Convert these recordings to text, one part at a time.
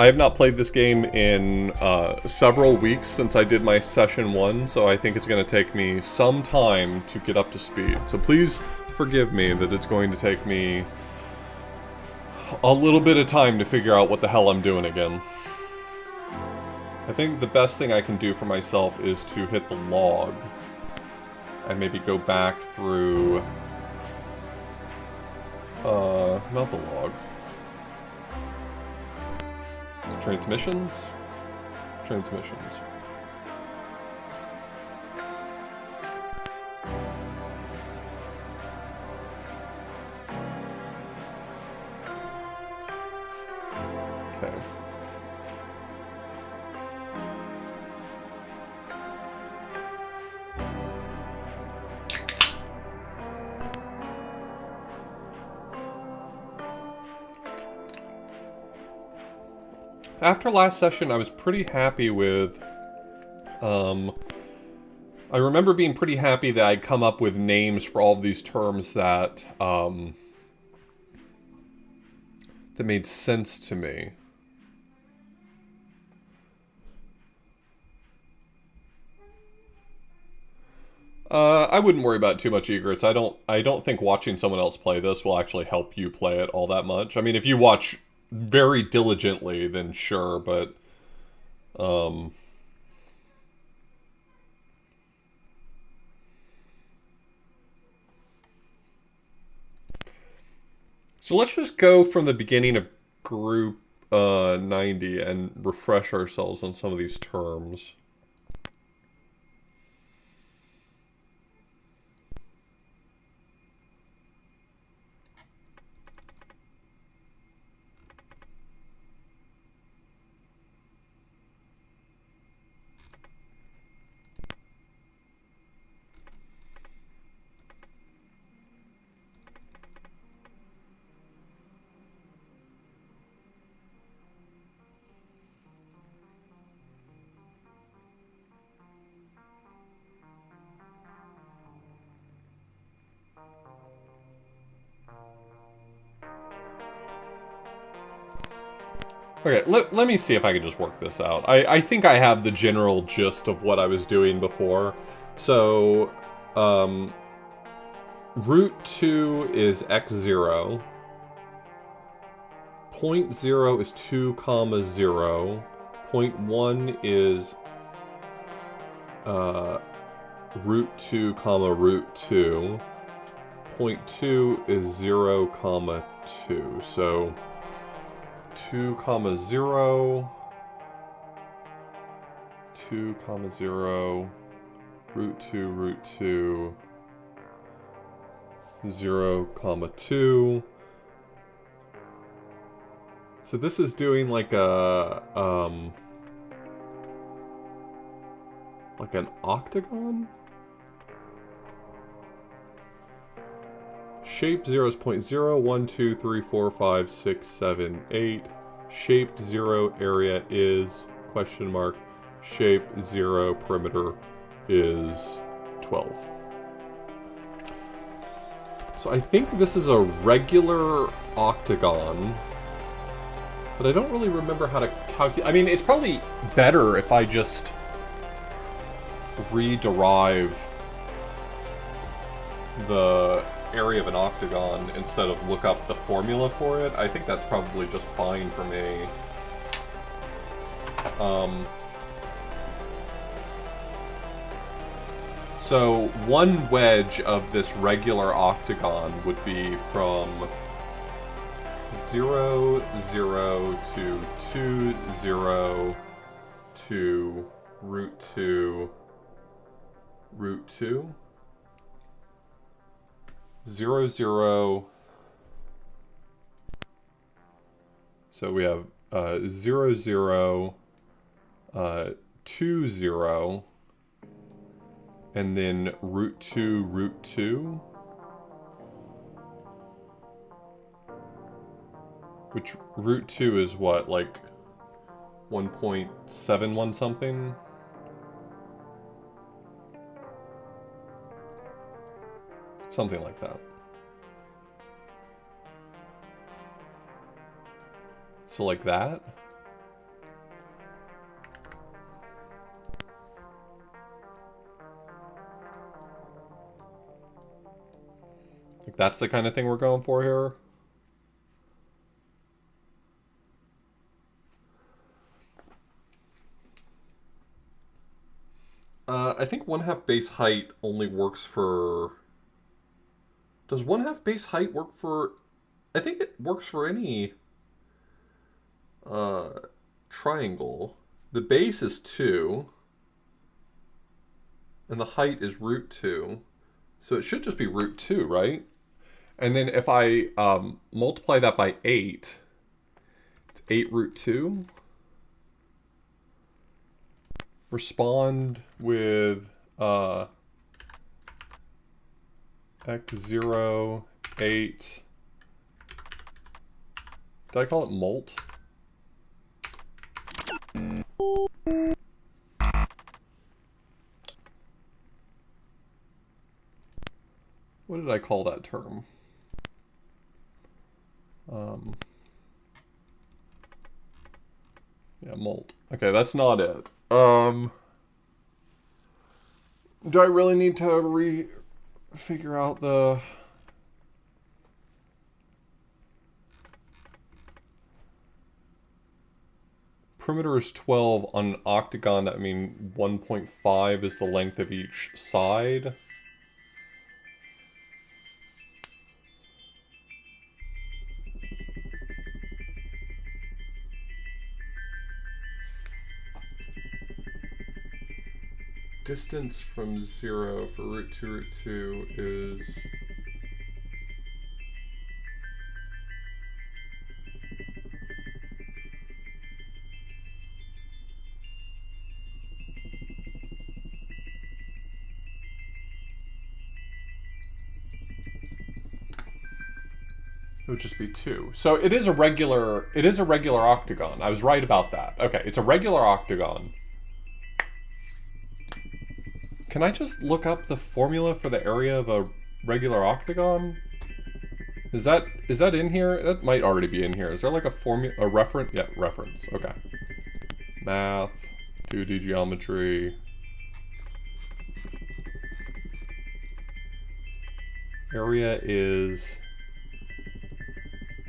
I have not played this game in several weeks since I did my session 1, so I think it's going to take me some time to get up to speed. So please forgive me that it's going to take me a little bit of time to figure out what the hell I'm doing again. I think the best thing I can do for myself is to hit the log and maybe go back through... not the log. Transmissions? Transmissions. Okay. After last session, I was pretty happy with, I remember being pretty happy that I'd come up with names for all of these terms that, that made sense to me. I wouldn't worry about too much egrets. I don't think watching someone else play this will actually help you play it all that much. I mean, if you watch very diligently, then sure, but so let's just go from the beginning of group 90 and refresh ourselves on some of these terms. Okay, let me see if I can just work this out. I think I have the general gist of what I was doing before. So, root 2 is x0. Point 0 is 2 comma 0. Point 1 is root 2 comma root 2. Point 2 is 0 comma 2. So 2 comma 0, 2 comma 0, root 2, 0 comma 2. So this is doing like a, like an octagon? Shape 0 is 0.0, 1, 2, 3, 4, 5, 6, 7, 8. Shape 0 area is, question mark, shape 0 perimeter is 12. So I think this is a regular octagon, but I don't really remember how to calculate. I mean, it's probably better if I just rederive the area of an octagon instead of look up the formula for it. I think that's probably just fine for me. So one wedge of this regular octagon would be from 0, 0 to 2, 0 to root 2, root 2. 0, 0. So we have 0, 0, 2, 0, and then root 2, root 2. Which root 2 is what, like 1.71 something? Something like that. So like that? Like, that's the kind of thing we're going for here. I think 1/2 base height only works for... Does 1/2 base height work for... I think it works for any triangle. The base is 2. And the height is √2. So it should just be √2, right? And then if I multiply that by 8, it's 8√2. Respond with x0, 8. Did I call it molt? What did I call that term? Yeah, molt. Okay, that's not it. Do I really need to figure out the... Perimeter is 12 on an octagon. That means 1.5 is the length of each side. Distance from 0 for √2 is... It would just be 2. So it is a regular octagon. I was right about that. Okay, it's a regular octagon. Can I just look up the formula for the area of a regular octagon? Is that in here? That might already be in here. Is there like a reference? Yeah, reference. Okay. Math, 2D geometry. Area is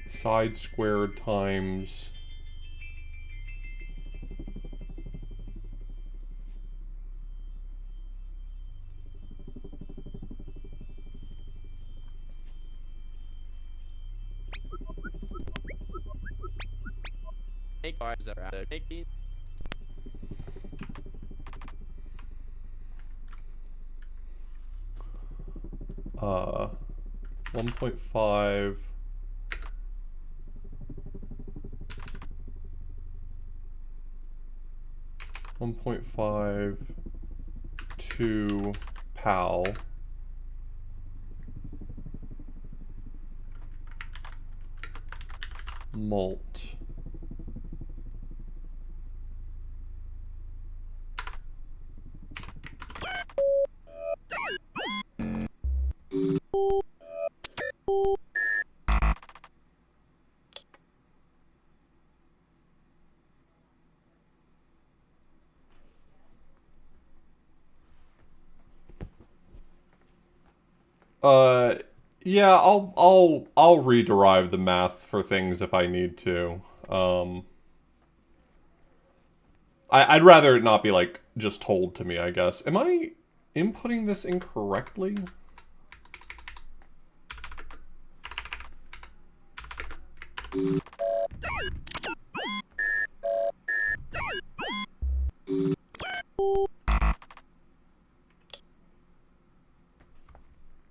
side squared times Make bars that rather make these. Uh, 1.5 1.5 2 PAL molt yeah, I'll rederive the math for things if I need to. I'd rather it not be like just told to me, I guess. Am I inputting this incorrectly?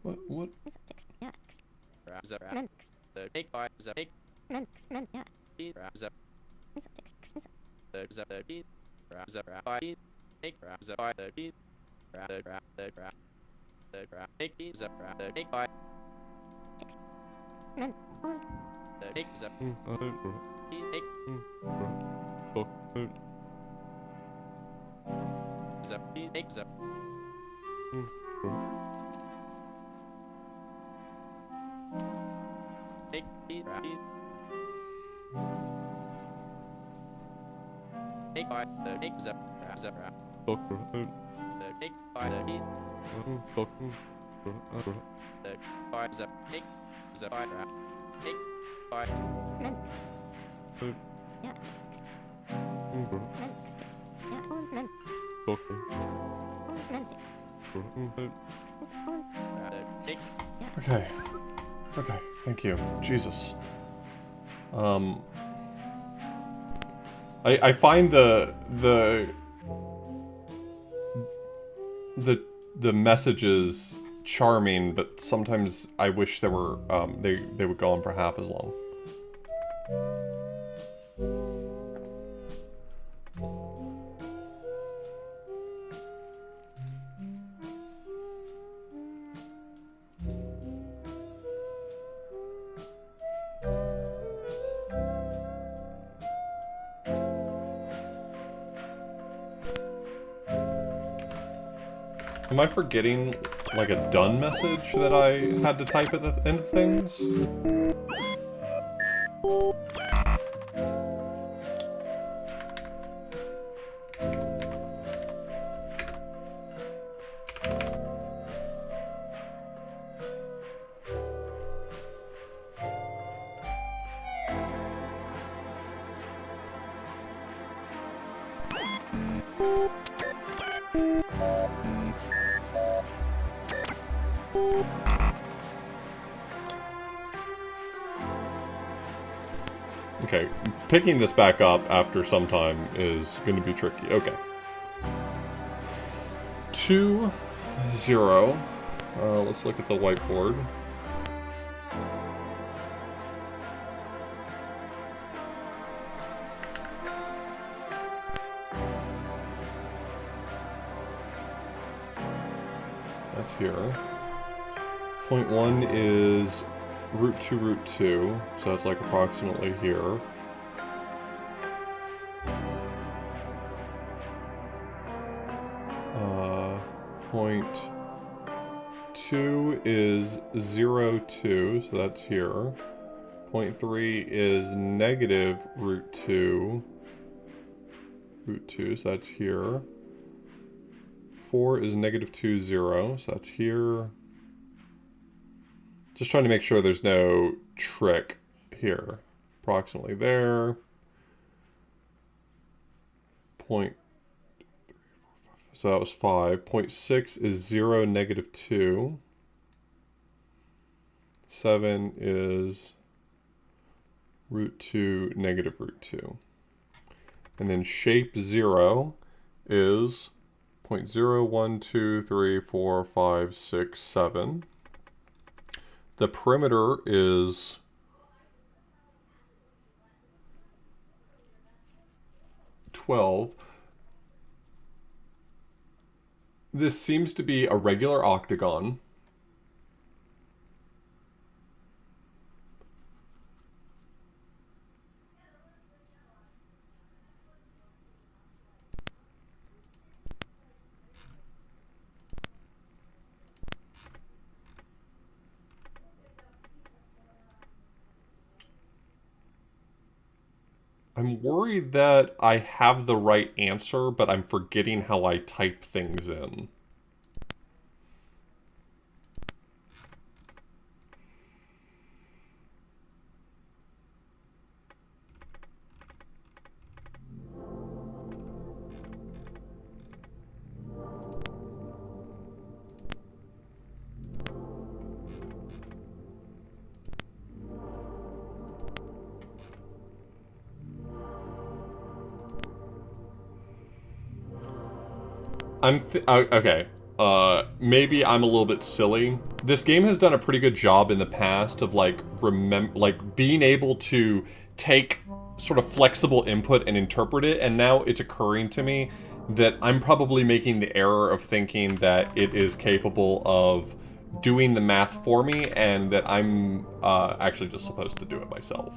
What? Make bars that make The car is a pig. Is a car. Pig. Car. Pig. Okay. Okay, thank you. Jesus. I find the messages charming, but sometimes I wish they were they would go on for half as long. Am I forgetting, like, a done message that I had to type at the end of things? Okay, picking this back up after some time is going to be tricky. Okay. 2, 0. Let's look at the whiteboard. That's here. Point 1 is root 2, so that's like approximately here. Point 2 is 0, 2, so that's here. Point 3 is negative root 2, so that's here. 4 is negative 2, 0, so that's here. Just trying to make sure there's no trick here. Approximately there. Point 3, 4, 5. So that was 5. Point 6 is 0, negative 2. 7 is root 2, negative root 2. And then shape 0 is 0, 1, 2, 3, 4, 5, 6, 7. The perimeter is 12. This seems to be a regular octagon. I'm worried that I have the right answer, but I'm forgetting how I type things in. Okay. Maybe I'm a little bit silly. This game has done a pretty good job in the past of like being able to take sort of flexible input and interpret it, and now it's occurring to me that I'm probably making the error of thinking that it is capable of doing the math for me, and that I'm actually just supposed to do it myself.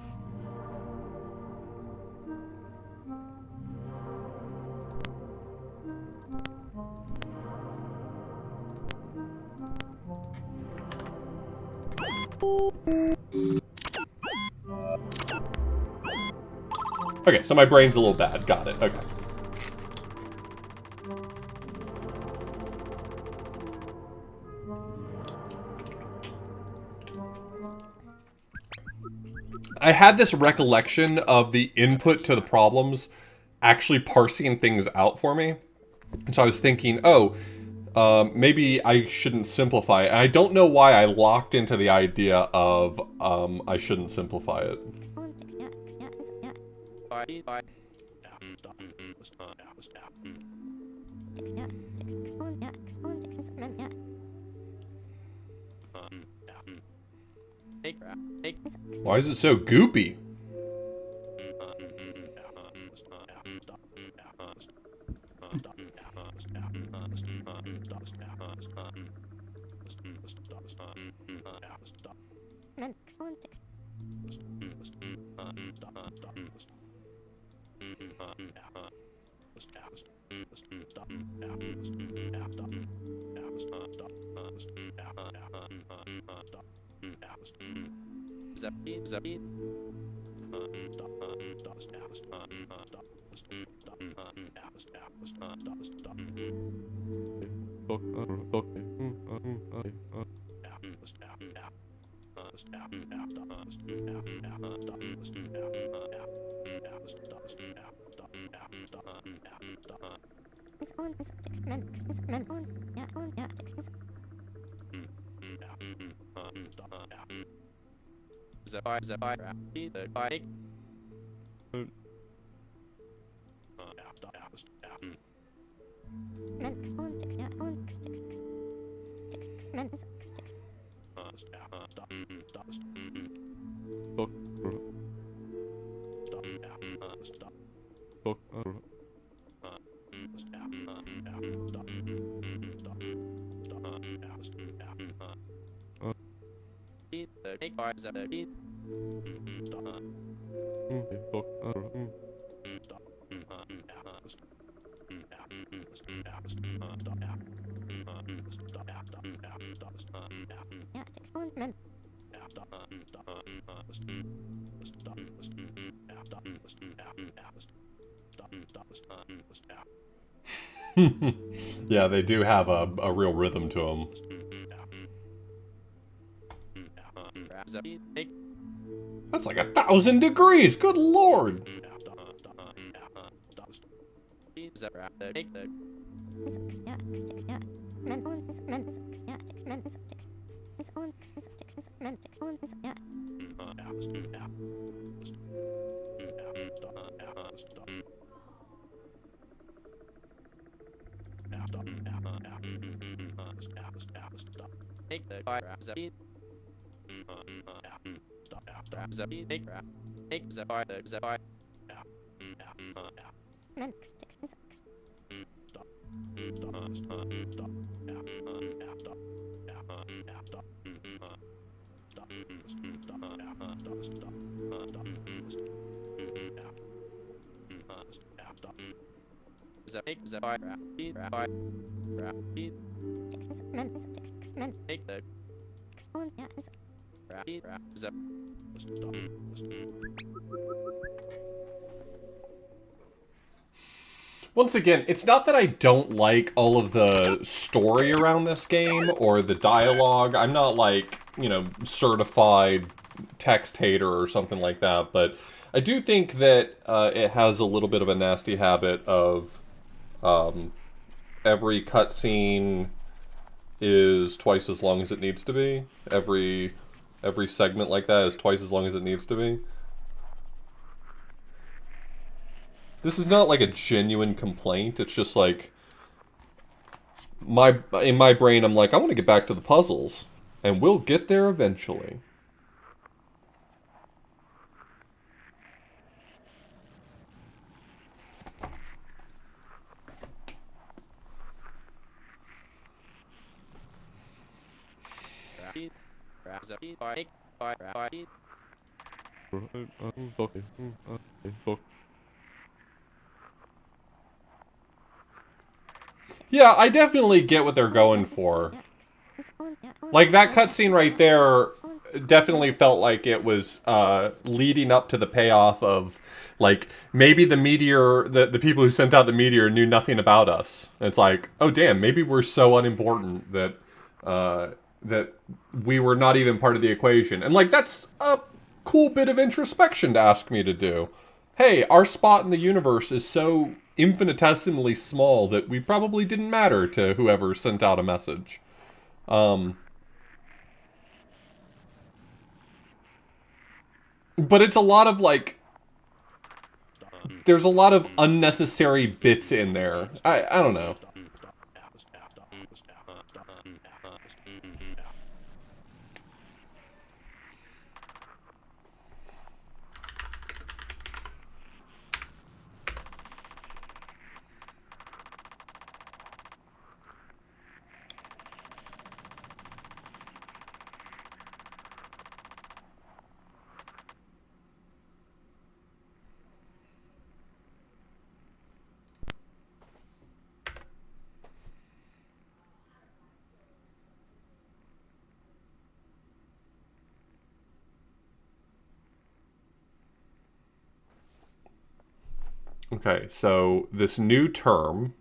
Okay, so my brain's a little bad. Got it. Okay. I had this recollection of the input to the problems actually parsing things out for me. And so I was thinking, oh, maybe I shouldn't simplify it. And I don't know why I locked into the idea of I shouldn't simplify it. Why is it so goopy? Yeah, they do have a real rhythm to them. That's like 1,000 degrees, good lord! Once again, it's not that I don't like all of the story around this game or the dialogue. I'm not like, you know, certified text hater or something like that, but I do think that it has a little bit of a nasty habit of every cutscene is twice as long as it needs to be. Every segment like that is twice as long as it needs to be. This is not like a genuine complaint. It's just like in my brain I'm like, I want to get back to the puzzles, and we'll get there eventually. Yeah, I definitely get what they're going for. Like, that cutscene right there definitely felt like it was leading up to the payoff of, like, maybe the meteor, the people who sent out the meteor knew nothing about us. And it's like, oh damn, maybe we're so unimportant that that we were not even part of the equation. And, like, that's a cool bit of introspection to ask me to do. Hey, our spot in the universe is so infinitesimally small that we probably didn't matter to whoever sent out a message. But it's a lot of, like, there's a lot of unnecessary bits in there. I don't know. Okay, so this new term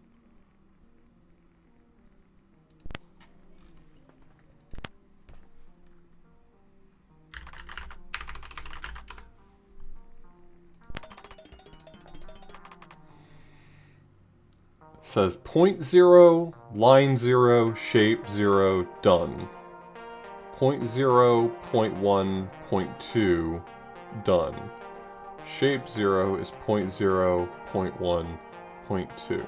says point 0, line 0, shape 0, done. Point 0, point 1, point 2, done. Shape 0 is point 0, point 1, point 2.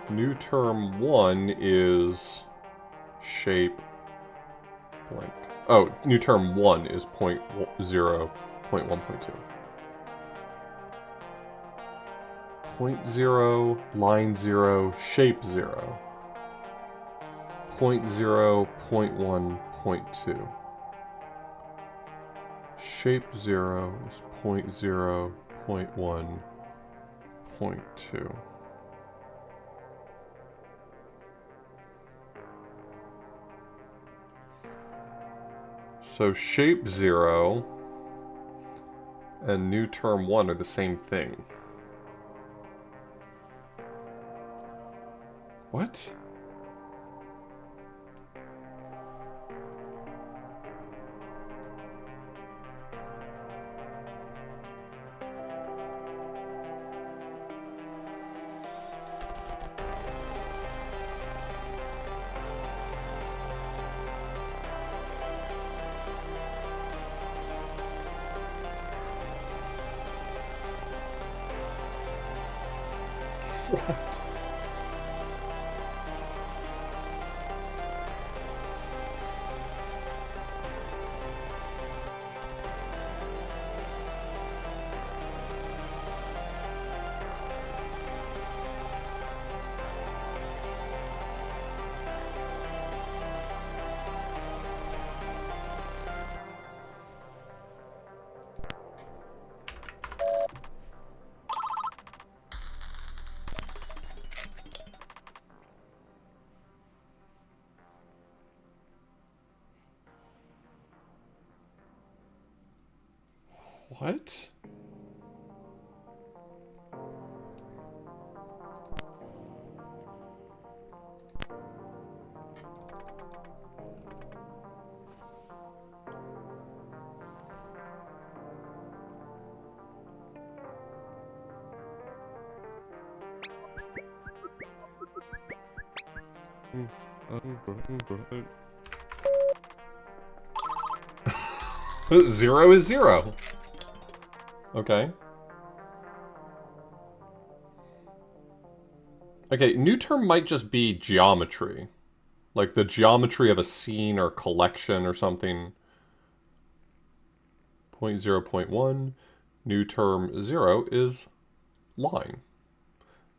New term 1 is shape blank. Oh, new term 1 is point 0, point 1, point 2. Point 0, line 0, shape 0. Point 0, point 1, point 2. Shape 0 is point 0, point 1, point 2. So shape 0 and new term 1 are the same thing. What? What? What? Zero is zero. Okay. Okay, new term might just be geometry. Like the geometry of a scene or collection or something. Point 0, point 1. New term 0 is line.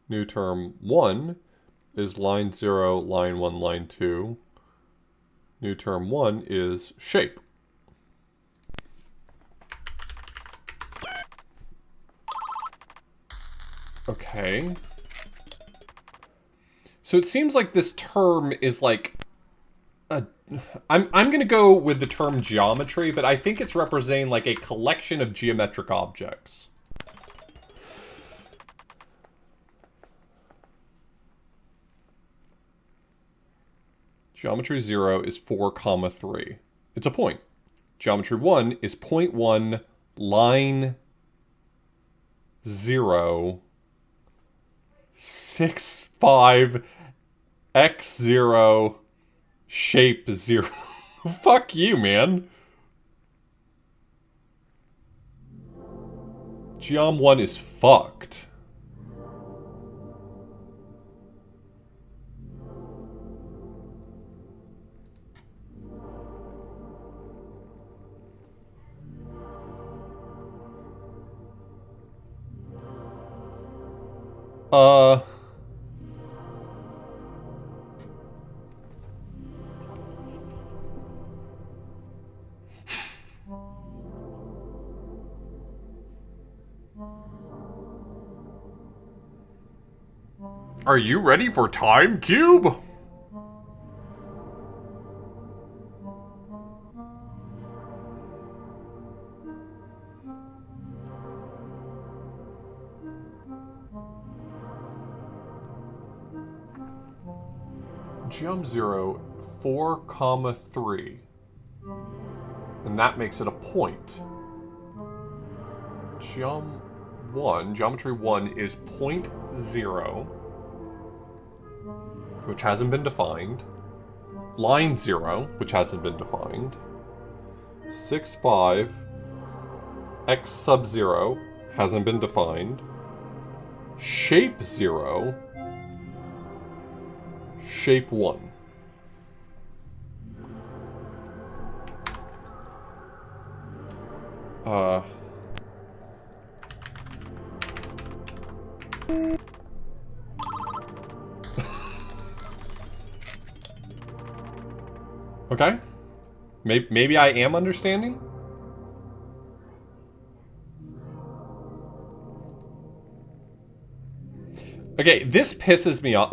New term 1 is line 0, line 1, line 2. New term 1 is shape. Okay. So it seems like this term is like a... I'm gonna go with the term geometry, but I think it's representing like a collection of geometric objects. Geometry 0 is 4, 3. It's a point. Geometry 1 is 0.1 line 0 6 5 x 0 shape 0. Fuck you, man. Geom 1 is fucked. Are you ready for Time Cube? Geom 0, 4, 3. And that makes it a point. Geom 1, Geometry 1 is 0, which hasn't been defined. Line 0, which hasn't been defined. 6, 5, x sub 0 hasn't been defined. Shape 0, shape 1. Okay. Maybe I am understanding? Okay, this pisses me off.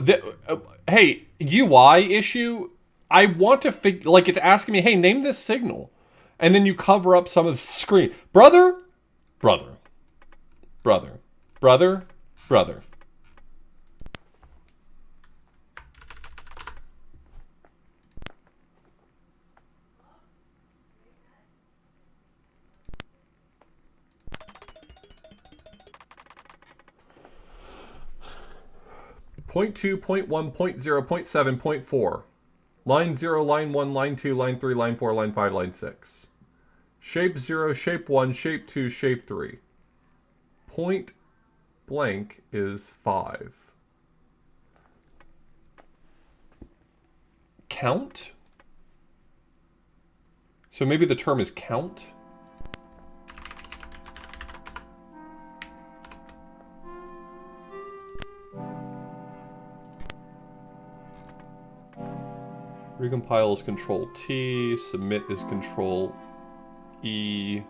Hey, UI issue, I want to figure, like, it's asking me, hey, name this signal. And then you cover up some of the screen. Brother? Brother. Brother. Brother? Brother. Point 2, point 1, point 0, point 7, point 4. Line 0, line 1, line 2, line 3, line 4, line 5, line 6. Shape 0, shape 1, shape 2, shape 3. Point blank is 5. Count? So maybe the term is count? Recompile is Control T, submit is Control E,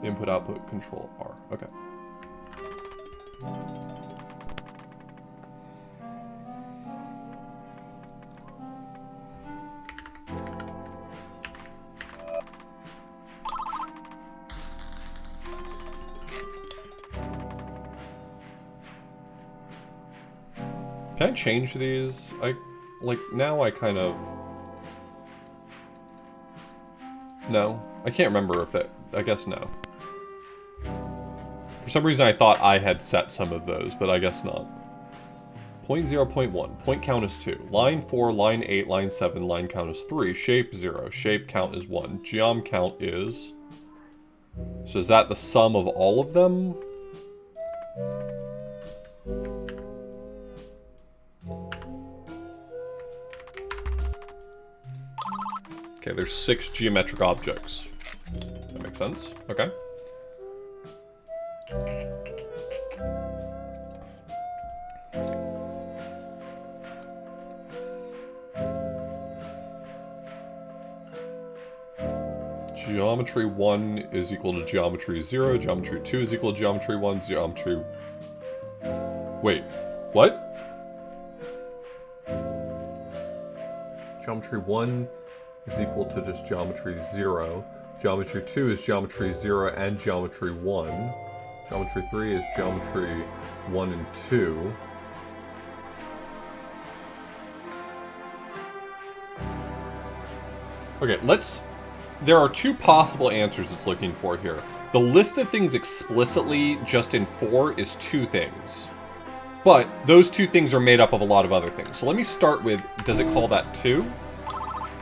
input output Control R. Okay. Can I change these? Like, now I kind of... No. I can't remember if that... I guess no. For some reason I thought I had set some of those, but I guess not. Point 0, point 1. Point count is 2. Line 4, line 8, line 7, line count is 3. Shape 0. Shape count is 1. Geom count is... So is that the sum of all of them? Okay, there's 6 geometric objects. That makes sense. Okay. Geometry 1 is equal to geometry 0. Geometry 2 is equal to geometry 1. Geometry... Wait. What? Geometry 1... is equal to just geometry 0. Geometry 2 is geometry 0 and geometry 1. Geometry 3 is geometry 1 and 2. Okay, let's there are two possible answers it's looking for here. The list of things explicitly just in 4 is 2 things. But those 2 things are made up of a lot of other things. So let me start with, does it call that 2?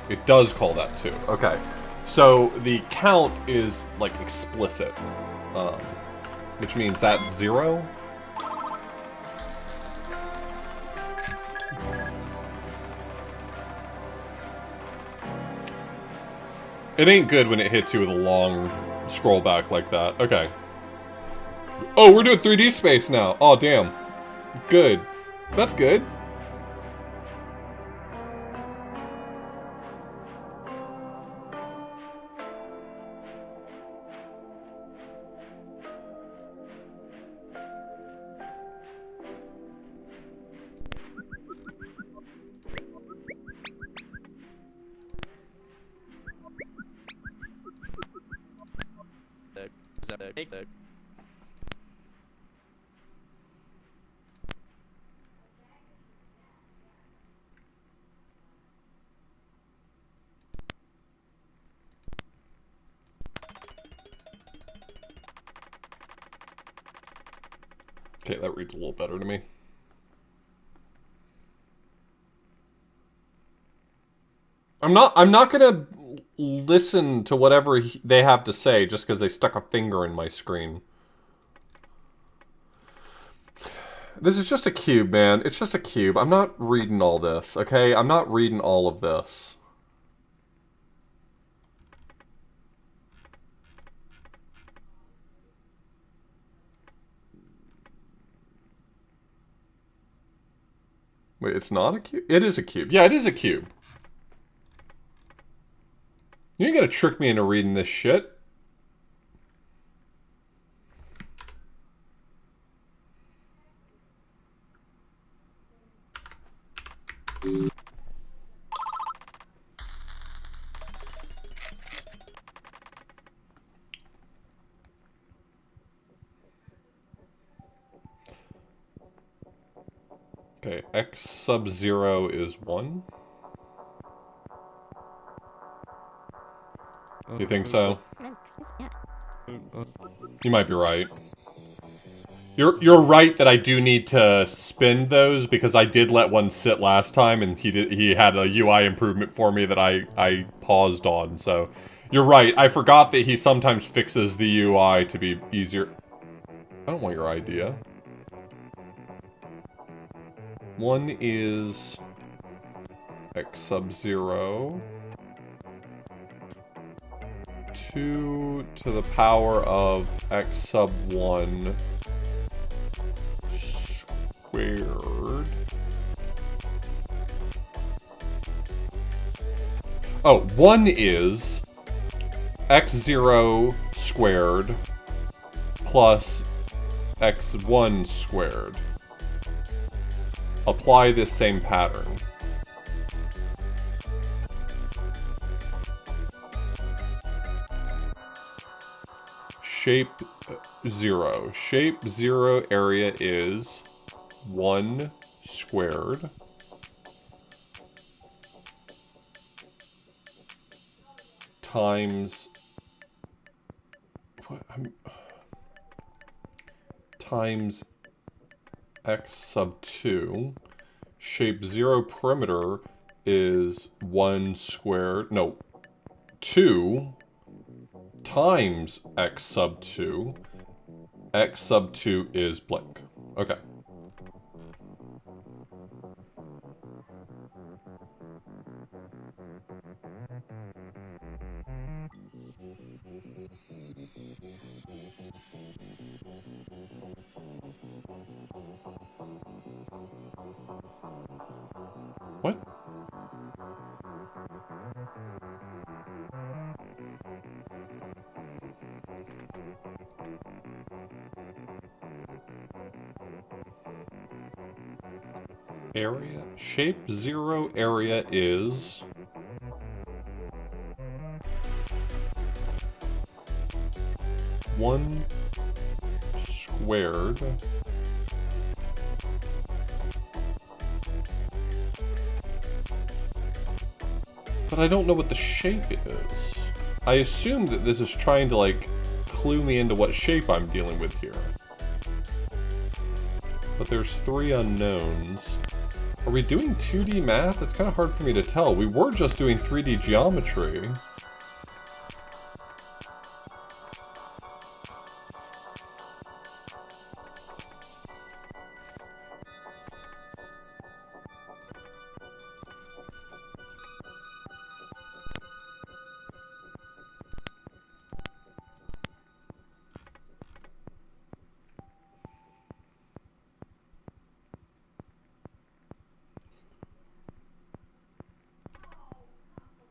It does call that 2. Okay. So the count is like explicit, which means that's 0. It ain't good when it hits you with a long scroll back like that. Okay. Oh, we're doing 3D space now. Oh, damn. Good. That's good. Okay, that reads a little better to me. I'm not gonna listen to whatever they have to say just because they stuck a finger in my screen. This is just a cube, man. It's just a cube. I'm not reading all this, okay? I'm not reading all of this. Wait, it's not a cube? It is a cube. Yeah, it is a cube. You ain't gonna trick me into reading this shit. Okay, X sub 0 is 1. You think so? You might be right. You're right that I do need to spin those because I did let one sit last time and he had a UI improvement for me that I paused on. So you're right. I forgot that he sometimes fixes the UI to be easier. I don't want your idea. 1 is X sub 0. 2 to the power of X sub 1 squared. Oh, 1 is x0 squared plus x1 squared. Apply this same pattern. Shape 0. Shape 0 area is 1 squared times times x sub 2. Shape 0 perimeter is 1 squared, no, 2 times x sub 2. X sub 2 is blank. Okay. What? Area? Shape 0 area is... one squared but I don't know what the shape is. I assume that this is trying to, like, clue me into what shape I'm dealing with here. But there's 3 unknowns. Are we doing 2D math? It's kind of hard for me to tell. We were just doing 3D geometry.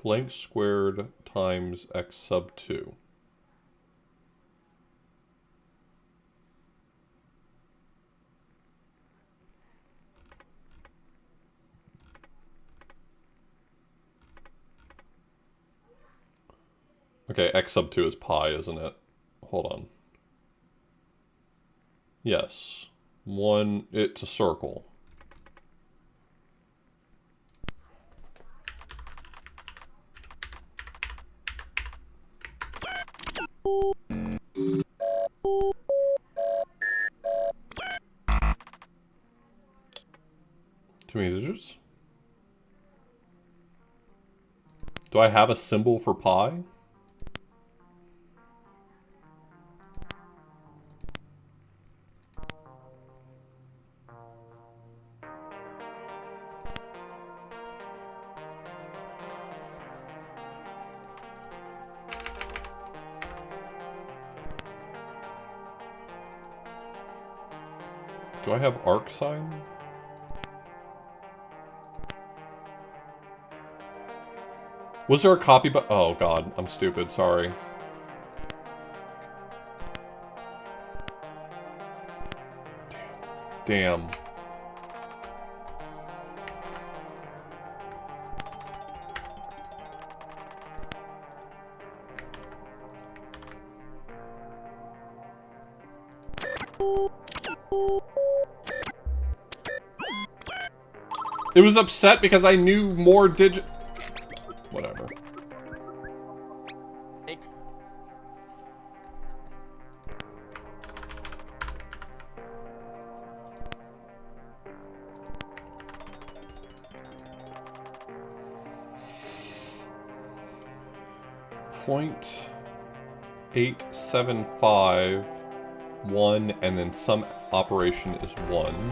Blank squared times x sub 2. Okay, x sub 2 is pi, isn't it? Hold on. Yes. It's a circle. Too many digits? Do I have a symbol for pi? Do I have arc sign? Was there a copy but oh god, I'm stupid, sorry. Damn. It was upset because I knew more digit. Whatever. Hey. Point 875 1 and then some operation is 1.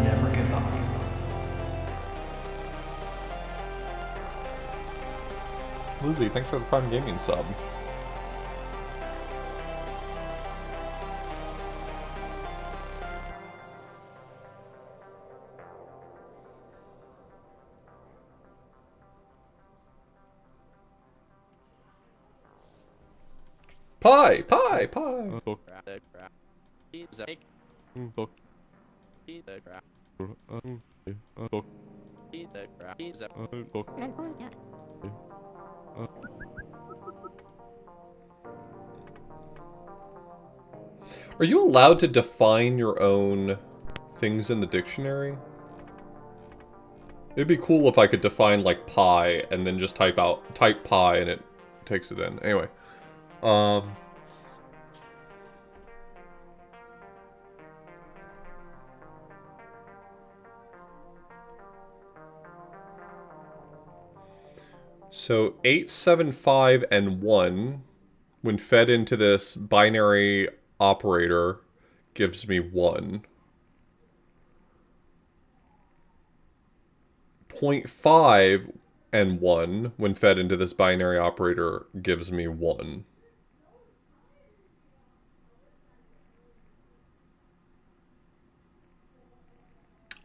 Never give up. Lizzie, thanks for the Prime Gaming sub. Pie! Pie! Pie! Are you allowed to define your own things in the dictionary? It'd be cool if I could define, like, pi, and then just type pi and it takes it in. Anyway. So 875 and 1, when fed into this binary operator, gives me 1. 0.5 and 1, when fed into this binary operator, gives me 1.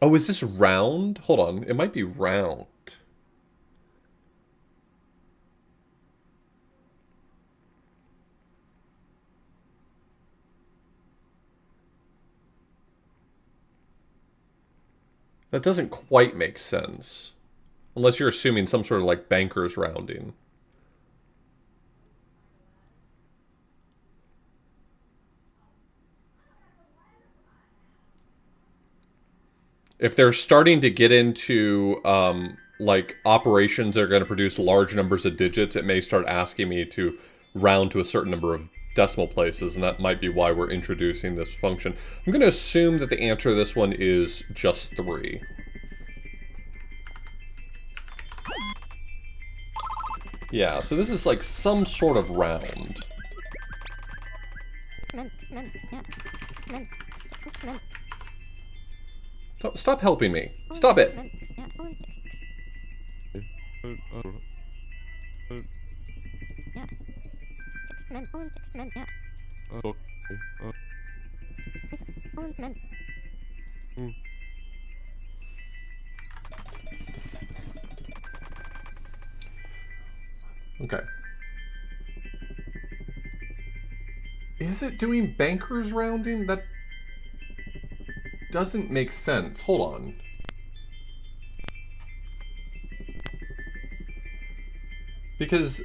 Oh, is this round? Hold on, it might be round. That doesn't quite make sense. Unless you're assuming some sort of like banker's rounding. If they're starting to get into like operations that are going to produce large numbers of digits, it may start asking me to round to a certain number of decimal places, and that might be why we're introducing this function. I'm going to assume that the answer to this one is just 3. Yeah, so this is like some sort of round. Stop helping me. Stop it. Okay. Is it doing banker's rounding? That doesn't make sense. Hold on. Because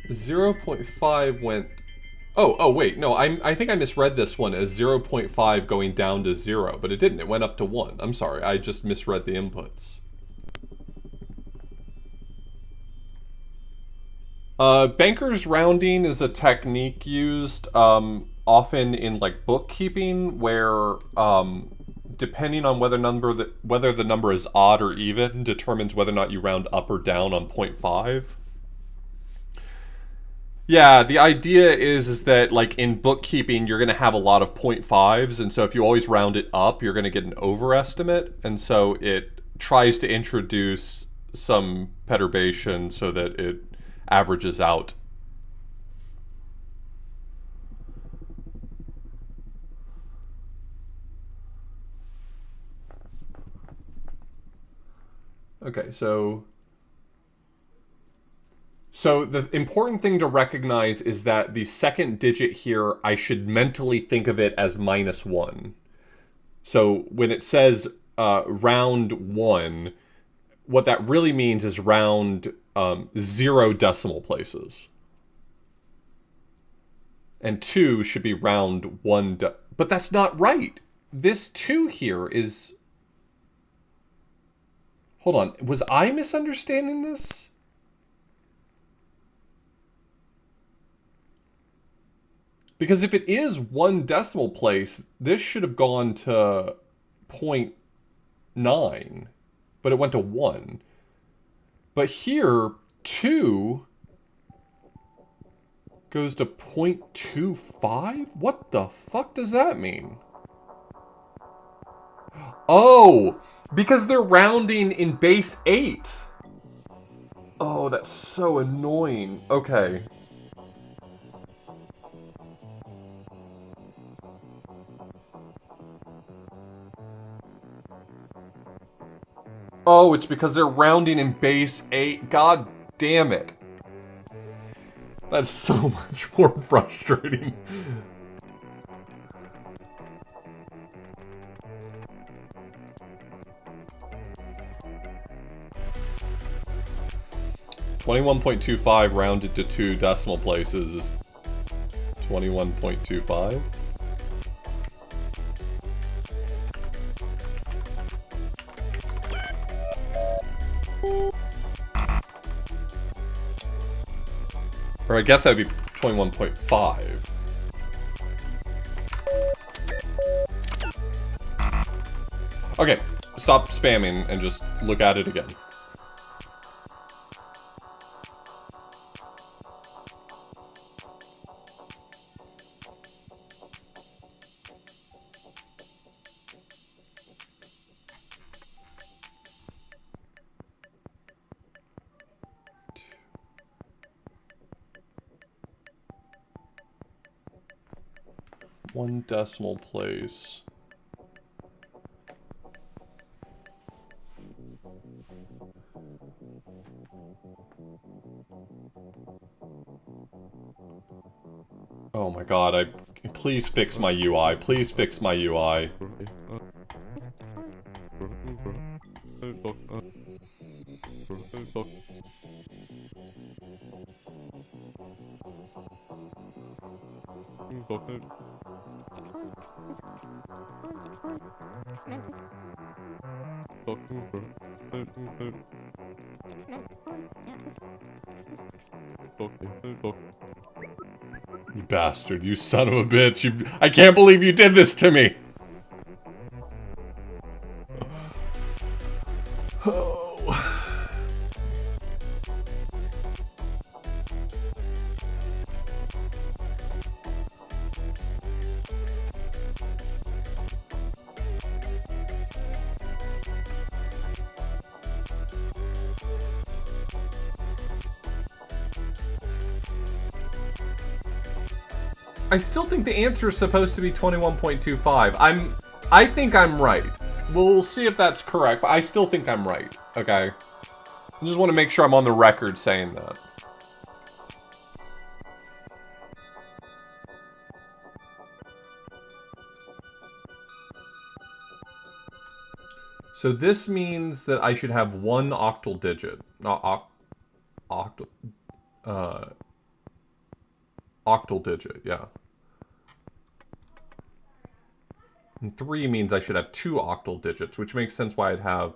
0.5 went... Oh, wait, no, I think I misread this one as 0.5 going down to 0, but it didn't. It went up to 1. I'm sorry, I just misread the inputs. Banker's rounding is a technique used often in like bookkeeping where depending on whether the number is odd or even determines whether or not you round up or down on 0.5. Yeah, the idea is that like in bookkeeping you're going to have a lot of 0.5s, and so if you always round it up you're going to get an overestimate, and so it tries to introduce some perturbation so that it averages out. Okay, so the important thing to recognize is that the second digit here, I should mentally think of it as -1. So when it says round 1, what that really means is round 0 decimal places. And 2 should be round 1. But that's not right. This 2 here is... Hold on. Was I misunderstanding this? Because if it is 1 decimal place, this should have gone to 0.9, but it went to 1. But here, 2 goes to 0.25? What the fuck does that mean? Oh, because they're rounding in base 8. Oh, that's so annoying. Okay. Oh, it's because they're rounding in base 8. God damn it. That's so much more frustrating. $21.25 rounded to 2 decimal places is 21.25. Or I guess that would be 21.5. Okay, stop spamming and just look at it again. One decimal place. Oh my god, please fix my UI. Please fix my UI. You bastard, you son of a bitch. I can't believe you did this to me. Oh. I still think the answer is supposed to be 21.25. I think I'm right. We'll see if that's correct, but I still think I'm right. Okay. I just want to make sure I'm on the record saying that. So this means that I should have one octal digit. Not octal. Octal digit, yeah. And 3 means I should have 2 octal digits, which makes sense why I'd have...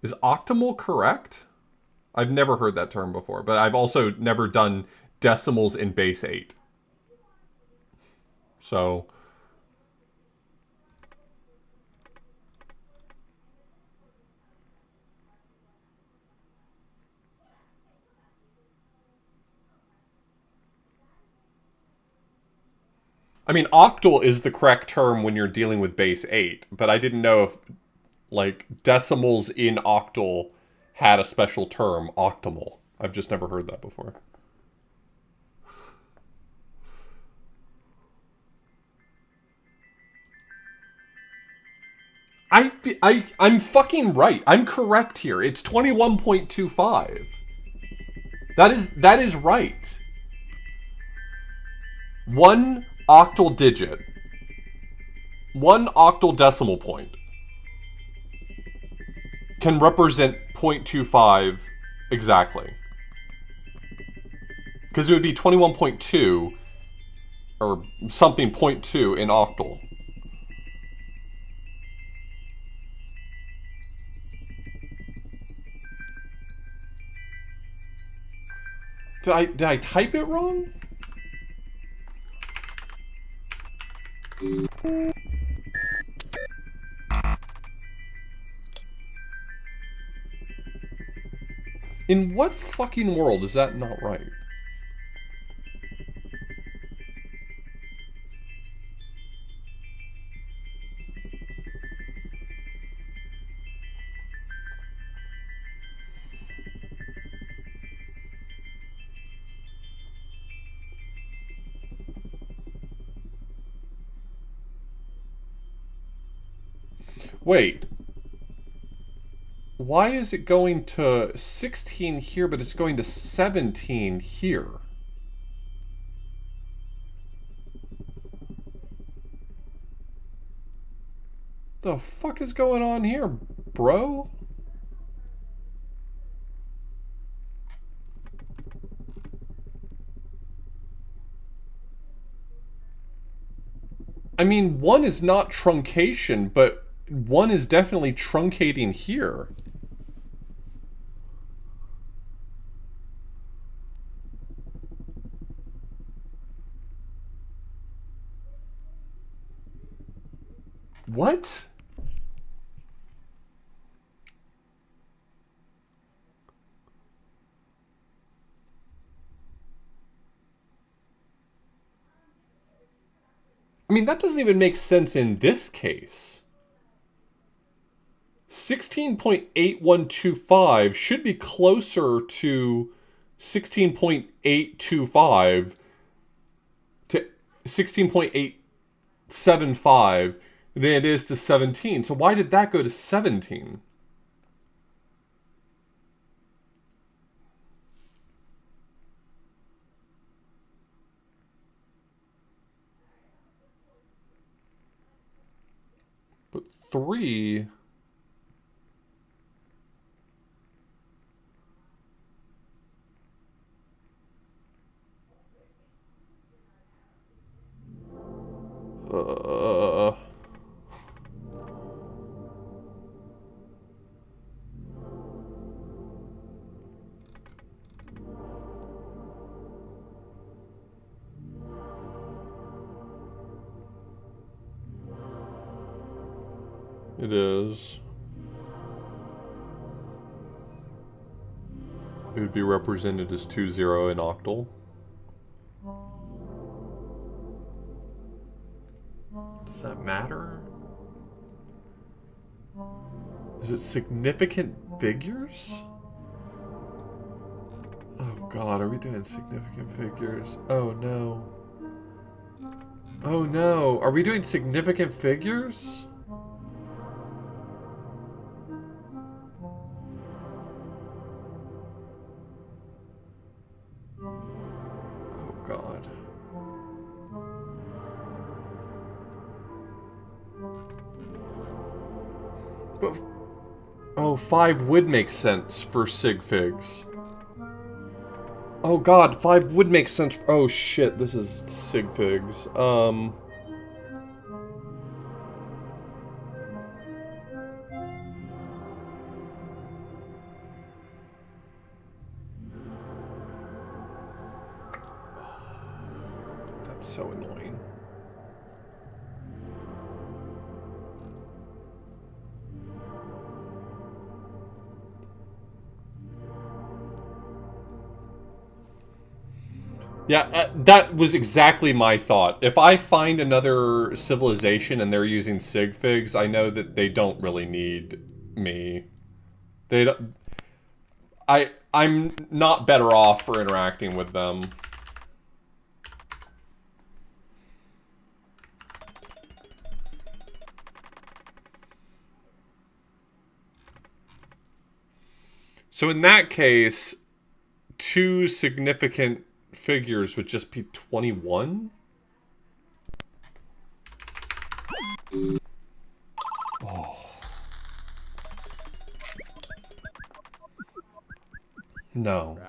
Is octamal correct? I've never heard that term before, but I've also never done decimals in base 8. So... I mean, octal is the correct term when you're dealing with base 8, but I didn't know if, like, decimals in octal had a special term, octamal. I've just never heard that before. I'm fucking right. I'm correct here. It's 21.25. That is right. One octal digit. One octal decimal point can represent 0.25 exactly. Because it would be 21.2 or something 0.2 in octal. Did I type it wrong? In what fucking world is that not right? Wait. Why is it going to 16 here, but it's going to 17 here? The fuck is going on here, bro? I mean, 1 is not truncation, but 1 is definitely truncating here. What? I mean, that doesn't even make sense in this case. 16.8125 should be closer to 16.825 to 16.875 than it is to 17. So why did that go to 17? But 3... It is. It would be represented as 2-0 in octal. Does that matter? Is it significant figures? Oh god, are we doing significant figures? Oh no. Oh no, are we doing significant figures? Oh god. But oh, 5 would make sense for sig figs. Oh god, 5 would make sense for, oh shit, this is sig figs. That's so annoying. Yeah, that was exactly my thought. If I find another civilization and they're using sig figs, I know that they don't really need me. They don't. I'm not better off for interacting with them. So in that case, 2 significant figures would just be 21? Oh. No.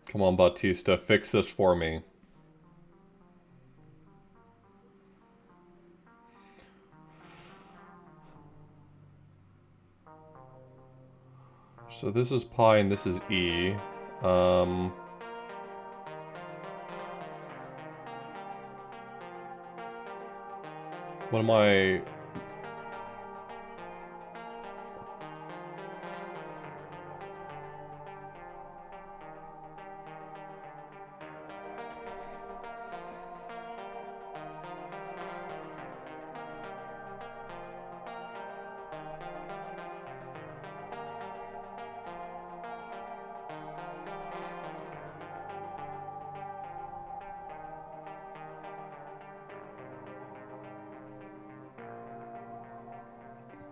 Come on, Bautista, fix this for me. So this is pi and this is e. What am I...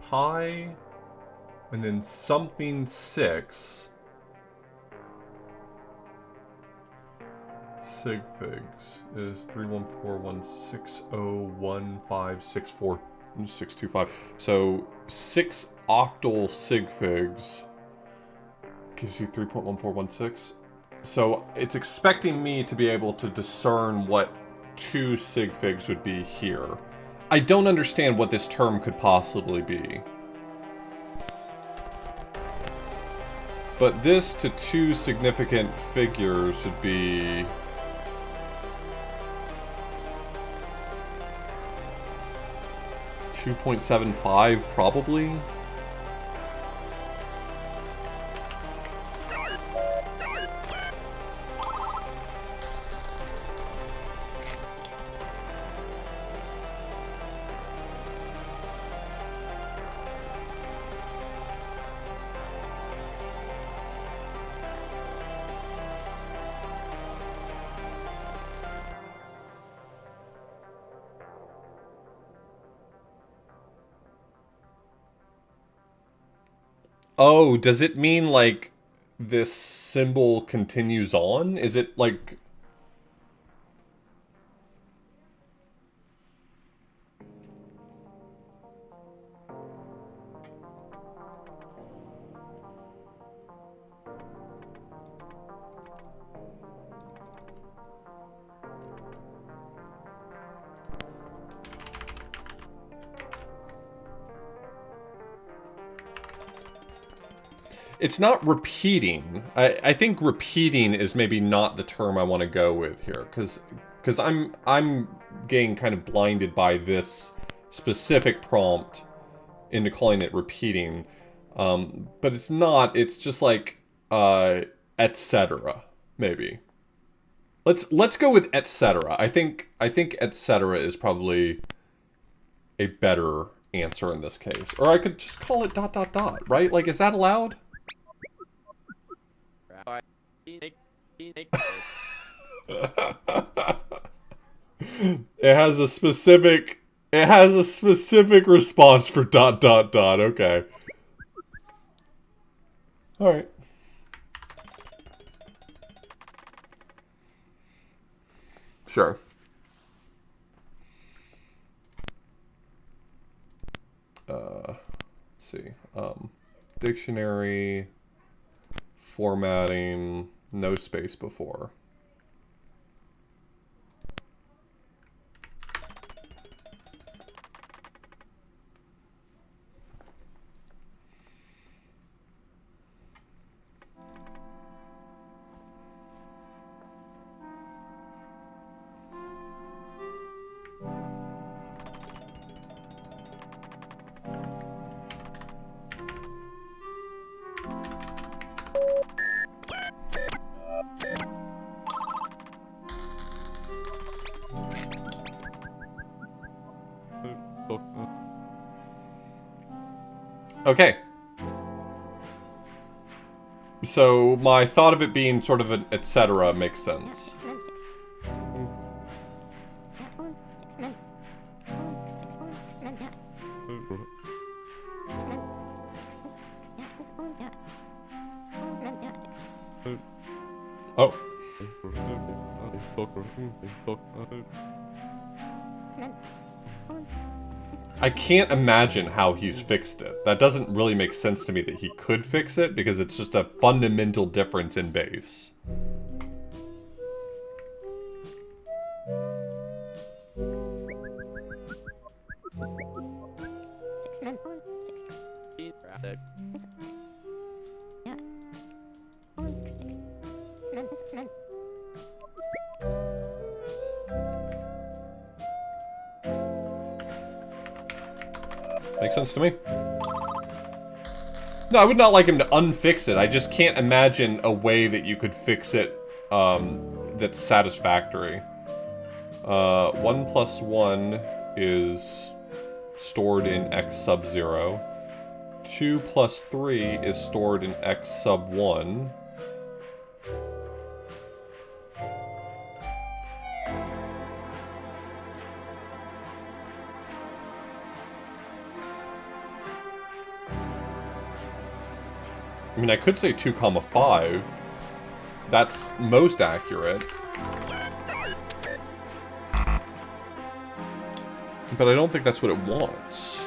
pi, and then something 6. Sig figs is 3141601564625. So 6 octal sig figs gives you 3.1416. So it's expecting me to be able to discern what 2 sig figs would be here. I don't understand what this term could possibly be. But this to 2 significant figures would be... $2.75 probably? Oh, does it mean, like, this symbol continues on? Is it, like... It's not repeating. I think repeating is maybe not the term I want to go with here, because I'm getting kind of blinded by this specific prompt into calling it repeating, but it's not. It's just like etc. Maybe. Let's go with etc. I think etc. is probably a better answer in this case, or I could just call it ... right? Like, is that allowed? It It has a specific response for ... Okay. All right. Sure. Let's see. Dictionary, formatting, no space before. Okay. So my thought of it being sort of an etc. makes sense. Oh. I can't imagine how he's fixed it. That doesn't really make sense to me that he could fix it, because it's just a fundamental difference in base. Makes sense to me. No, I would not like him to unfix it. I just can't imagine a way that you could fix it that's satisfactory. 1 plus 1 is stored in x sub 0. 2 plus 3 is stored in x sub 1. I mean, I could say 2 comma 5. That's most accurate. But I don't think that's what it wants.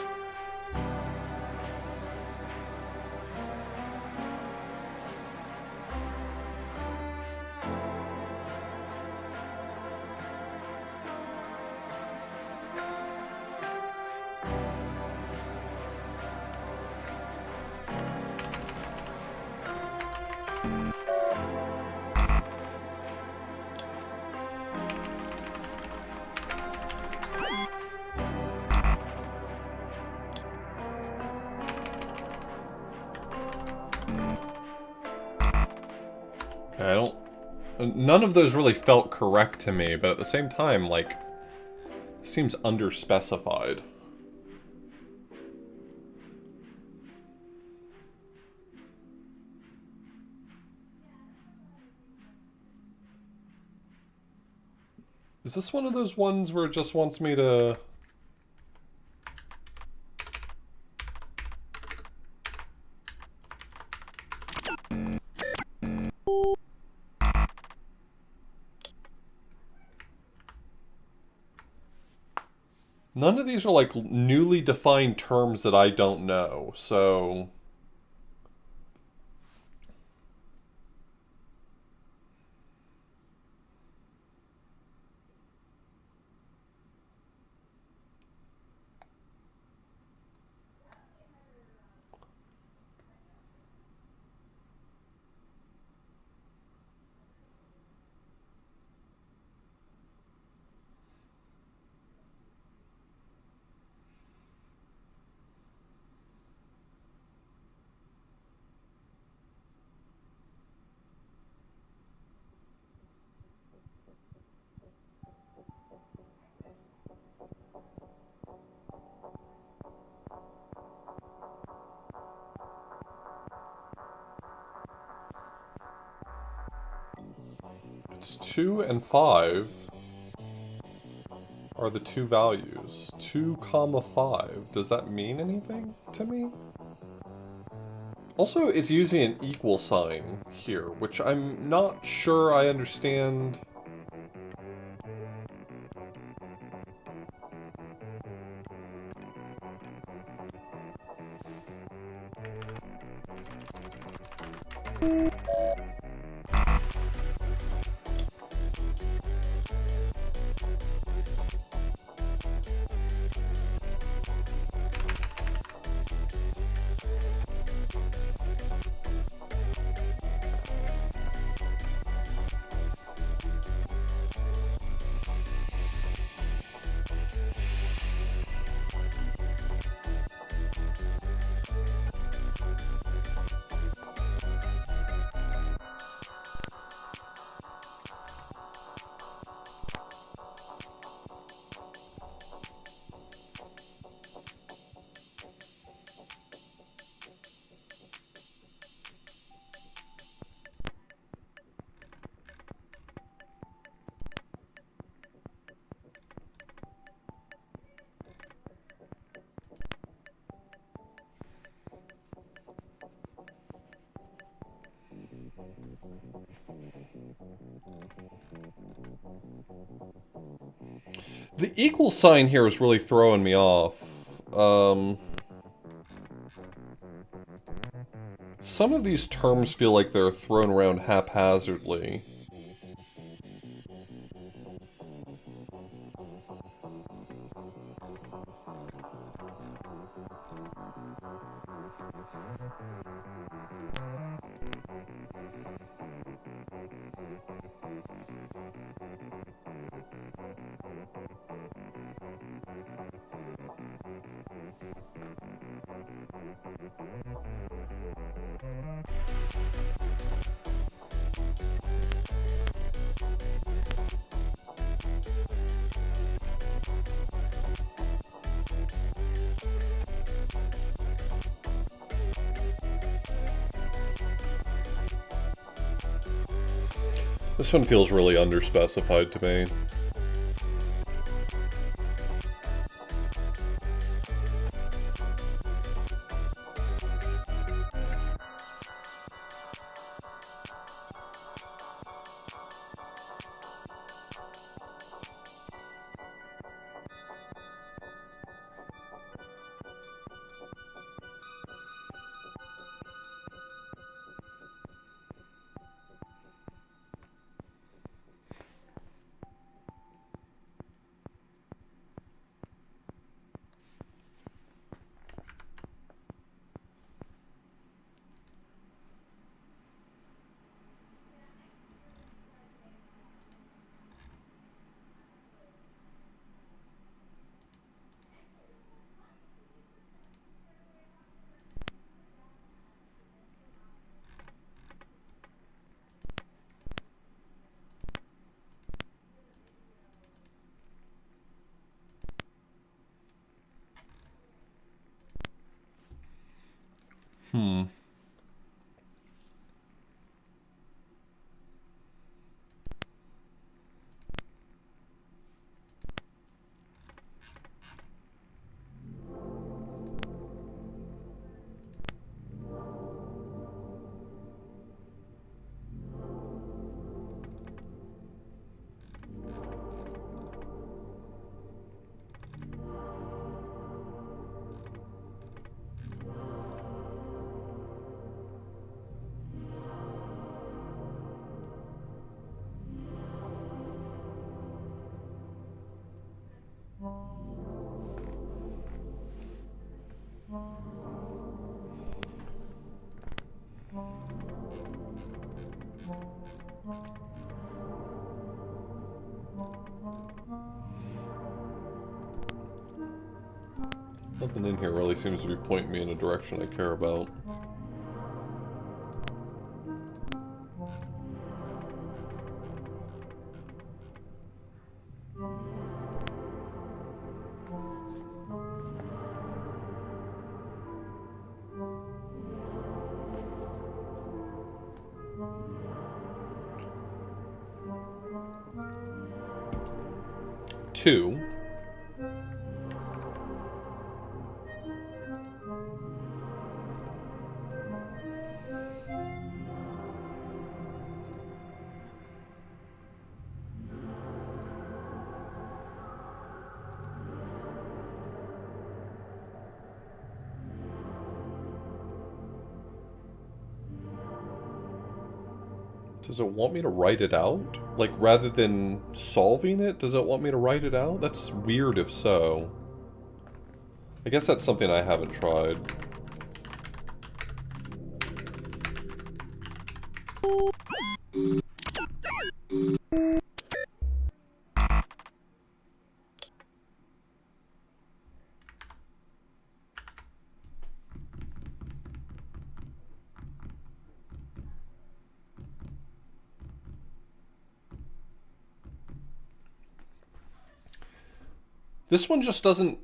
None of those really felt correct to me, but at the same time, like, seems underspecified. Is this one of those ones where it just wants me to... None of these are like newly defined terms that I don't know, so. It's 2 and 5 are the two values. 2 comma 5. Does that mean anything to me? Also, it's using an equal sign here, which I'm not sure I understand. The equal sign here is really throwing me off. Some of these terms feel like they're thrown around haphazardly. This one feels really underspecified to me. Nothing in here really seems to be pointing me in a direction I care about. Two. Does it want me to write it out? Like, rather than solving it, does it want me to write it out? That's weird if so. I guess that's something I haven't tried. This one just doesn't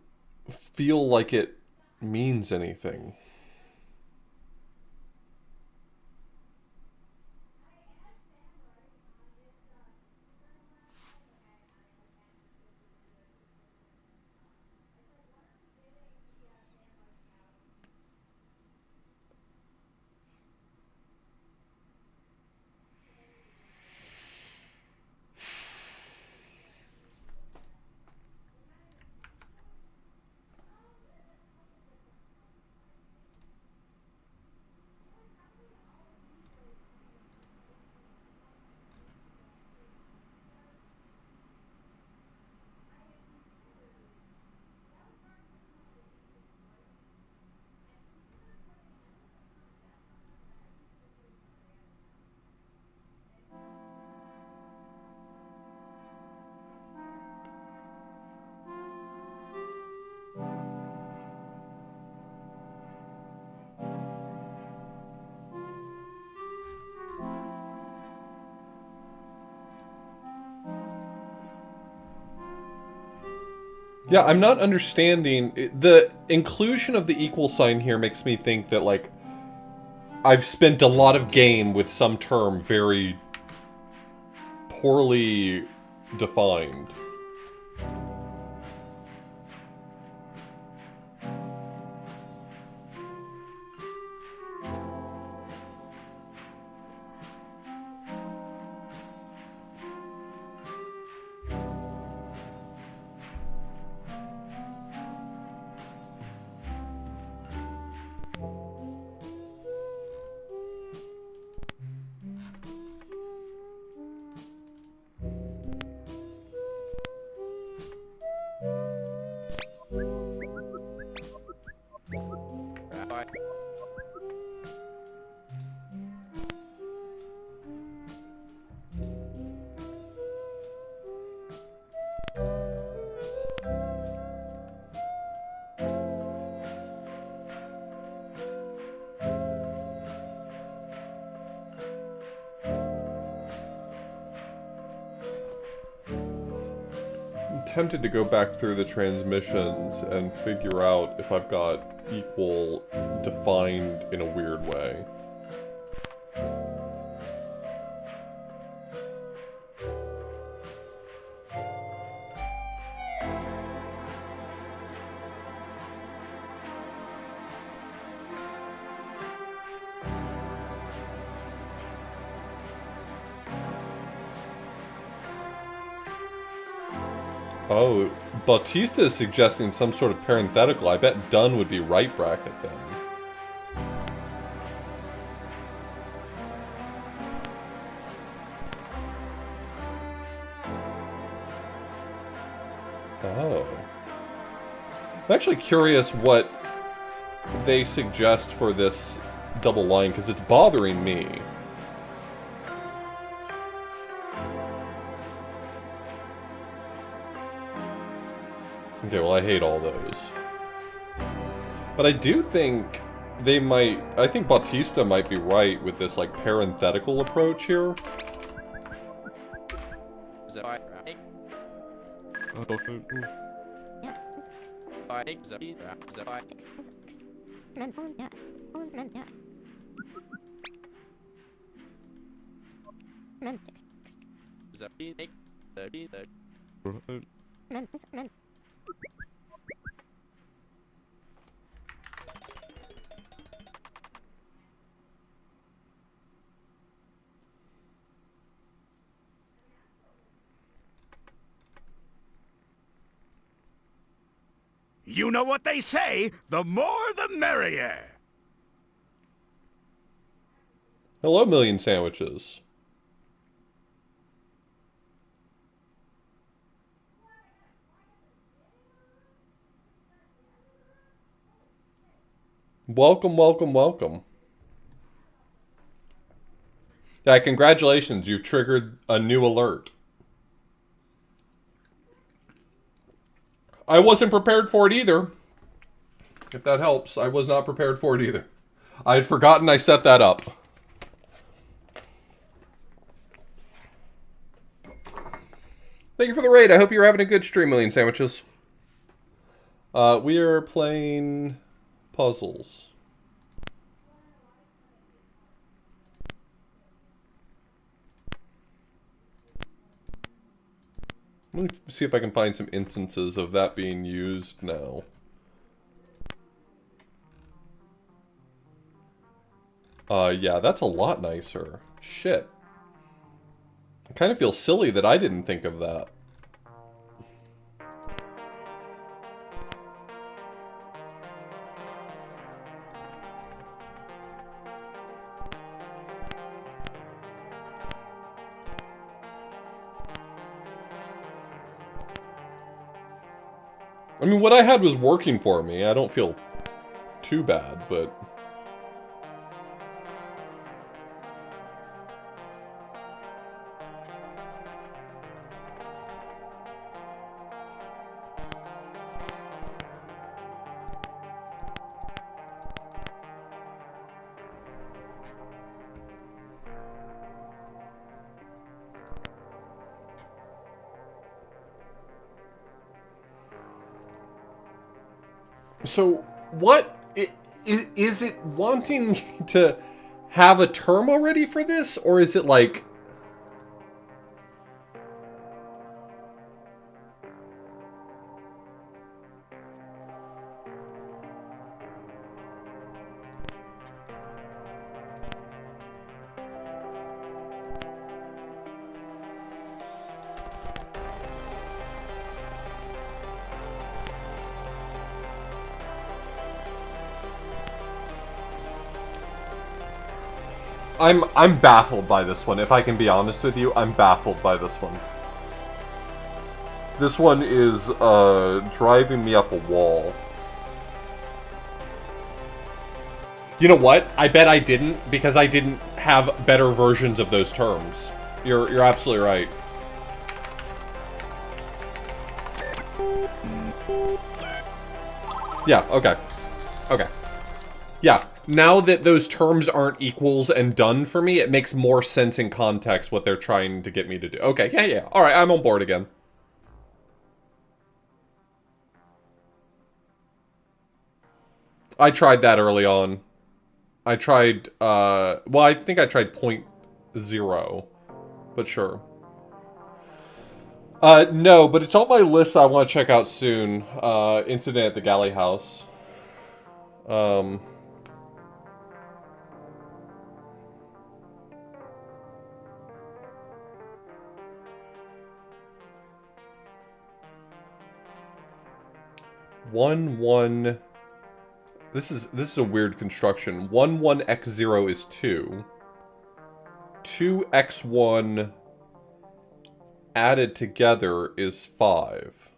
feel like it means anything. Yeah, I'm not understanding. The inclusion of the equal sign here makes me think that, like, I've spent a lot of game with some term very poorly defined. Tempted to go back through the transmissions and figure out if I've got equal defined in a weird way. Oh, Bautista is suggesting some sort of parenthetical. I bet done would be right bracket then. Oh. I'm actually curious what they suggest for this double line, because it's bothering me. Okay, well, I hate all those. But I do think they might... I think Bautista might be right with this, like, parenthetical approach here. Is that right? You know what they say, the more the merrier. Hello, Million Sandwiches. Welcome, welcome, welcome. Yeah, congratulations, you've triggered a new alert. I wasn't prepared for it either. If that helps, I was not prepared for it either. I had forgotten I set that up. Thank you for the raid. I hope you're having a good stream, Million Sandwiches. We are playing puzzles. Let me see if I can find some instances of that being used now. Yeah, that's a lot nicer. Shit. I kind of feel silly that I didn't think of that. I mean, what I had was working for me. I don't feel too bad, but... So, what... Is it wanting to have a term already for this? Or is it like... I'm baffled by this one. If I can be honest with you, I'm baffled by this one. This one is driving me up a wall. You know what? I bet I didn't, because I didn't have better versions of those terms. You're absolutely right. Yeah, okay. Okay. Yeah, now that those terms aren't equals and done for me, it makes more sense in context what they're trying to get me to do. Okay, yeah. Alright, I'm on board again. I tried that early on. I tried, well, I think I tried 0.0. But sure. No, but it's on my list I want to check out soon. Incident at the Galley House. 1-1. This is a weird construction. 1-1x0 is 2. 2x1 added together is 5.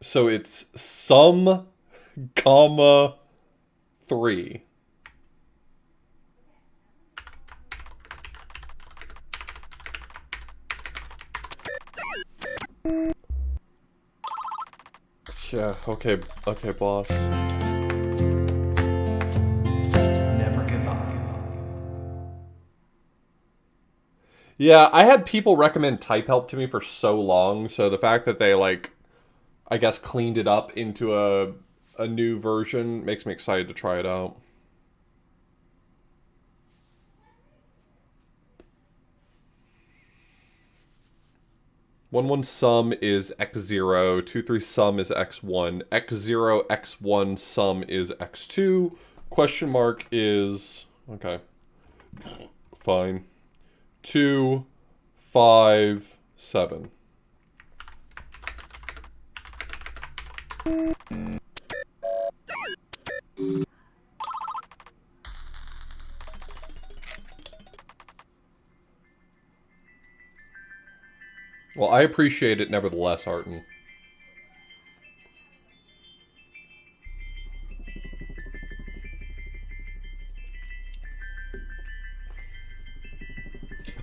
So it's sum, comma, 3. Yeah, okay, boss. Never give up. Yeah, I had people recommend Type Help to me for so long, so the fact that they, like, I guess cleaned it up into a new version makes me excited to try it out. 1-1 sum is x0, 2-3 sum is x1, x0, x1 sum is x2, question mark is, okay, fine, 2, 5, 7. Well, I appreciate it nevertheless, Arton.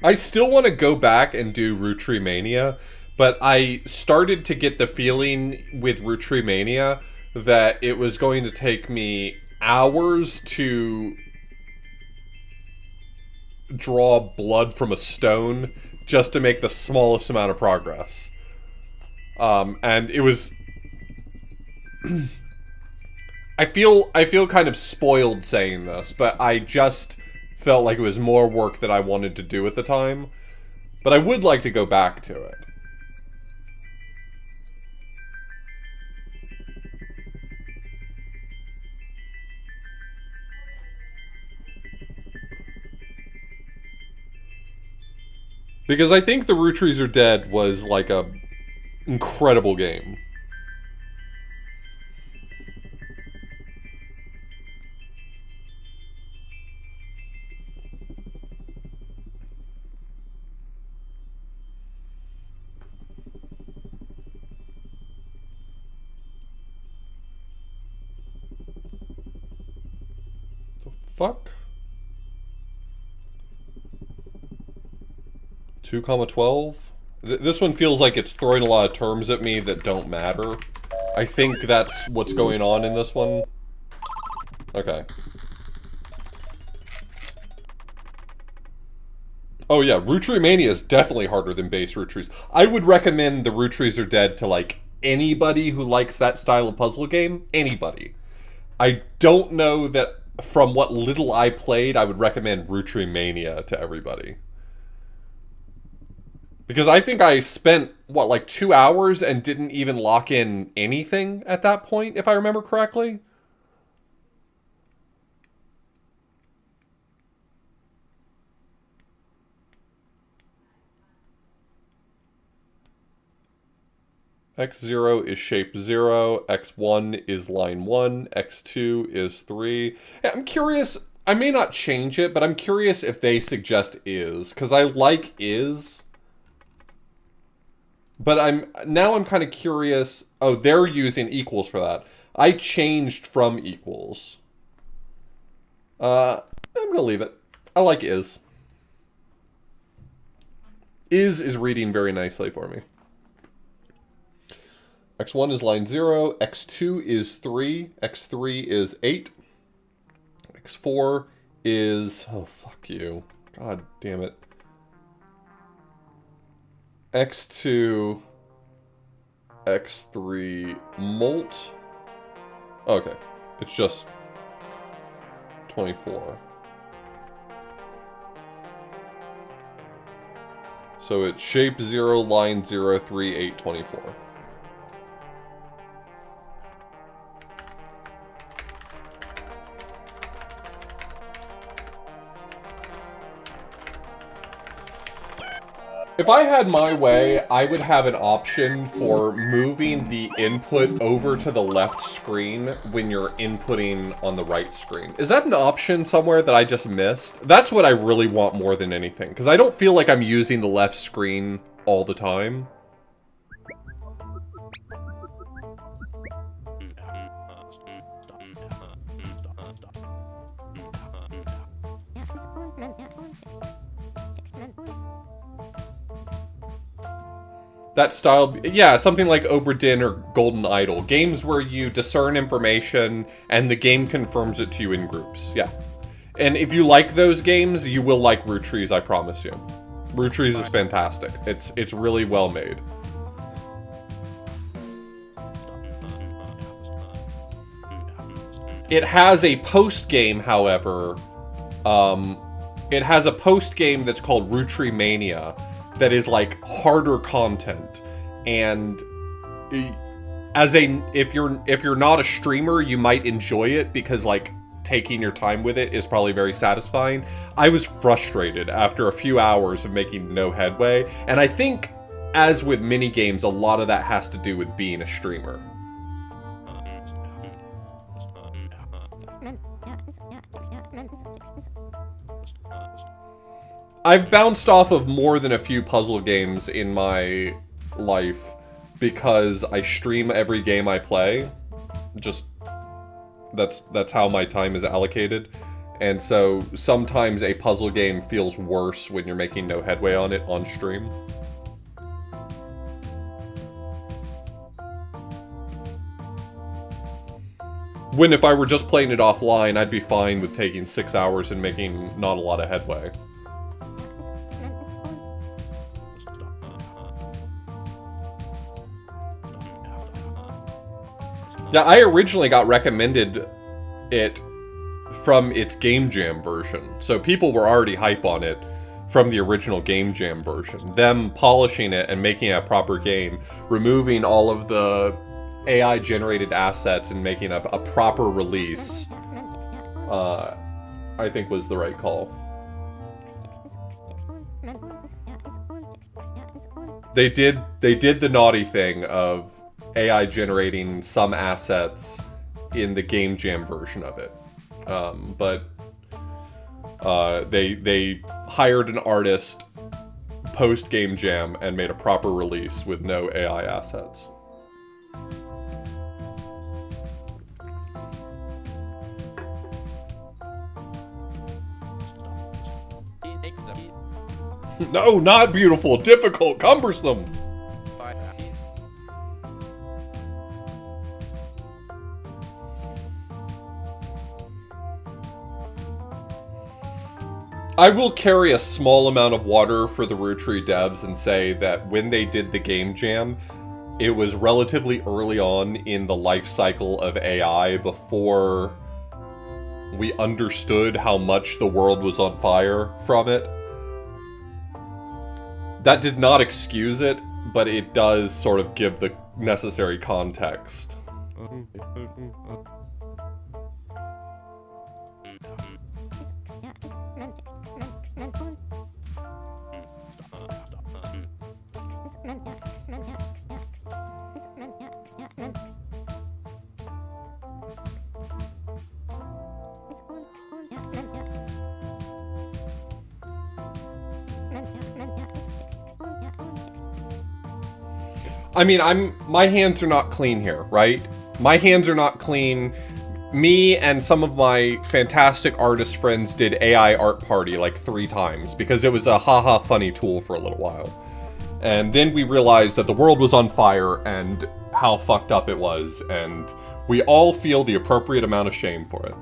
I still want to go back and do Root Tree Mania, but I started to get the feeling with Root Tree Mania that it was going to take me hours to draw blood from a stone just to make the smallest amount of progress. And it was... I feel kind of spoiled saying this, but I just felt like it was more work that I wanted to do at the time. But I would like to go back to it. Because I think the Root Trees Are Dead was like a incredible game. The fuck? 2,12? This one feels like it's throwing a lot of terms at me that don't matter. I think that's what's going on in this one. Okay. Oh yeah, Root Tree Mania is definitely harder than base Root Trees. I would recommend the Root Trees Are Dead to, like, anybody who likes that style of puzzle game. Anybody. I don't know that from what little I played, I would recommend Root Tree Mania to everybody. Because I think I spent, what, like 2 hours and didn't even lock in anything at that point, if I remember correctly? X0 is shape 0, X1 is line 1, X2 is 3. Yeah, I'm curious, I may not change it, but I'm curious if they suggest is, because I like is. But I'm kind of curious. Oh, they're using equals for that. I changed from equals. I'm gonna leave it. I like is. Is reading very nicely for me. X1 is line 0, X2 is 3, X3 is 8, X4 is... oh, fuck you. God damn it. X2, X3, molt. Okay, it's just 24. So it's shape 0, line 0, 3, 8, 24. If I had my way, I would have an option for moving the input over to the left screen when you're inputting on the right screen. Is that an option somewhere that I just missed? That's what I really want more than anything, because I don't feel like I'm using the left screen all the time. That style, yeah, something like Obra Dinn or Golden Idol. Games where you discern information and the game confirms it to you in groups, yeah. And if you like those games, you will like Root Trees, I promise you. Root Trees is fantastic. It's really well made. It has a post-game, however, it has a post-game that's called Root Tree Mania that is like harder content, and if you're not a streamer, you might enjoy it because like taking your time with it is probably very satisfying. I was frustrated after a few hours of making no headway, and I think, as with mini games, a lot of that has to do with being a streamer. I've bounced off of more than a few puzzle games in my life because I stream every game I play. Just that's how my time is allocated. And so sometimes a puzzle game feels worse when you're making no headway on it on stream. When if I were just playing it offline, I'd be fine with taking 6 hours and making not a lot of headway. Yeah, I originally got recommended it from its Game Jam version, so people were already hype on it from the original Game Jam version. Them polishing it and making it a proper game, removing all of the AI-generated assets and making a proper release, I think was the right call. They did the naughty thing of AI generating some assets in the Game Jam version of it, but they hired an artist post Game Jam and made a proper release with no AI assets. No, not beautiful, difficult, cumbersome. I will carry a small amount of water for the Root Tree devs and say that when they did the Game Jam, it was relatively early on in the life cycle of AI before we understood how much the world was on fire from it. That did not excuse it, but it does sort of give the necessary context. I mean, my hands are not clean here, right? My hands are not clean. Me and some of my fantastic artist friends did AI art party like 3 times because it was a haha funny tool for a little while. And then we realized that the world was on fire and how fucked up it was, and we all feel the appropriate amount of shame for it.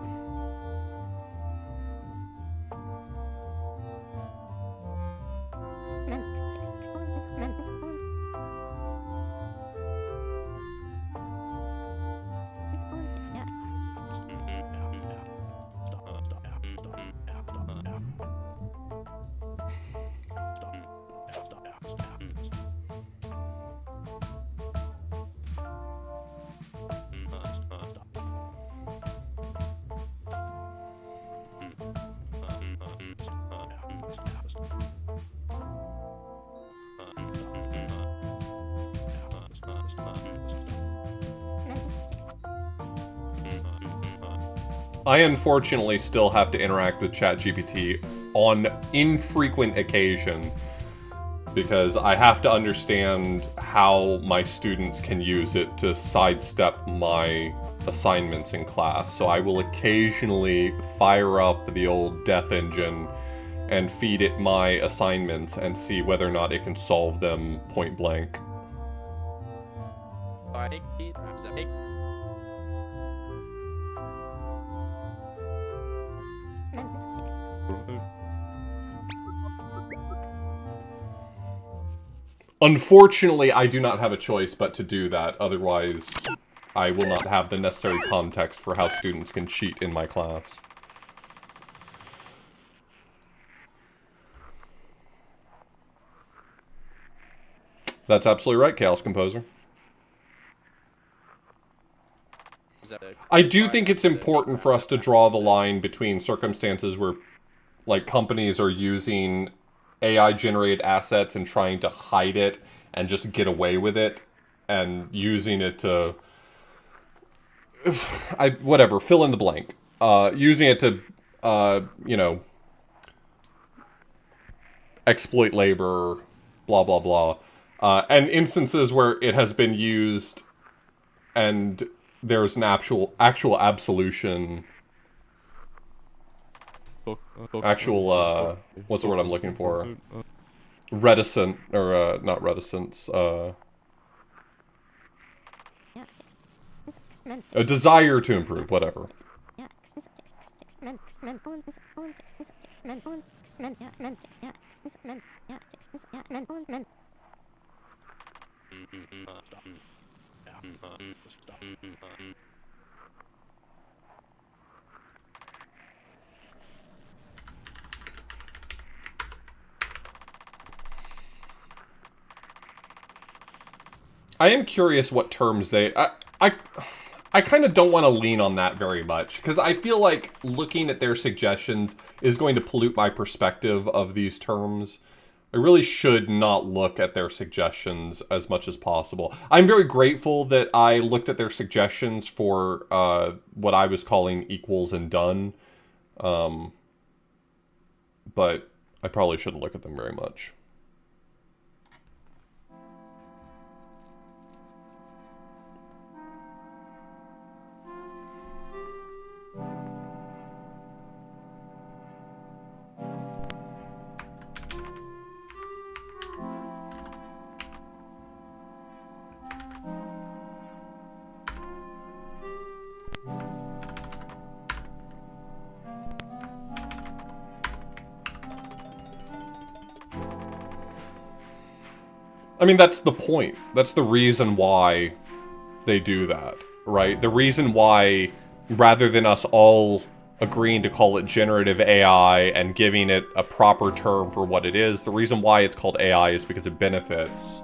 I unfortunately still have to interact with ChatGPT on infrequent occasion because I have to understand how my students can use it to sidestep my assignments in class. So I will occasionally fire up the old death engine and feed it my assignments and see whether or not it can solve them point blank. by make these make Unfortunately, I do not have a choice but to do that. Otherwise, I will not have the necessary context for how students can cheat in my class. That's absolutely right, Chaos Composer. I do think it's important for us to draw the line between circumstances where, like, companies are using AI-generated assets and trying to hide it and just get away with it, and using it to... whatever, fill in the blank. Using it to, you know, exploit labor, blah, blah, blah. And instances where it has been used and there's an actual absolution... Actual, what's the word I'm looking for? Reticent, or, not reticence, a desire to improve, whatever. I am curious what terms they... I kind of don't want to lean on that very much, because I feel like looking at their suggestions is going to pollute my perspective of these terms. I really should not look at their suggestions as much as possible. I'm very grateful that I looked at their suggestions for what I was calling equals and done. But I probably shouldn't look at them very much. I mean, that's the point. That's the reason why they do that, right? The reason why, rather than us all agreeing to call it generative AI and giving it a proper term for what it is, the reason why it's called AI is because it benefits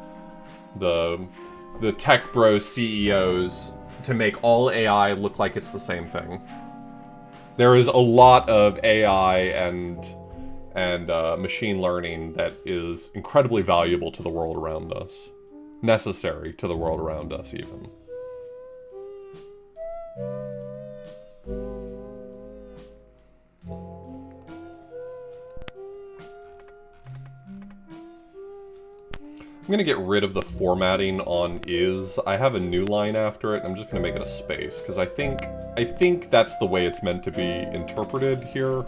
the tech bro CEOs to make all AI look like it's the same thing. There is a lot of AI and machine learning that is incredibly valuable to the world around us. Necessary to the world around us, even. I'm gonna get rid of the formatting on is. I have a new line after it. I'm just gonna make it a space, because I think that's the way it's meant to be interpreted here.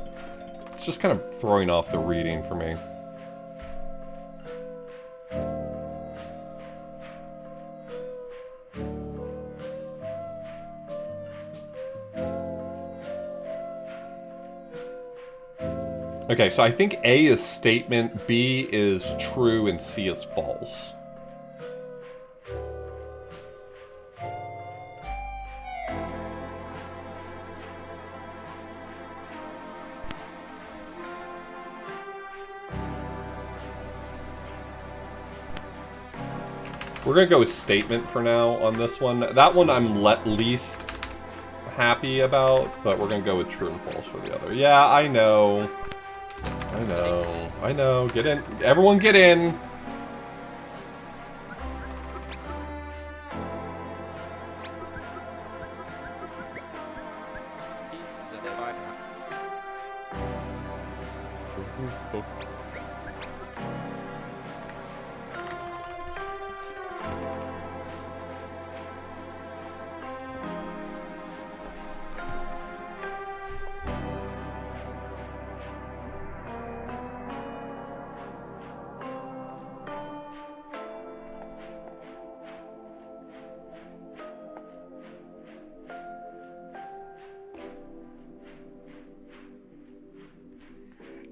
It's just kind of throwing off the reading for me. Okay, so I think A is statement, B is true, and C is false. We're gonna go with statement for now on this one. That one I'm least happy about, but we're gonna go with true and false for the other. Yeah, I know. I know. Get in. Everyone get in.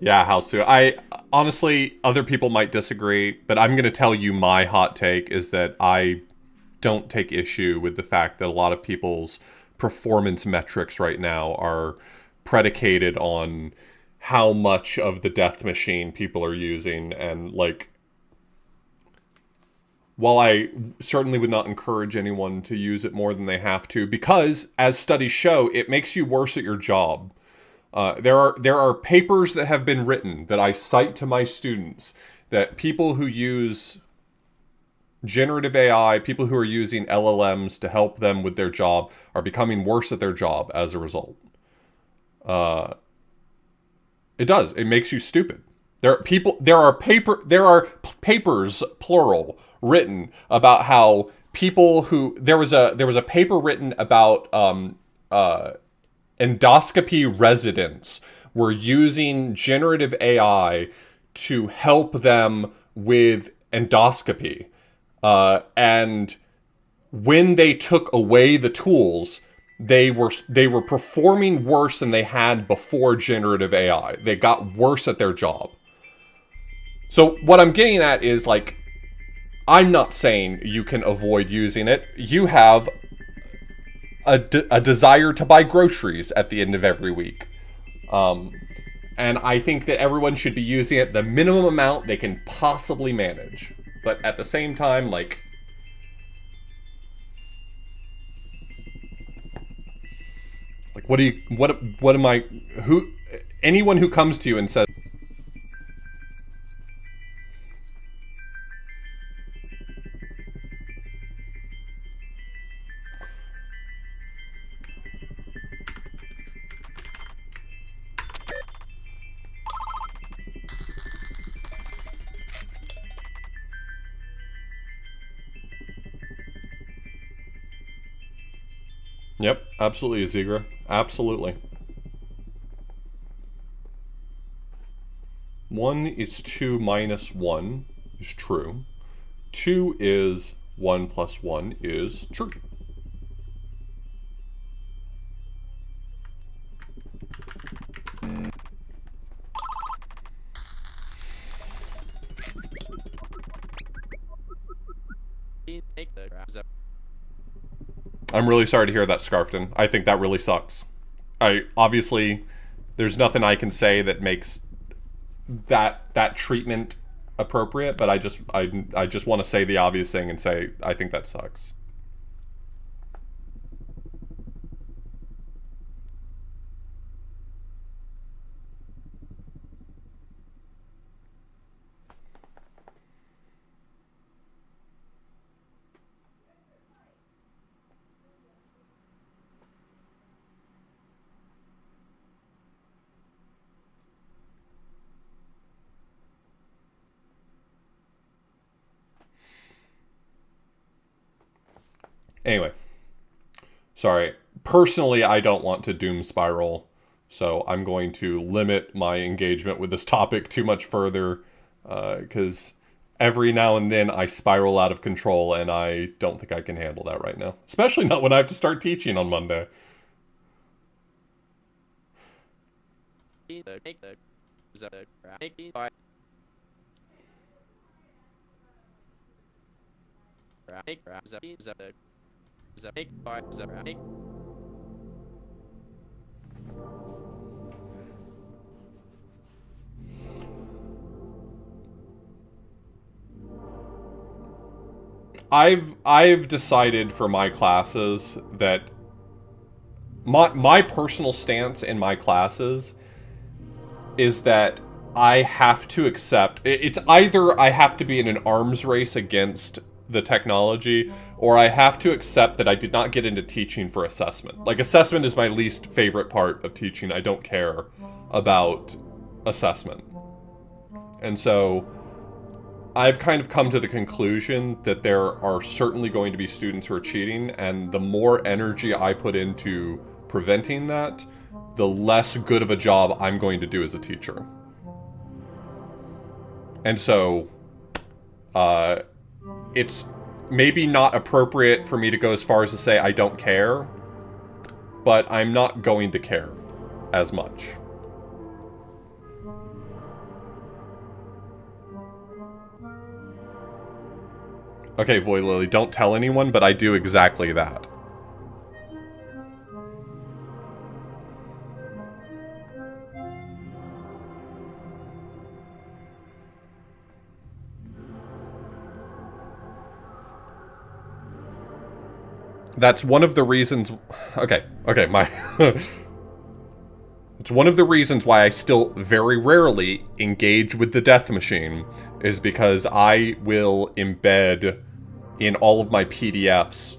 Yeah, how soon? I honestly, other people might disagree, but I'm going to tell you my hot take is that I don't take issue with the fact that a lot of people's performance metrics right now are predicated on how much of the death machine people are using. And like, while I certainly would not encourage anyone to use it more than they have to, because as studies show, it makes you worse at your job. There are papers that have been written that I cite to my students that people who use generative AI, people who are using LLMs to help them with their job, are becoming worse at their job as a result. It does. It makes you stupid. There are papers, plural, written about how people who there was a paper written about endoscopy residents were using generative AI to help them with endoscopy. And when they took away the tools, they were performing worse than they had before generative AI. They got worse at their job. So what I'm getting at is, like, I'm not saying you can avoid using it. You have a desire to buy groceries at the end of every week. And I think that everyone should be using it the minimum amount they can possibly manage. But at the same time, like, anyone who comes to you and says, yep, absolutely, Azigra. Absolutely. 1 is 2 minus 1 is true. 2 is 1 plus 1 is true. Take the grabs up. I'm really sorry to hear that, Scarfton. I think that really sucks. Obviously, there's nothing I can say that makes that treatment appropriate, but I just want to say the obvious thing and say I think that sucks. Anyway, sorry. Personally, I don't want to doom spiral, so I'm going to limit my engagement with this topic too much further, because every now and then I spiral out of control, and I don't think I can handle that right now. Especially not when I have to start teaching on Monday. Take the grab. Take the I've decided for my classes that my personal stance in my classes is that I have to accept it's either I have to be in an arms race against the technology, or I have to accept that I did not get into teaching for assessment. Like, assessment is my least favorite part of teaching. I don't care about assessment. And so I've kind of come to the conclusion that there are certainly going to be students who are cheating, and the more energy I put into preventing that, the less good of a job I'm going to do as a teacher. And so, it's maybe not appropriate for me to go as far as to say I don't care, but I'm not going to care as much. Okay, Void Lily, don't tell anyone, but I do exactly that. That's one of the reasons... Okay, my... It's one of the reasons why I still very rarely engage with the Death Machine, is because I will embed in all of my PDFs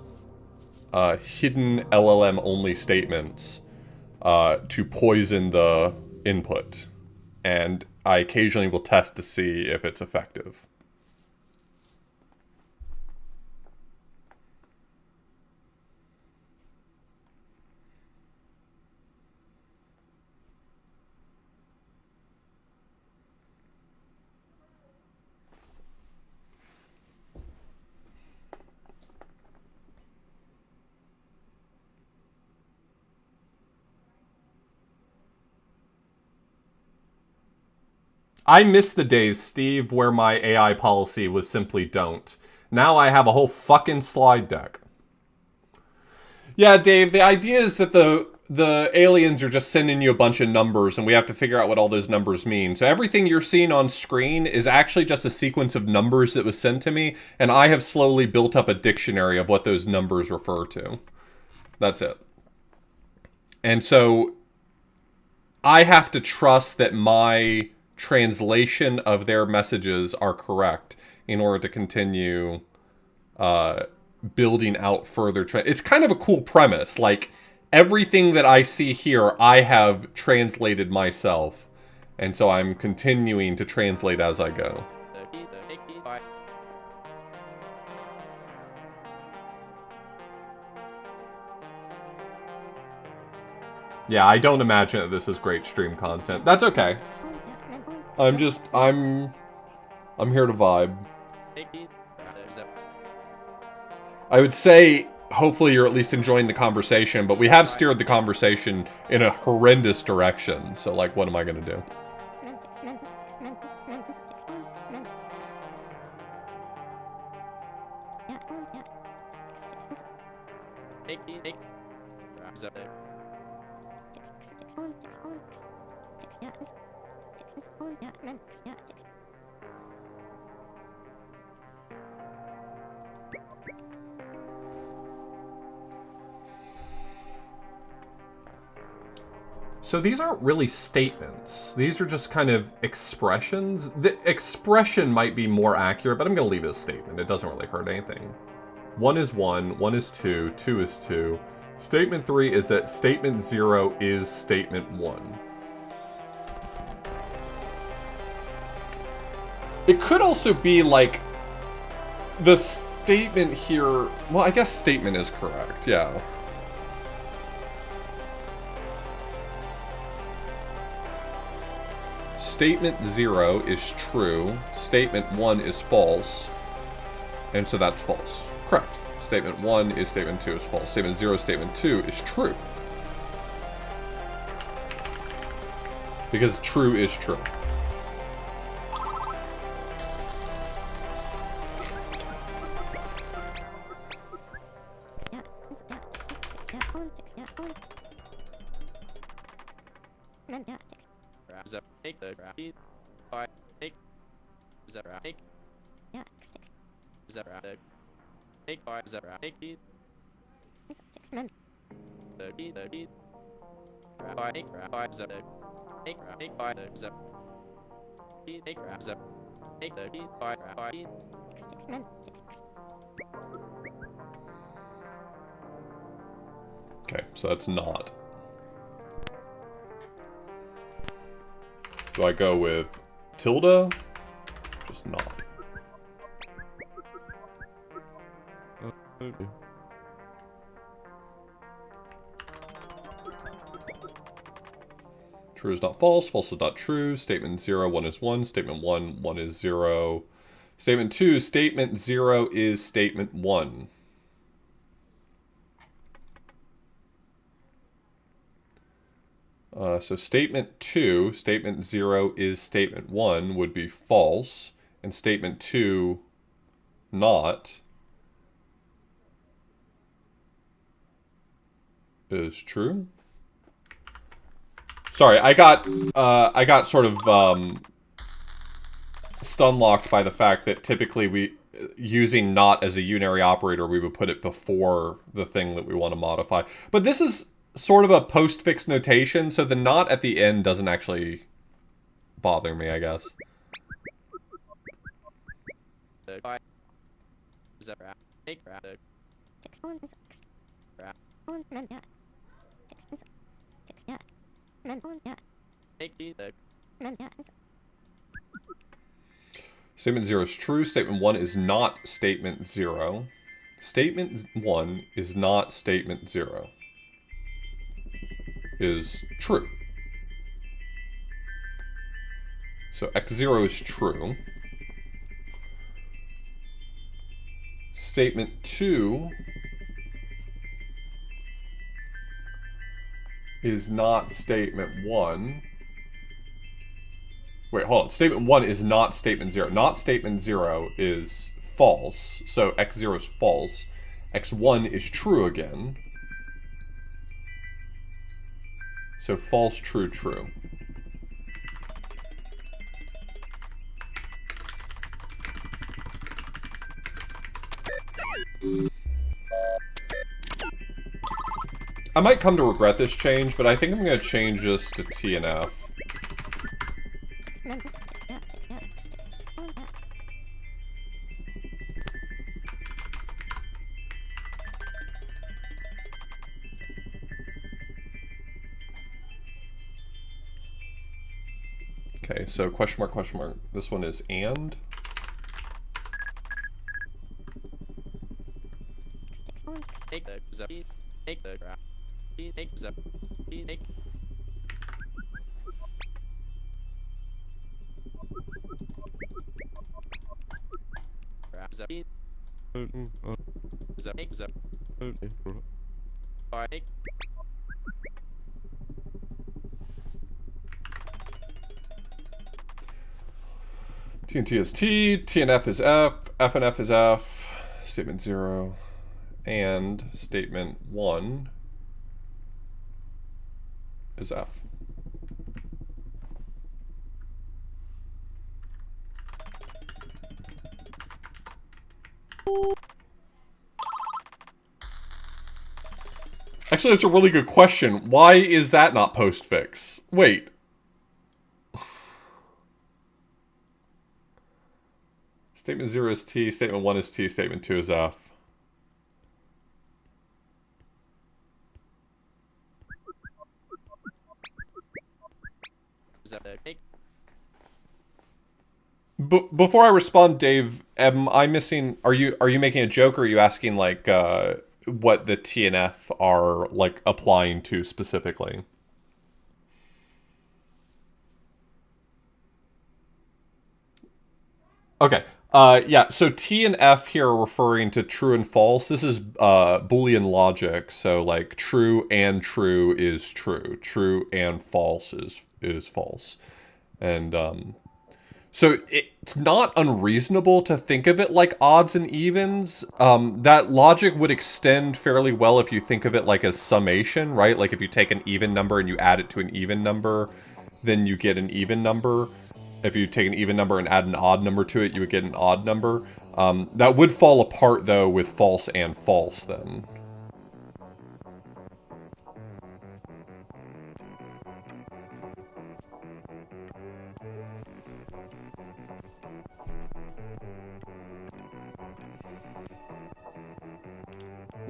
hidden LLM-only statements to poison the input. And I occasionally will test to see if it's effective. I miss the days, Steve, where my AI policy was simply don't. Now I have a whole fucking slide deck. Yeah, Dave, the idea is that the aliens are just sending you a bunch of numbers and we have to figure out what all those numbers mean. So everything you're seeing on screen is actually just a sequence of numbers that was sent to me, and I have slowly built up a dictionary of what those numbers refer to. That's it. And so I have to trust that my translation of their messages are correct in order to continue building out further. It's kind of a cool premise. Like, everything that I see here, I have translated myself. And so I'm continuing to translate as I go. Yeah, I don't imagine that this is great stream content. That's okay. I'm here to vibe. I would say, hopefully you're at least enjoying the conversation, but we have steered the conversation in a horrendous direction, so, like, what am I gonna do? So these aren't really statements. These are just kind of expressions. The expression might be more accurate, but I'm going to leave it as a statement. It doesn't really hurt anything. 1 is 1, 1 is 2, 2 is 2. Statement 3 is that statement 0 is statement 1. It could also be like the statement here. Well, I guess statement is correct, yeah. Statement 0 is true, statement 1 is false, and so that's false. Correct. Statement 1 is statement 2 is false. Statement 0, statement 2 is true. Because true is true. Okay, so that's not. Do I go with tilde? Just not. True is not false, false is not true. Statement 0, 1 is 1. Statement 1, 1 is 0. Statement 2, statement 0 is statement 1. So statement 2, statement 0 is statement 1 would be false, and statement 2 not. is true. Sorry, I got sort of stun locked by the fact that typically using not as a unary operator, we would put it before the thing that we want to modify. But this is sort of a postfix notation, so the not at the end doesn't actually bother me, I guess. Statement 0 is true. Statement 1 is not statement 0. Statement 1 is not statement 0. Is true. So x0 is true. Statement 2 is not statement 1. Wait, hold on. Statement 1 is not statement 0. Not statement 0 is false. So x0 is false. x1 is true again. So false, true, true. I might come to regret this change, but I think I'm going to change this to T and F. Okay, so question mark, question mark. This one is and. T and T is T, T and F is F, F and F is F, statement 0, and statement 1 is F. Actually, that's a really good question. Why is that not postfix? Wait. Statement 0 is T, statement 1 is T, statement 2 is F. Before I respond, Dave, am I missing? Are you making a joke, or are you asking like what the T and F are like applying to specifically? Okay. Yeah, so T and F here are referring to true and false. This is Boolean logic, so like true and true is true. True and false is false. And so it's not unreasonable to think of it like odds and evens. That logic would extend fairly well if you think of it like as summation, right? Like if you take an even number and you add it to an even number, then you get an even number. If you take an even number and add an odd number to it, you would get an odd number. That would fall apart, though, with false and false, then.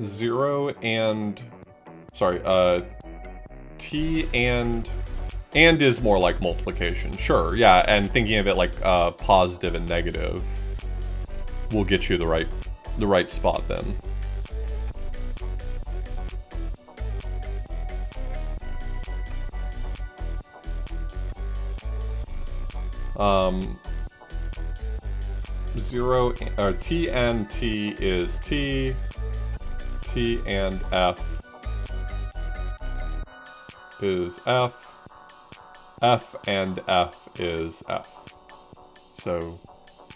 Zero and... Sorry, T and is more like multiplication. Sure, yeah, and thinking of it like positive and negative will get you the right spot then. Zero or T and T is T. T and F is F. F and F is F. So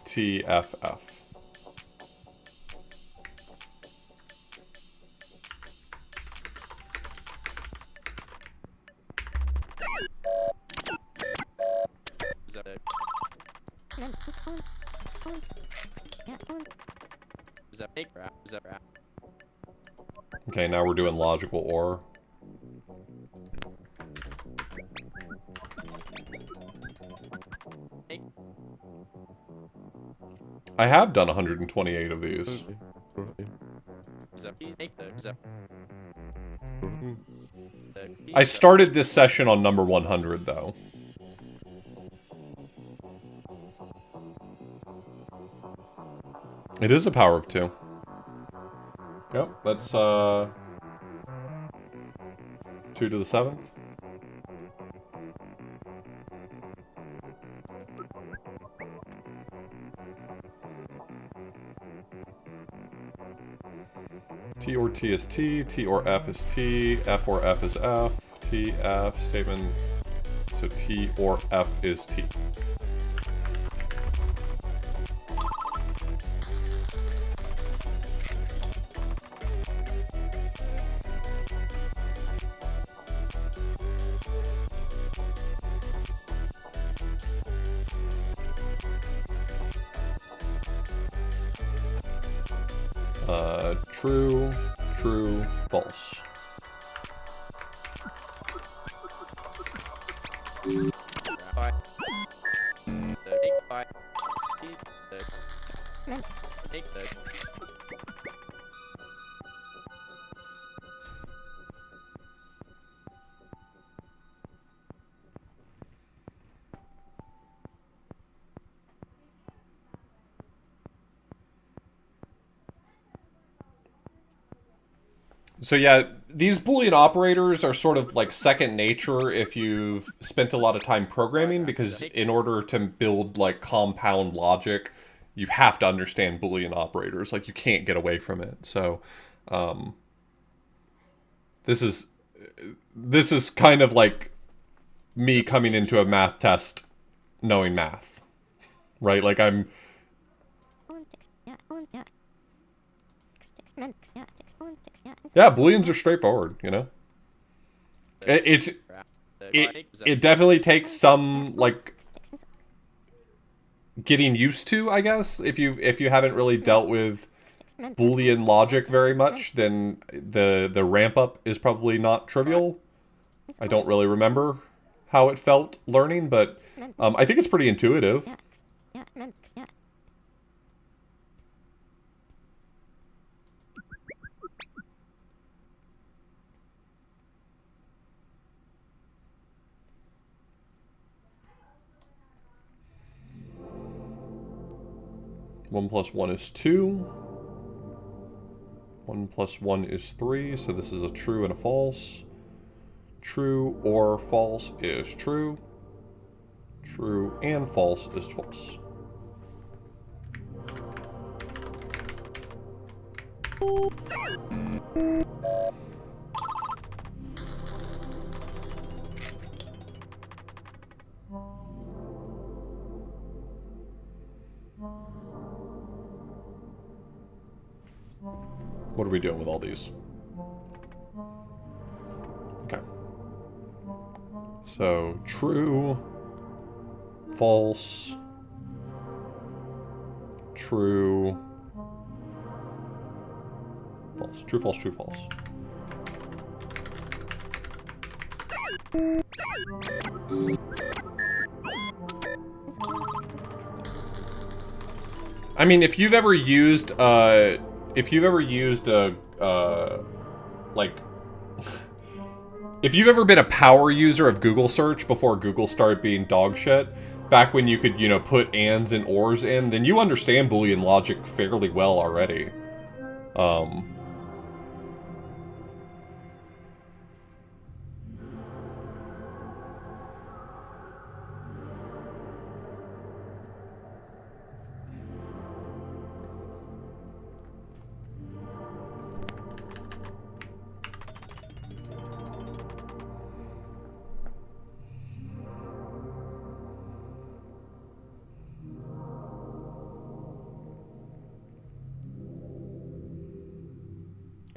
TFF. Make rap. Is that rap? Okay, now we're doing logical OR. Make. I have done 128 of these. Is that make the? Is that? I started this session on number 100, though. It is a power of 2. Yep, that's, 2 to the 7th. T or T is T, T or F is T, F or F is F, T, F, statement. So T or F is T. True, true, false. So yeah, these Boolean operators are sort of like second nature if you've spent a lot of time programming, because in order to build like compound logic, you have to understand Boolean operators. Like, you can't get away from it. So this is kind of like me coming into a math test knowing math, right? Like, yeah, Booleans are straightforward, you know? It definitely takes some, like, getting used to, I guess. If you haven't really dealt with Boolean logic very much, then the ramp up is probably not trivial. I don't really remember how it felt learning, but I think it's pretty intuitive. One plus 1 is 2. 1 plus 1 is 3, so this is a true and a false. True or false is true. True and false is false. What are we doing with all these? Okay. So, true, false, true, false. True, false, true, false. I mean, if you've ever used a like, if you've ever been a power user of Google search before Google started being dog shit, back when you could, you know, put ands and ors in, then you understand Boolean logic fairly well already.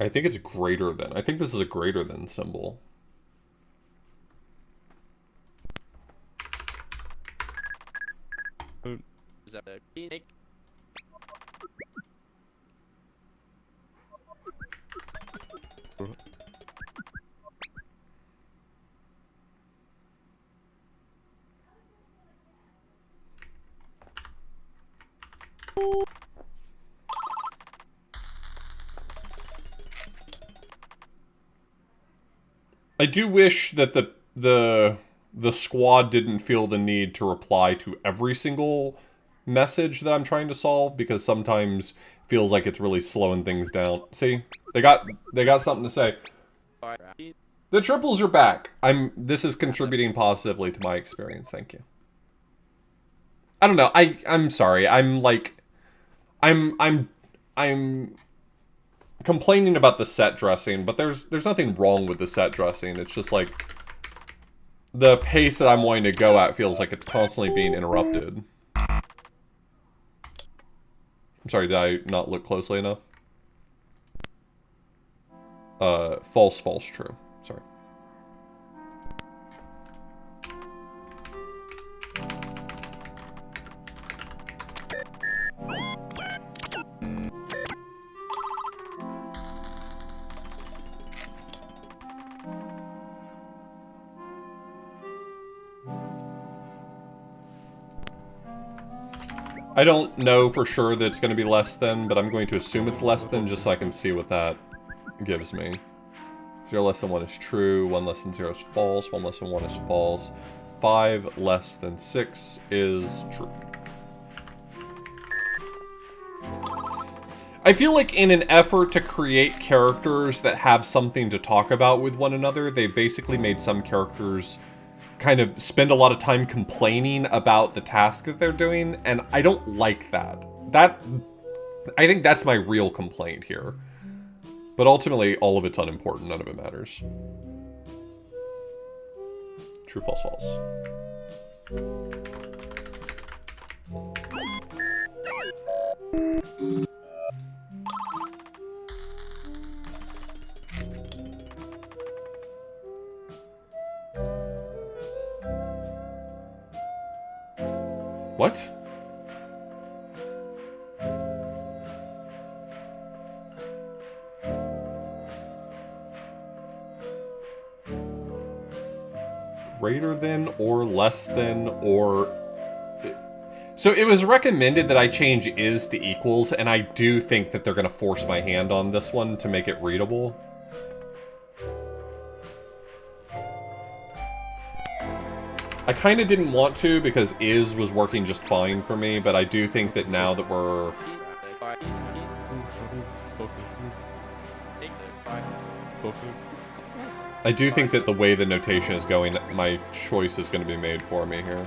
I think it's greater than. I think this is a greater than symbol. Is that the make? I do wish that the squad didn't feel the need to reply to every single message that I'm trying to solve, because sometimes it feels like it's really slowing things down. See? They got something to say. The triples are back. This is contributing positively to my experience. Thank you. I don't know. I'm sorry. I'm complaining about the set dressing, but there's nothing wrong with the set dressing. It's just like the pace that I'm wanting to go at feels like it's constantly being interrupted. I'm sorry, did I not look closely enough? False, true. Sorry. I don't know for sure that it's going to be less than, but I'm going to assume it's less than just so I can see what that gives me. 0 less than 1 is true, 1 less than 0 is false, 1 less than 1 is false, 5 less than 6 is true. I feel like in an effort to create characters that have something to talk about with one another, they basically made some characters kind of spend a lot of time complaining about the task that they're doing, and I don't like that. I think that's my real complaint here. But ultimately, all of it's unimportant. None of it matters. True, false, false. What? Greater than or less than or... So it was recommended that I change is to equals, and I do think that they're going to force my hand on this one to make it readable. I kind of didn't want to because is was working just fine for me, but I do think that now that we're... I do think that the way the notation is going, my choice is going to be made for me here.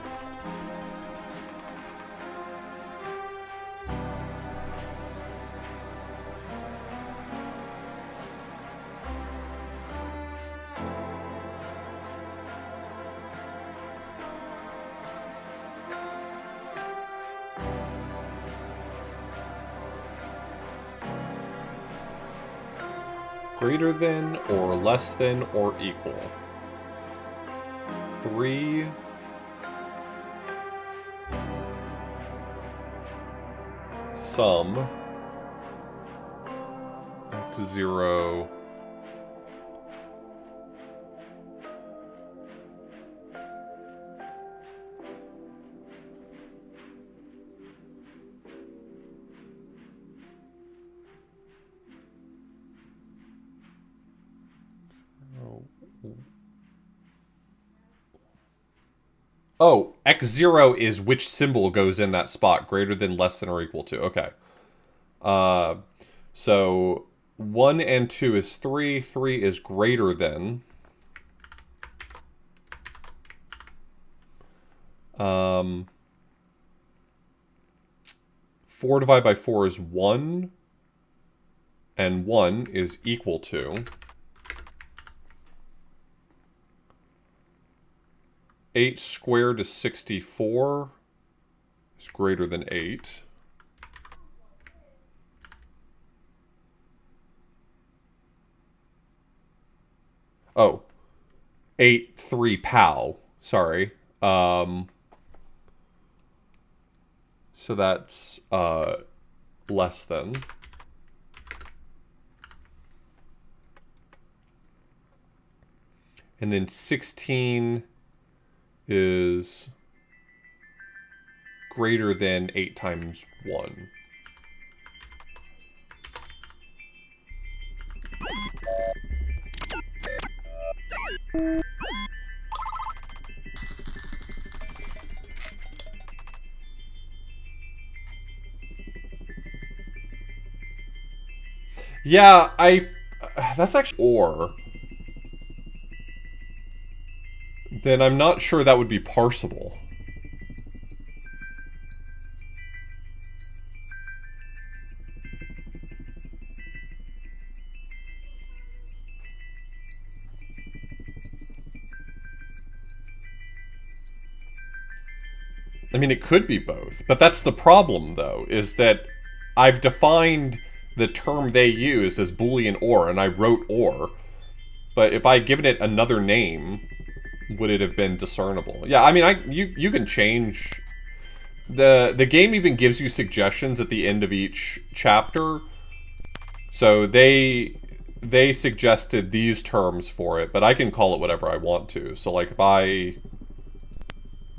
Greater than, or less than, or equal. 3. Sum. X0. Oh, X0 is which symbol goes in that spot, greater than, less than, or equal to. Okay. So 1 and 2 is 3. 3 is greater than. 4 divided by 4 is 1. And 1 is equal to. 8 squared is 64. It's greater than 8. Oh. 8, 3 pow. Sorry. So that's less than. And then 16 is greater than 8 times 1. Yeah, that's actually or. Then I'm not sure that would be parsable. I mean, it could be both, but that's the problem, though, is that I've defined the term they used as Boolean OR, and I wrote OR, but if I had given it another name, would it have been discernible? Yeah, I mean, you can change... The game even gives you suggestions at the end of each chapter, so they suggested these terms for it, but I can call it whatever I want to, so like if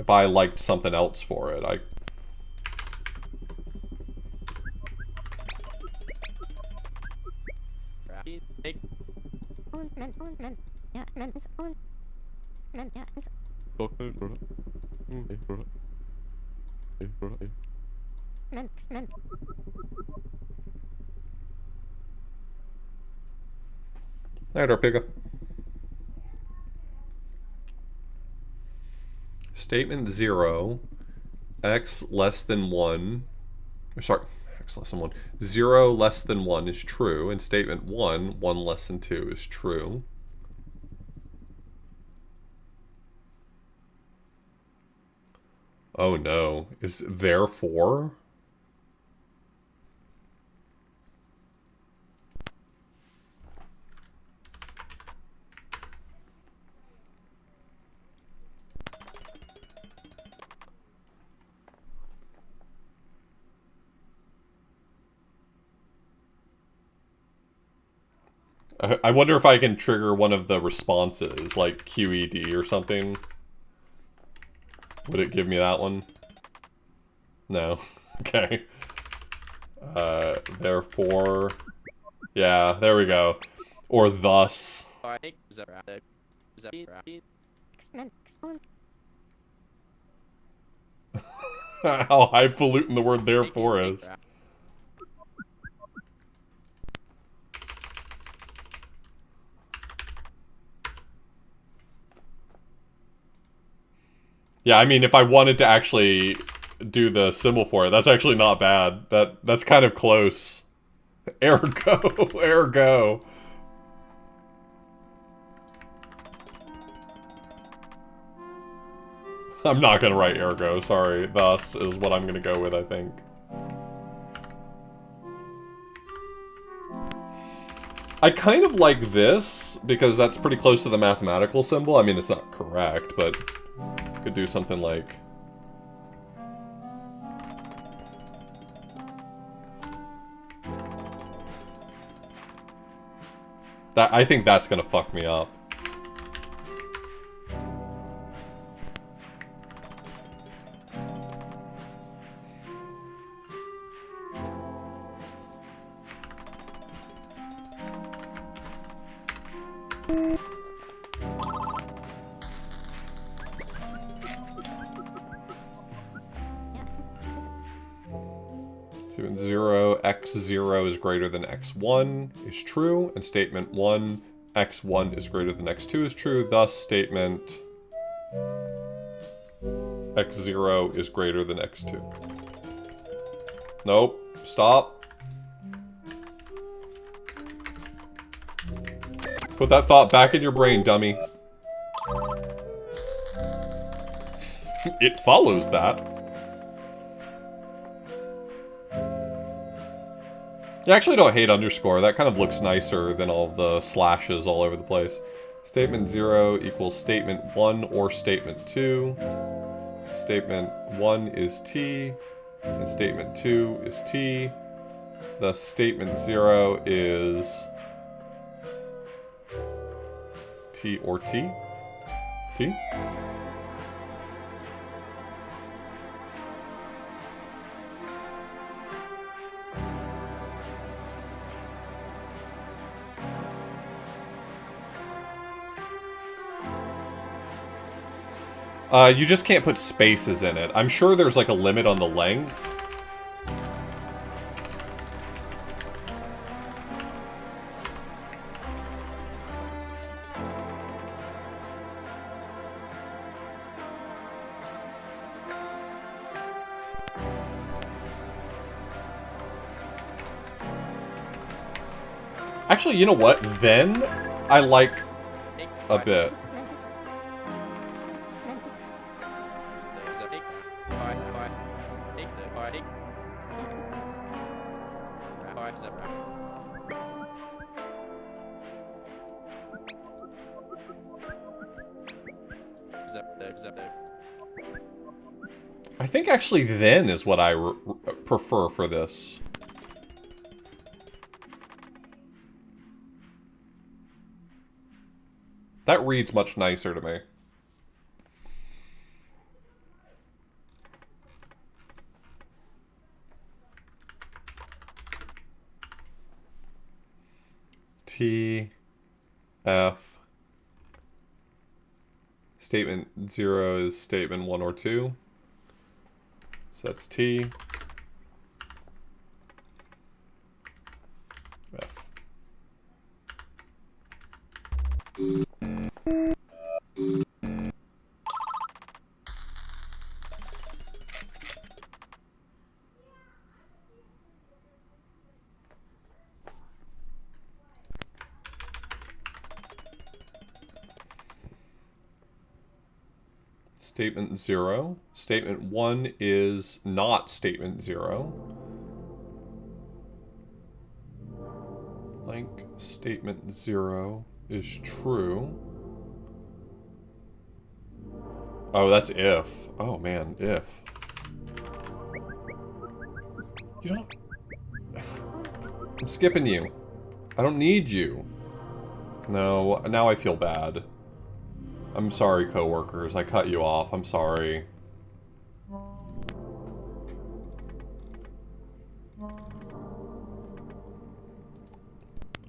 I liked something else for it, Alright, Arpiga. Statement 0, x less than 1, sorry, x less than 1, 0 less than 1 is true, and statement 1, 1 less than 2 is true. Oh no, is therefore? I wonder if I can trigger one of the responses, like QED or something. Would it give me that one? No. Okay. Therefore... Yeah, there we go. Or thus. How highfalutin the word therefore is. Yeah, I mean, if I wanted to actually do the symbol for it, that's actually not bad. That's kind of close. Ergo, ergo. I'm not gonna write ergo, sorry. Thus is what I'm gonna go with, I think. I kind of like this, because that's pretty close to the mathematical symbol. I mean, it's not correct, but... could do something like... that. I think that's gonna fuck me up. Statement 0, x0 is greater than x1 is true, and statement 1, x1 is greater than x2 is true, thus statement x0 is greater than x2. Nope, stop. Put that thought back in your brain, dummy. It follows that. I actually don't hate underscore. That kind of looks nicer than all the slashes all over the place. Statement 0 equals statement 1 or statement 2. Statement 1 is T, and statement 2 is T. Thus statement 0 is T or T? T? You just can't put spaces in it. I'm sure there's like a limit on the length. Actually, you know what? Then I like a bit. I think actually then is what I prefer for this. That reads much nicer to me. T, F. Statement 0 is statement 1 or 2. So that's T. F. Statement 0. Statement 1 is not statement 0. Blank statement 0 is true. Oh, that's if. Oh man, if. You don't... I'm skipping you. I don't need you. No, now I feel bad. I'm sorry, coworkers. I cut you off. I'm sorry.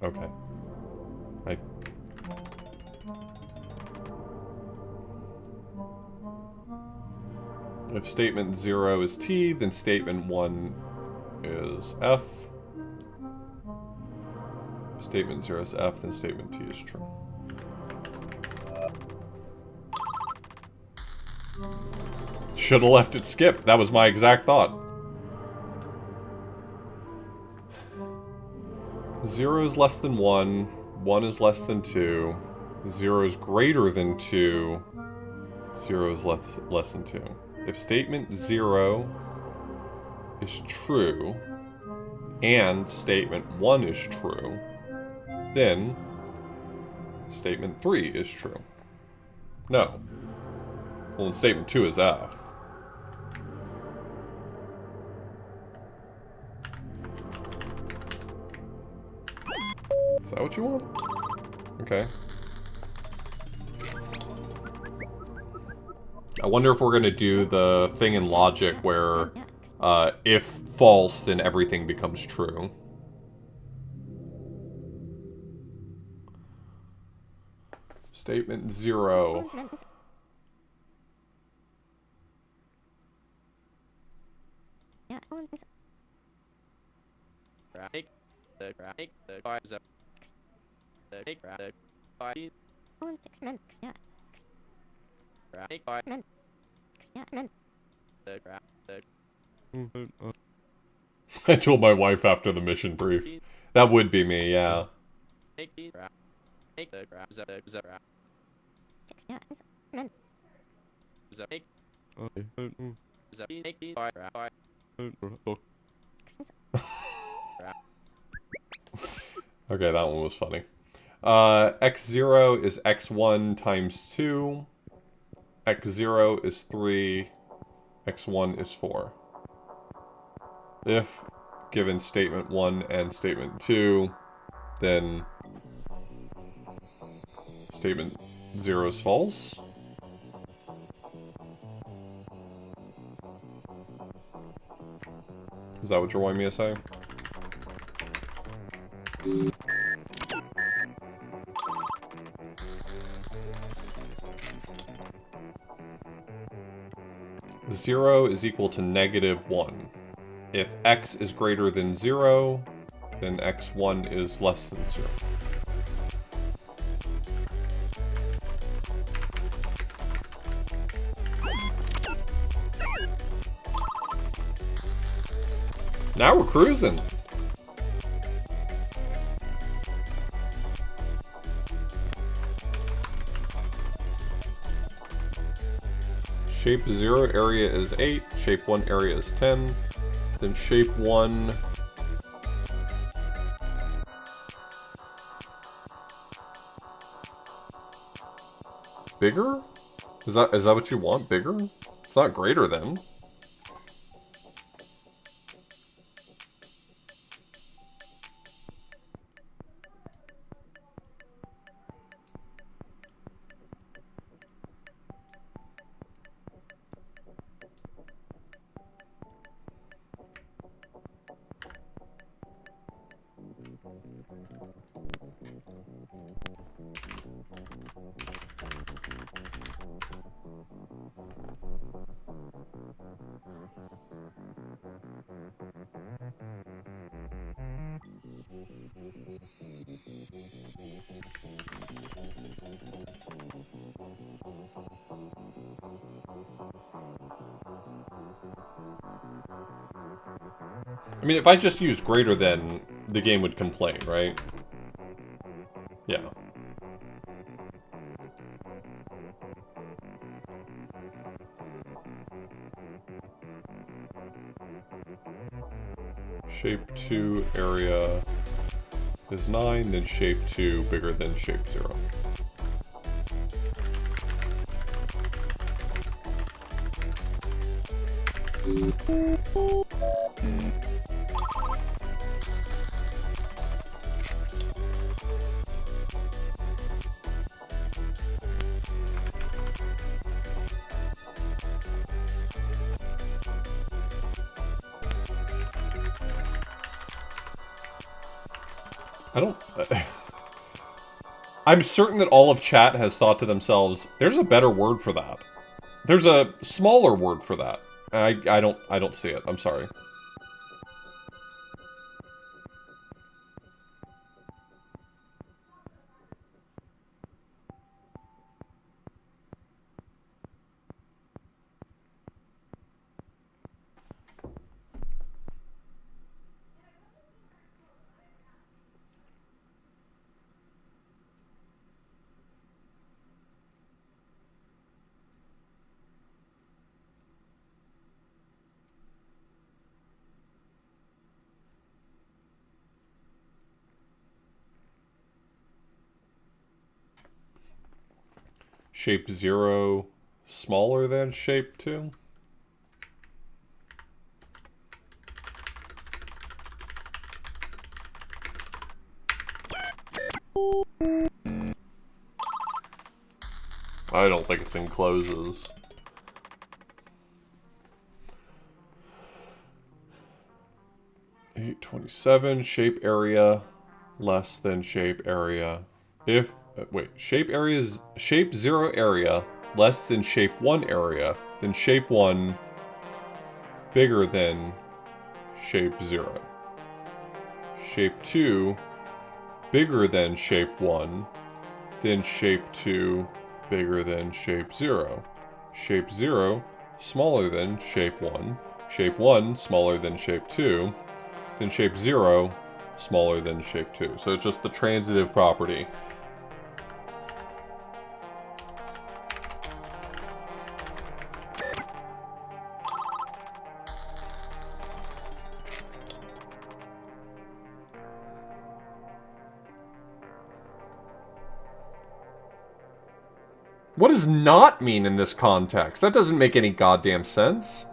Okay. If statement 0 is T, then statement 1 is F. If statement 0 is F, then statement T is true. Should have left it skipped. That was my exact thought. 0 is less than 1. 1 is less than 2. 0 is greater than 2. 0 is less than 2. If statement 0 is true, and statement 1 is true, then statement 3 is true. No. Well, and statement 2 is F. Is that what you want? Okay. I wonder if we're gonna do the thing in logic where if false, then everything becomes true. Statement 0. I told my wife after the mission brief. That would be me, yeah. Okay, that one was funny. X0 is x1 times 2. X0 is 3. X1 is 4. If given statement 1 and statement 2, then statement 0 is false. Is that what you're wanting me to say? 0 is equal to -1. If x is greater than 0, then x1 is less than 0. Now we're cruising. Shape 0 area is 8, shape 1 area is 10, then shape 1 bigger? Is that what you want? Bigger? It's not greater than. I mean, if I just use greater than, the game would complain, right? Yeah. Shape 2 area is 9, then shape 2 bigger than shape 0. I don't... I'm certain that all of chat has thought to themselves, there's a better word for that. There's a smaller word for that. I don't see it. I'm sorry. Shape 0 smaller than shape 2? I don't think it's encloses. $827 shape area less than shape area. If wait, shape 0 area less than shape 1 area, then shape 1 bigger than shape 0. Shape 2 bigger than shape 1, then shape 2 bigger than shape 0. Shape 0 smaller than shape 1. Shape 1 smaller than shape 2. Then shape 0 smaller than shape 2. So it's just the transitive property. What does not mean in this context? That doesn't make any goddamn sense.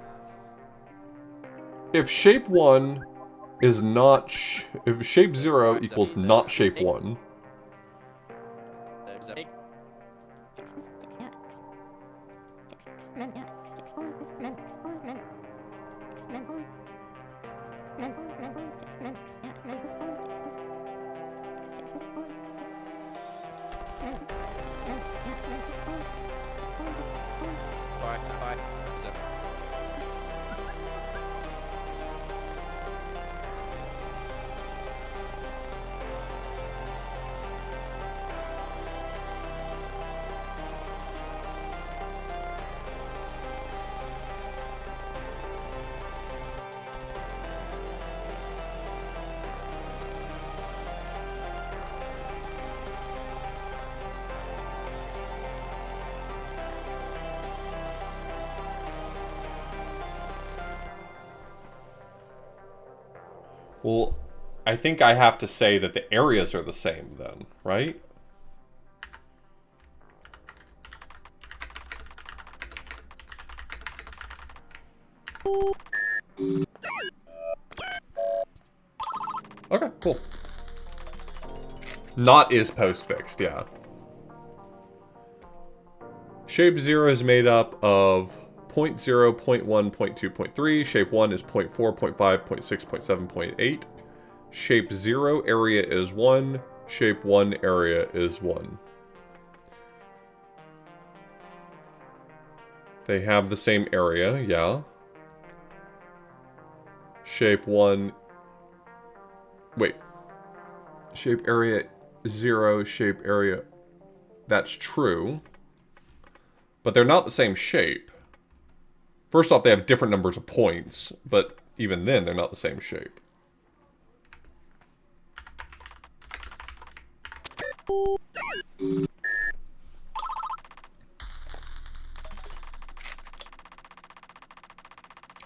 If shape 1 is not... if shape 0 equals not shape 1... Well, I think I have to say that the areas are the same then, right? Okay, cool. Not is postfixed, yeah. Shape 0 is made up of 0.0, 0.1, 0.2, 0.3. Shape 1 is 0.4, 0.5, 0.6, 0.7, 0.8. Shape 0 area is 1. Shape 1 area is 1. They have the same area, yeah. Shape 1... Wait. Shape area 0, shape area... That's true. But they're not the same shape. First off, they have different numbers of points, but even then, they're not the same shape.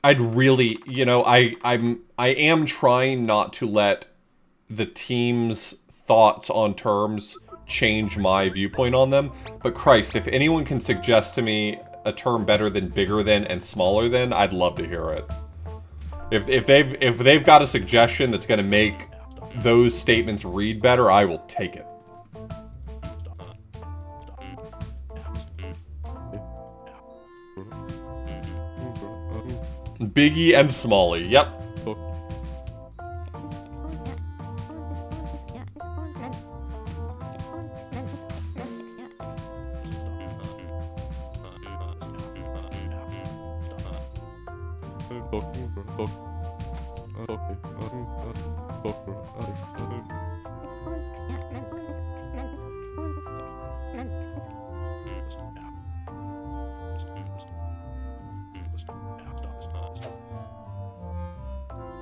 I'd really, you know, I am trying not to let the team's thoughts on terms change my viewpoint on them, but Christ, if anyone can suggest to me a term better than bigger than and smaller than, I'd love to hear it. If they've got a suggestion that's going to make those statements read better, I will take it. Biggie and Smalley, yep.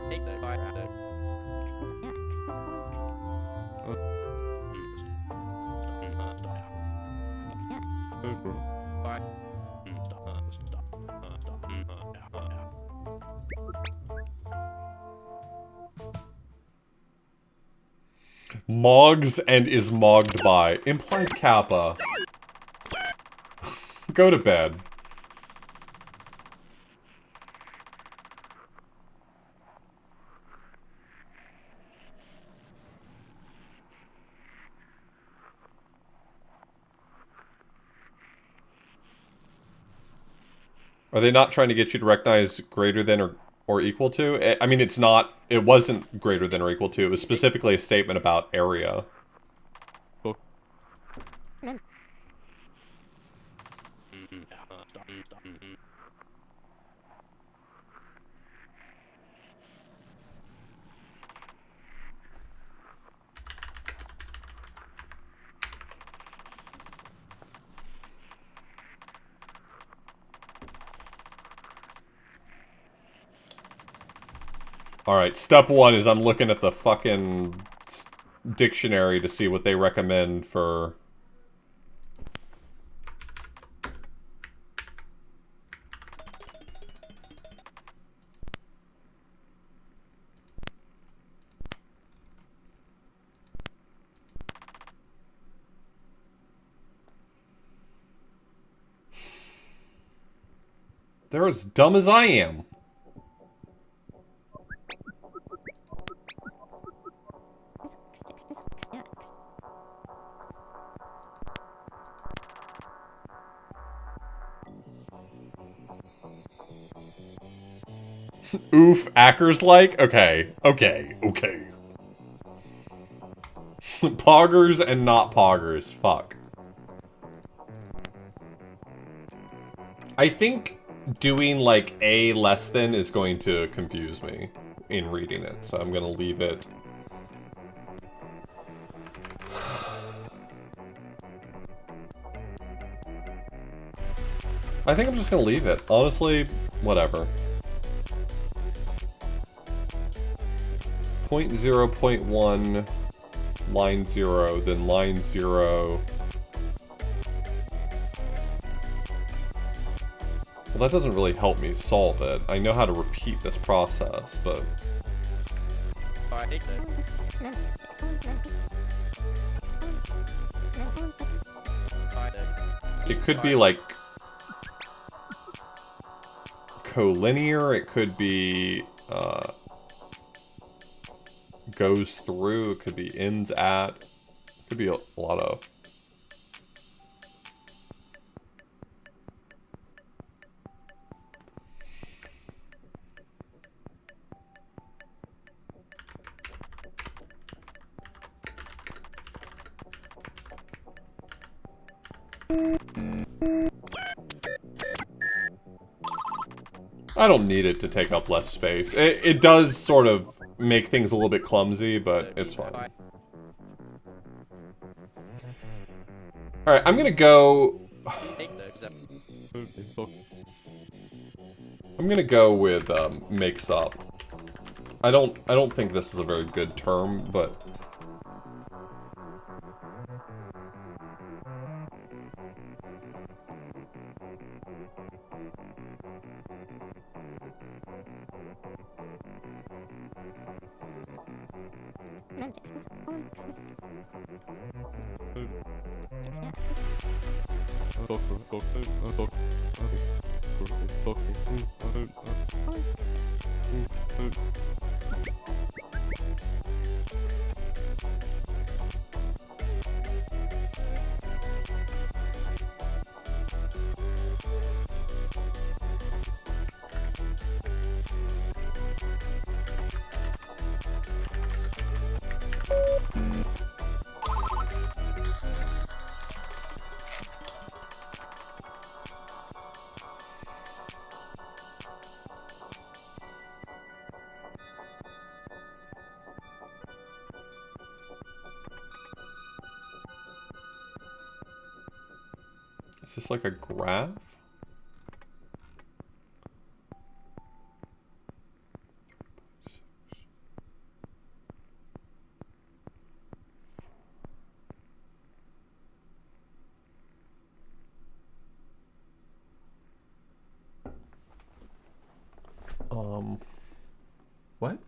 Take the fire out of Mogs and is mogged by. Implied kappa. Go to bed. Are they not trying to get you to recognize greater than or equal to? I mean, it's not, it wasn't greater than or equal to. It was specifically a statement about area. Alright, step one is I'm looking at the fucking dictionary to see what they recommend for... They're as dumb as I am. Oof, Ackers-like? Okay, okay, okay. Poggers and not poggers, fuck. I think doing like A less than is going to confuse me in reading it, so I'm gonna leave it. I think I'm just gonna leave it. Honestly, whatever. 0.0, 0.1, line 0, then line 0. Well, that doesn't really help me solve it. I know how to repeat this process, but... Alright, take the. Alright, It could be like collinear, it could be goes through, it could be ends at, it could be a lot of. I don't need it to take up less space. It does sort of make things a little bit clumsy, but it's fine. Alright, I'm gonna go... I'm gonna go with makes up. I don't think this is a very good term, but... Is this like a graph? What?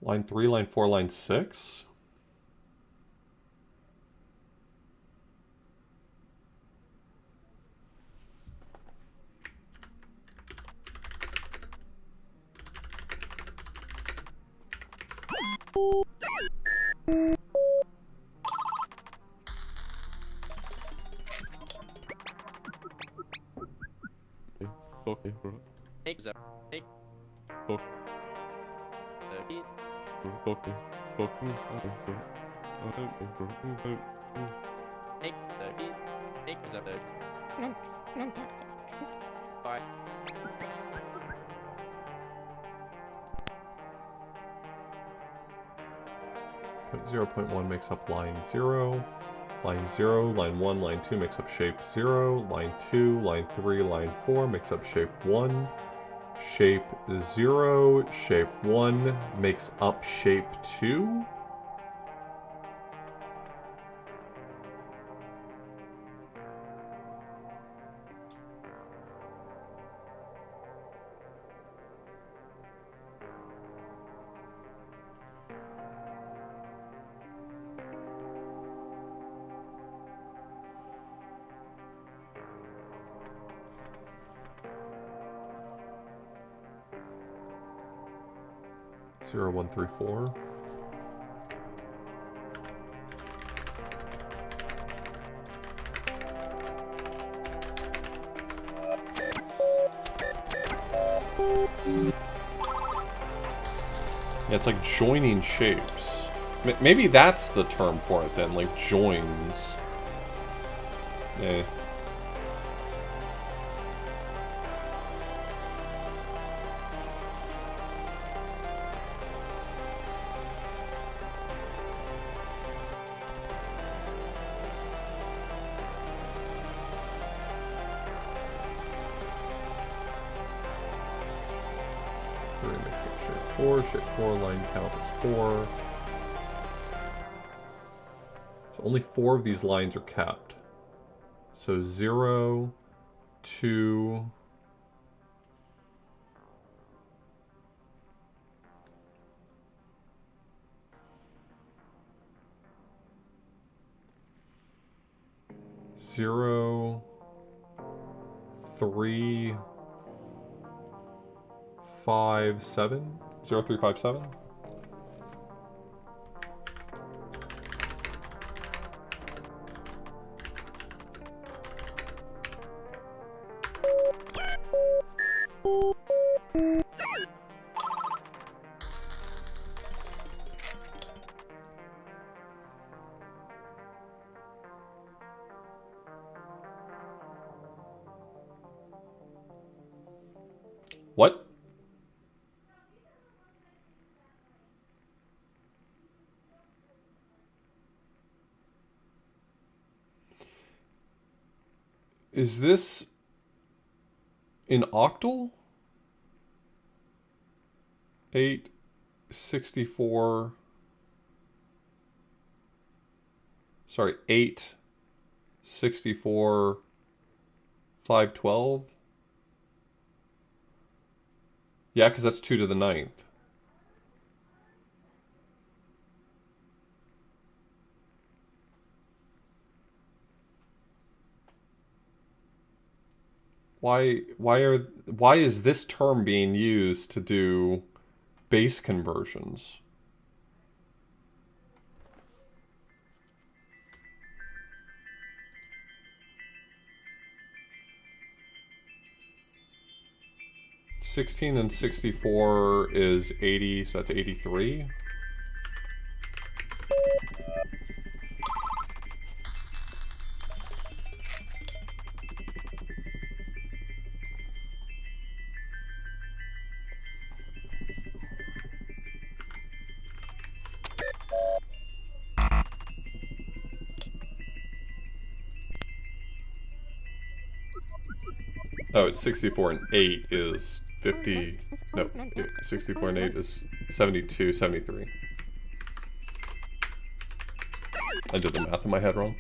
Line 3, line 4, line 6? Point 0.1 makes up line 0. Line 0, line 1, line 2 makes up shape 0. Line 2, line 3, line 4 makes up shape 1. Shape 0, shape 1 makes up shape 2. Zero, 1, 3, 4. Yeah, it's like joining shapes. Maybe that's the term for it then, like joins. Eh. Shape 4, line count is 4. So only 4 of these lines are kept. So 0, 2... Zero, 3, 5, 7? 0, 3, 5, 7? What? Is this in octal? 8, 64. Sorry, 8, 64, 512. Yeah, because that's 2 to the 9th. Why is this term being used to do base conversions? $16 and 64 is 80, so that's 83. Oh, it's 64 and 8 is 50. No, 64 and 8 is 72, 73. I did the math in my head wrong.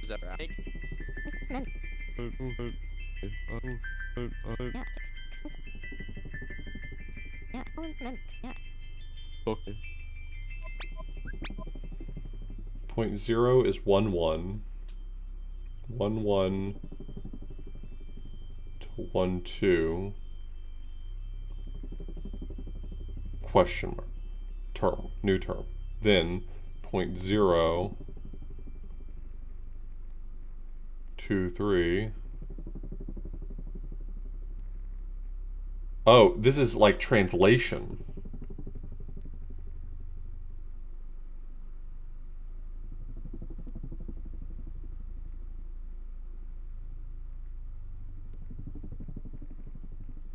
Is that right? Okay. Point 0 is 1, 1. 1, 1 to 1, 2. Question mark. Term. New term. Then point 0, 2, 3. Oh, this is like translation.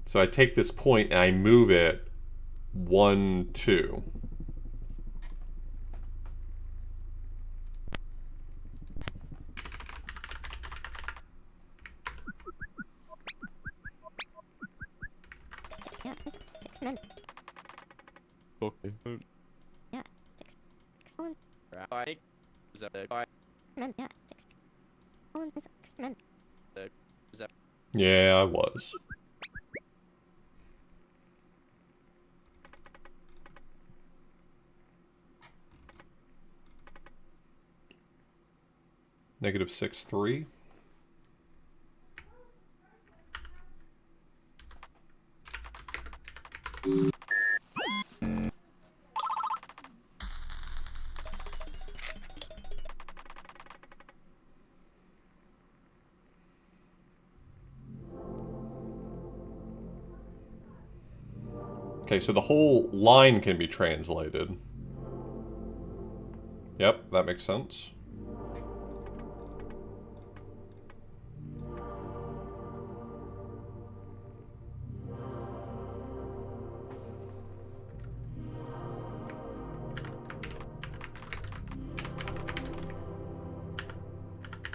So I take this point and I move it 1, 2. Okay. Right. Is that right? Is that Yeah, I was. Negative 6, 3. Okay, so the whole line can be translated. Yep, that makes sense.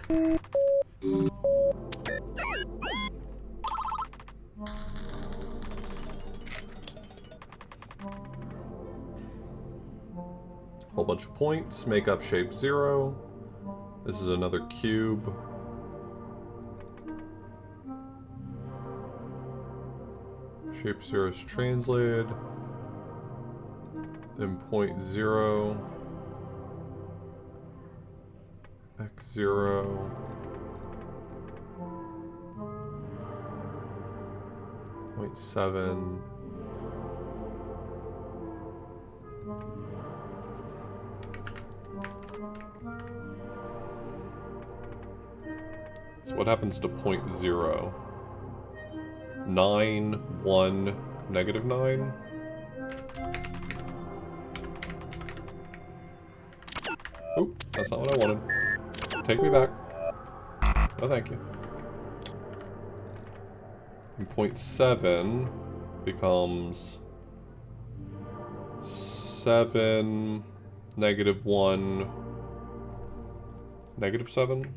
Whole bunch of points make up shape 0. This is another cube. Shape 0 is translated. Then point 0. X0. Point 7. So what happens to point 0? 9, 1, negative 9? Oh, that's not what I wanted. Take me back. No, thank you. And point 7 becomes 7, negative 1, negative 7?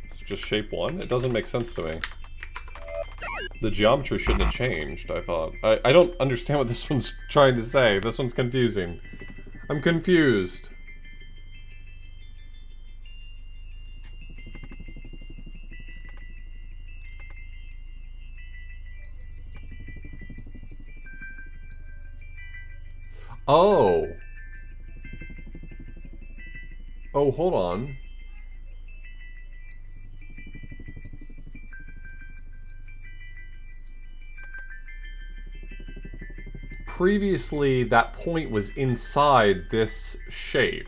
It's just shape 1? It doesn't make sense to me. The geometry shouldn't have changed, I thought. I don't understand what this one's trying to say. This one's confusing. I'm confused. Oh. Oh, hold on. Previously, that point was inside this shape.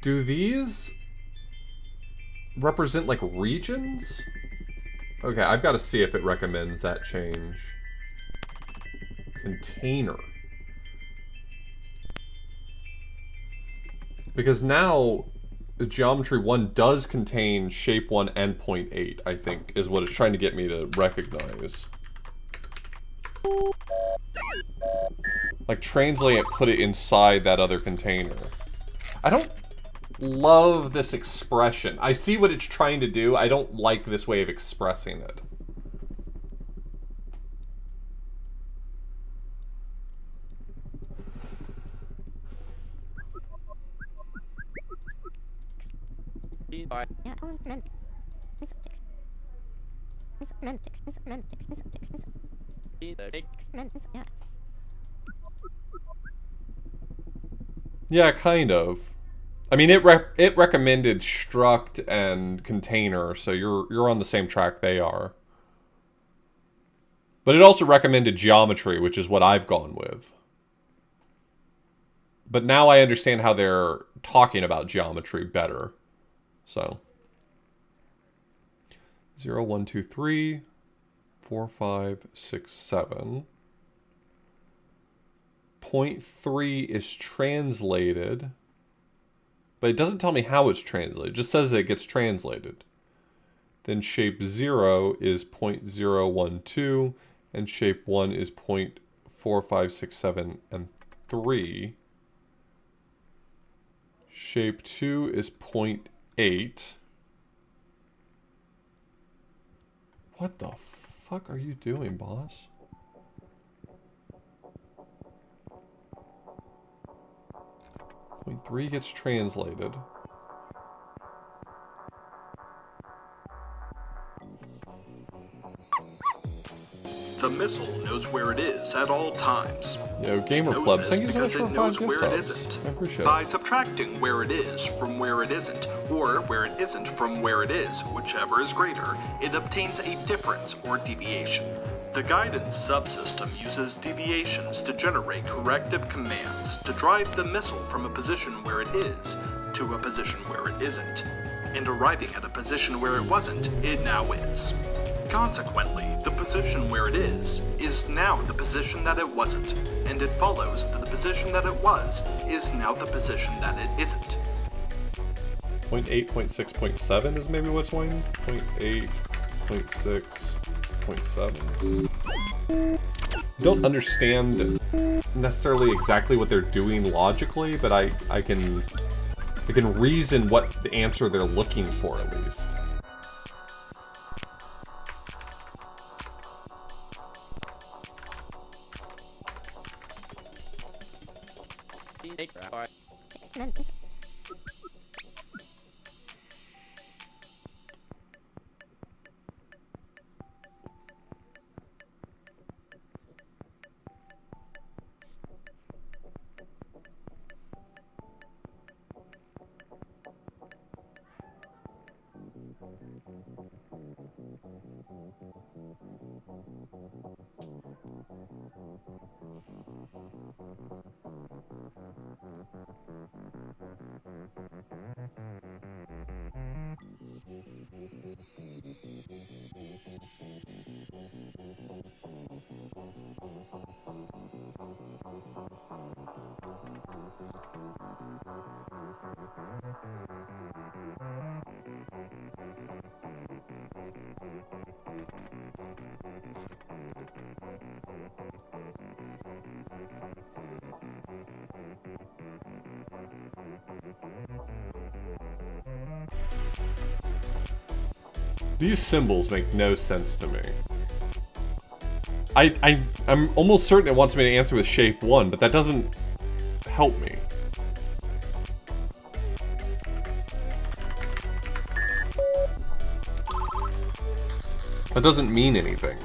Do these represent, like, regions? Okay, I've got to see if it recommends that change. Container. Because now, Geometry 1 does contain Shape 1 and Point 8, I think, is what it's trying to get me to recognize. Like, translate it, put it inside that other container. I don't love this expression. I see what it's trying to do. I don't like this way of expressing it. Yeah, kind of. I mean, it recommended struct and container, so you're on the same track they are. But it also recommended geometry, which is what I've gone with. But now I understand how they're talking about geometry better. So 0, 1, 2, 3, 4, 5, 6, 7. Point 3 is translated, but it doesn't tell me how it's translated. It just says that it gets translated. Then shape 0 is 0.012, and shape 1 is 0.4 4, 5, 6, 7, and 3. Shape 2 is 0.8. What the fuck are you doing, boss? Point 3 gets translated. The missile knows where it is at all times. Yo, Gamer Knows Club, this thank you so much because for it knows 5 gift where it subs. isn't. I appreciate By it. subtracting where it is from where it isn't, or where it isn't from where it is, whichever is greater, it obtains a difference or deviation. The guidance subsystem uses deviations to generate corrective commands to drive the missile from a position where it is to a position where it isn't, and arriving at a position where it wasn't, it now is. Consequently, the position where it is now the position that it wasn't, and it follows that the position that it was is now the position that it isn't. 0.8, 0.6, 0.7 is maybe what's going? 0.8, 0.6, 0.7. Don't understand necessarily exactly what they're doing logically, but I can reason what the answer they're looking for at least. These symbols make no sense to me. I'm almost certain it wants me to answer with shape 1, but that doesn't help me. That doesn't mean anything.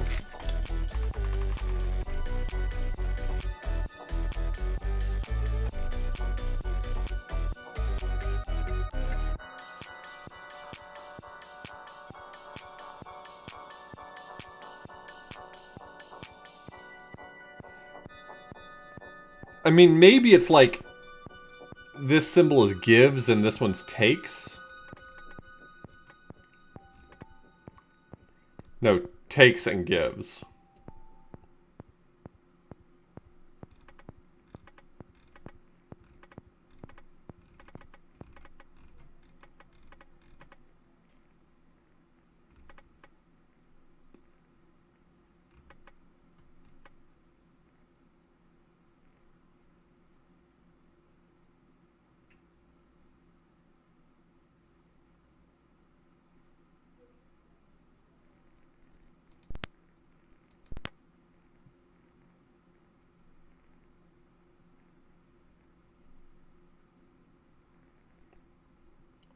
I mean, maybe it's like this symbol is gives and this one's takes. No, takes and gives.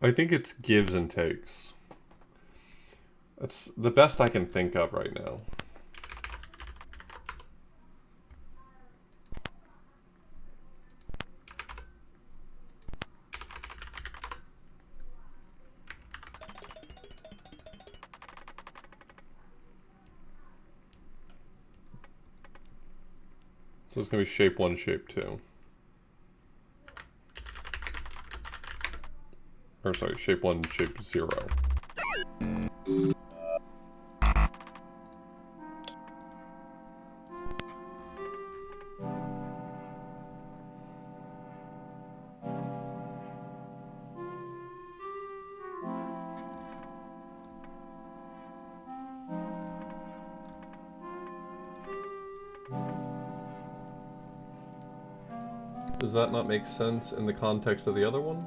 I think it's gives and takes. That's the best I can think of right now. So it's going to be shape 1, shape 2. Or sorry, shape 1, shape 0. Does that not make sense in the context of the other one?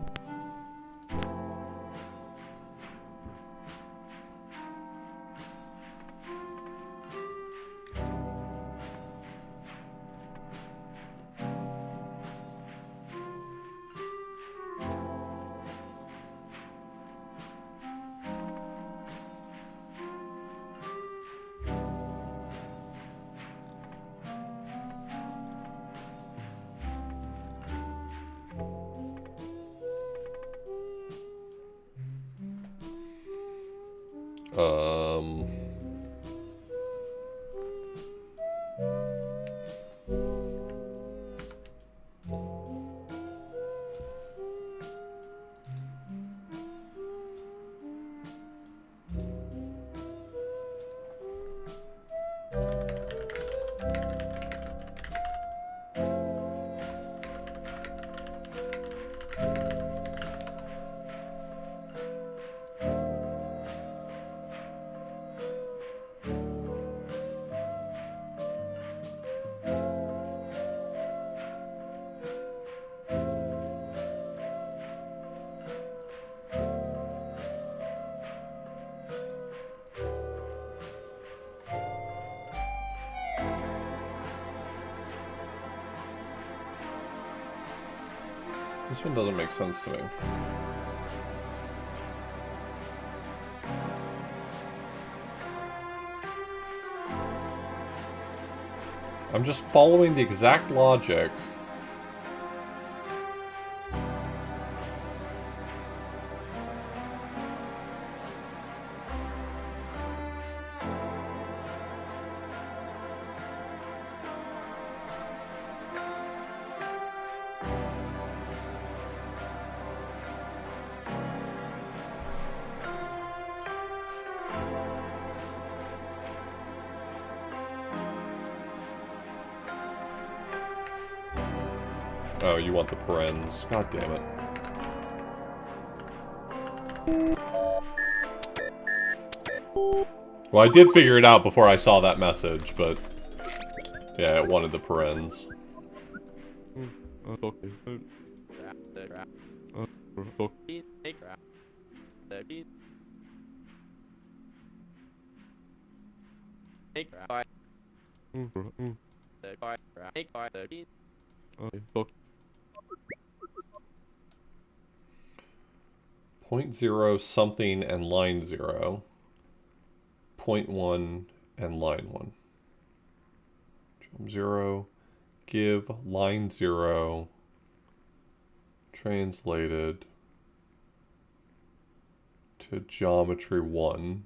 This one doesn't make sense to me. I'm just following the exact logic. Oh, you want the parens. God damn it. Well, I did figure it out before I saw that message, but... yeah, it wanted the parens. Point 0 something and line 0. Point 1 and line 1. Jump 0. Give line 0. Translated to geometry 1.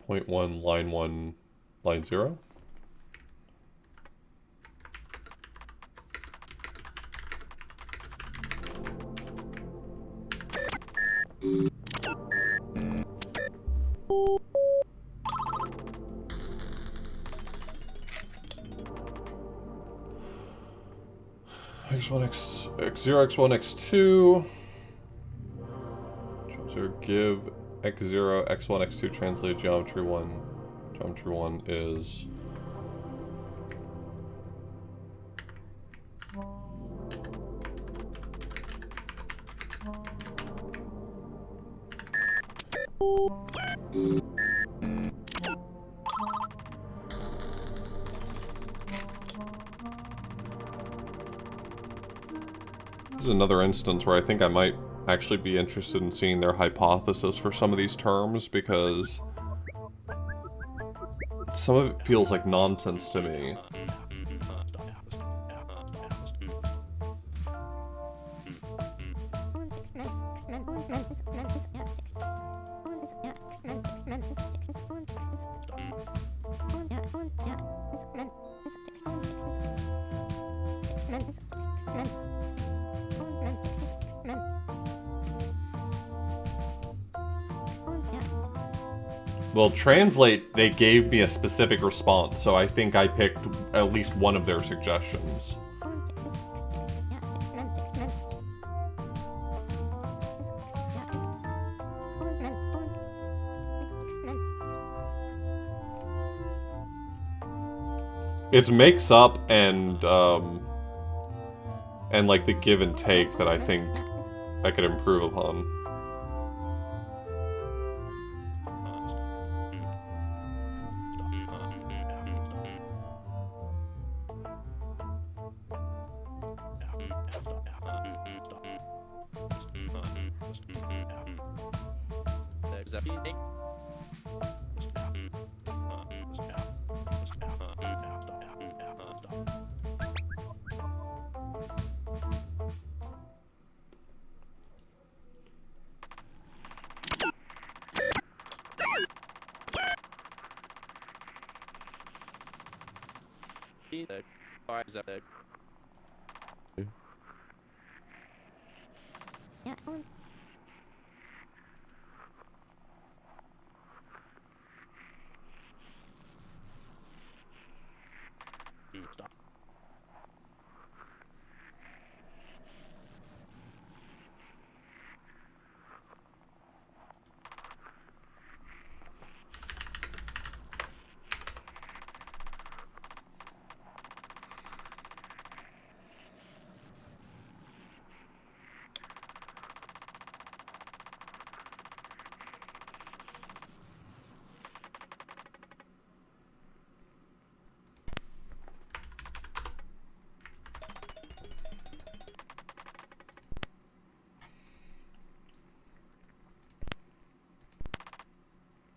Point 1, line 0. X1, X0, X1, X2. Jump 0, give X0, X1, X2, translate geometry 1. Geometry 1 is... This is another instance where I think I might actually be interested in seeing their hypothesis for some of these terms, because some of it feels like nonsense to me. Well, translate, they gave me a specific response, so I think I picked at least one of their suggestions. It's makes up and like the give and take that I think I could improve upon.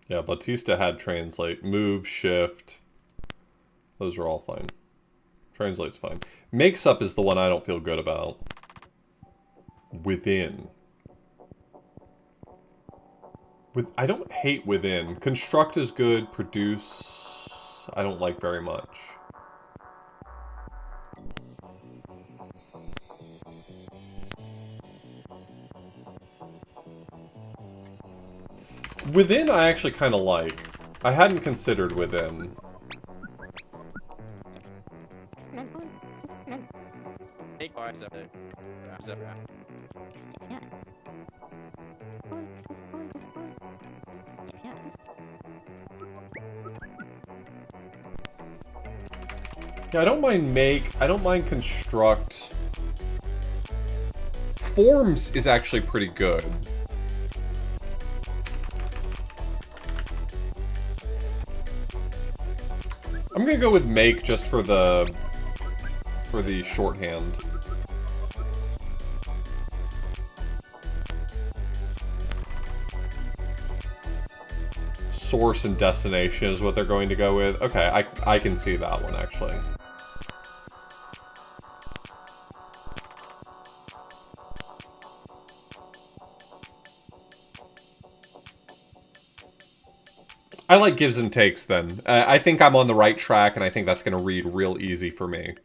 Yeah, Bautista had translate. Move, shift. Those are all fine. Translate's fine. Makes up is the one I don't feel good about. Within. I don't hate within. Construct is good. Produce, I don't like very much. Within I actually kind of like. I hadn't considered within. Yeah, I don't mind make, I don't mind construct. Forms is actually pretty good. I'm gonna go with make just for the shorthand. Source and destination is what they're going to go with. Okay, I can see that one actually. I like gives and takes then. I think I'm on the right track, and I think that's going to read real easy for me.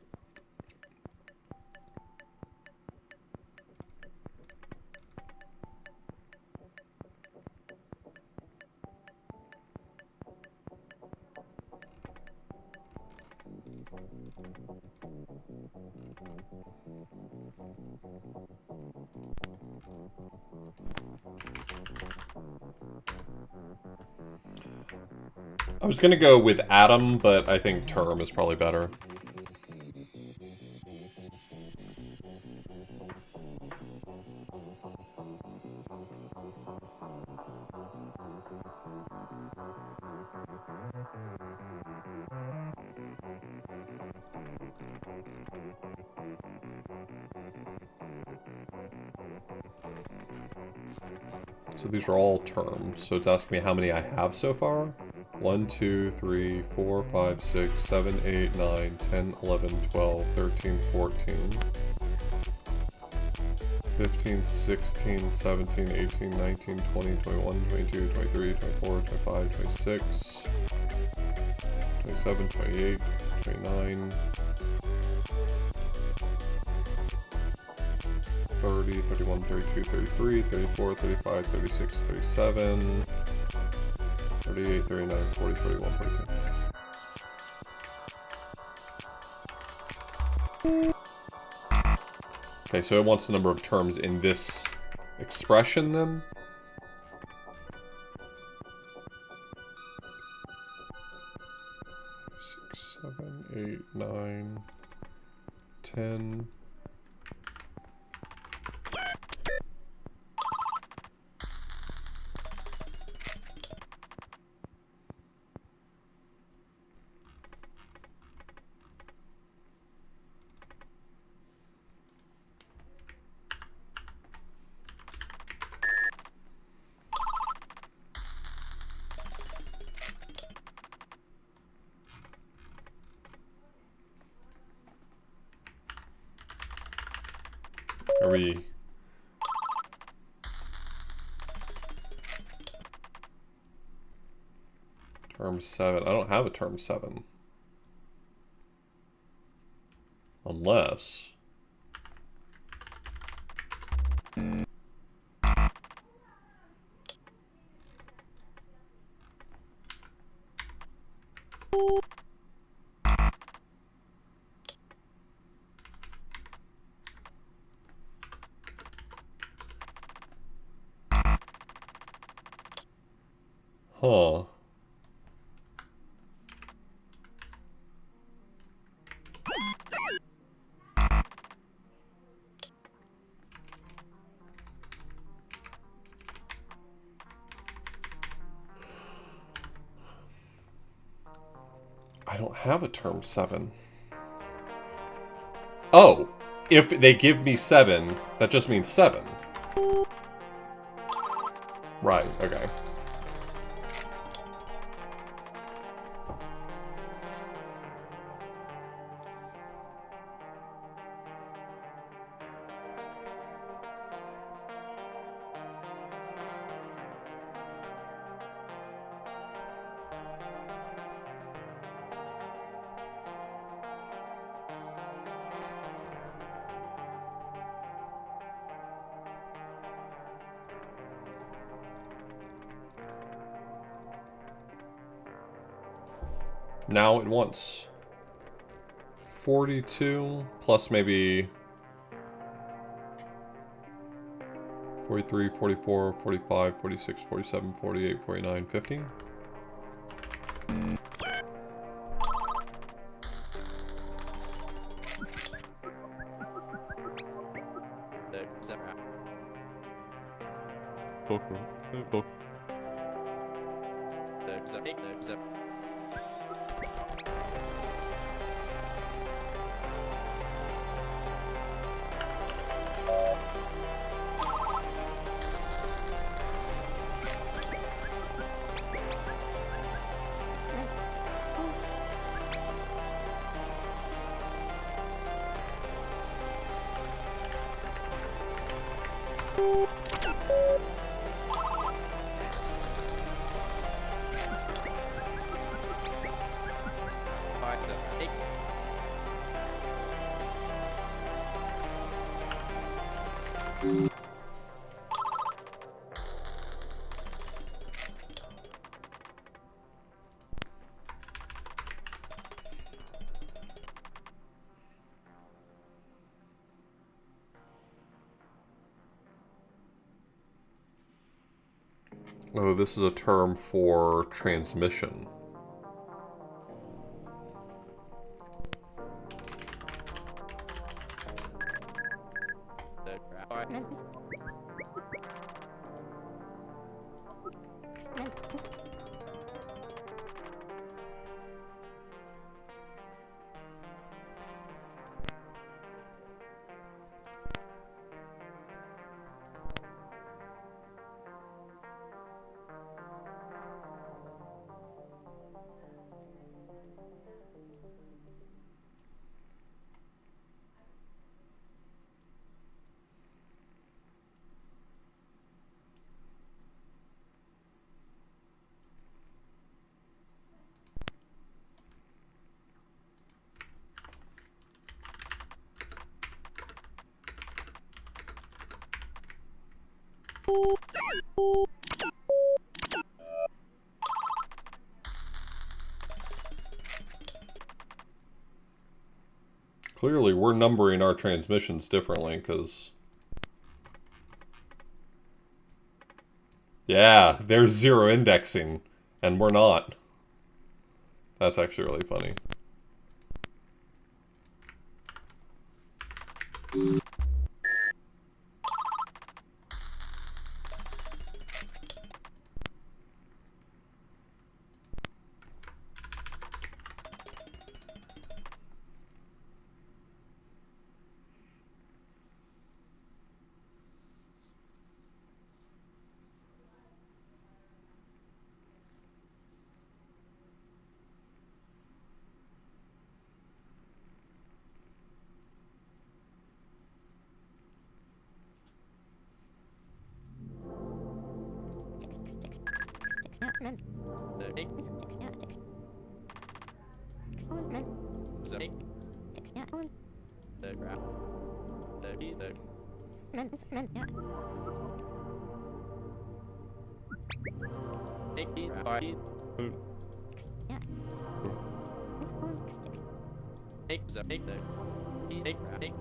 I was gonna go with atom, but I think term is probably better. So these are all terms, so it's asking me how many I have so far. 1, 2, 3, 4, 5, 6, 7, 8, 9, 10, 11, 12, 13, 14, 15, 16, 17, 18, 19, 20, 21, 22, 23, 24, 25, 26, 27, 28, 29, 30, 31, 32, 33, 34, 35, 36, 37, 38, 39, 40, 41, 42. Okay, so it wants the number of terms in this expression then? Six, 7, 8, 9, 10. Are we... Term 7. I don't have a term 7. Unless... Huh. I don't have a term 7. Oh! If they give me 7, that just means 7. Right, okay. Now at once. 42 plus maybe 43, 44, 45, 46, 47, 48, 49, 50. Oh, this is a term for transmission. Clearly, we're numbering our transmissions differently, because... Yeah, there's zero indexing, and we're not. That's actually really funny. The egg. The egg. The graph. The key. The egg. Key. Egg. Egg. The egg. The key. Egg. Egg.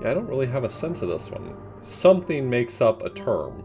Yeah, I don't really have a sense of this one. Something makes up a term.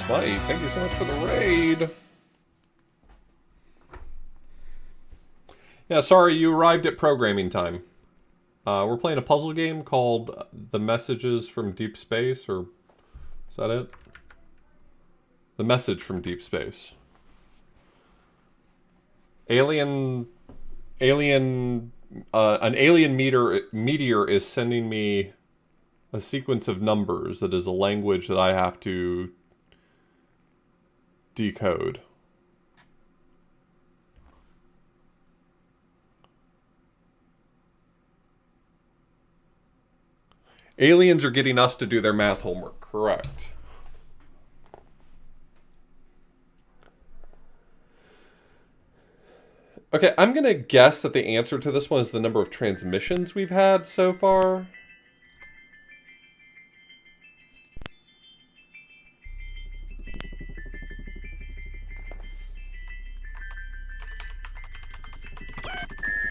Spite, thank you so much for the raid. Yeah, sorry, you arrived at programming time. We're playing a puzzle game called The Messages from Deep Space, or is that it? The Message from Deep Space. An alien meteor is sending me a sequence of numbers that is a language that I have to decode. Aliens are getting us to do their math homework, correct. Okay, I'm gonna guess that the answer to this one is the number of transmissions we've had so far.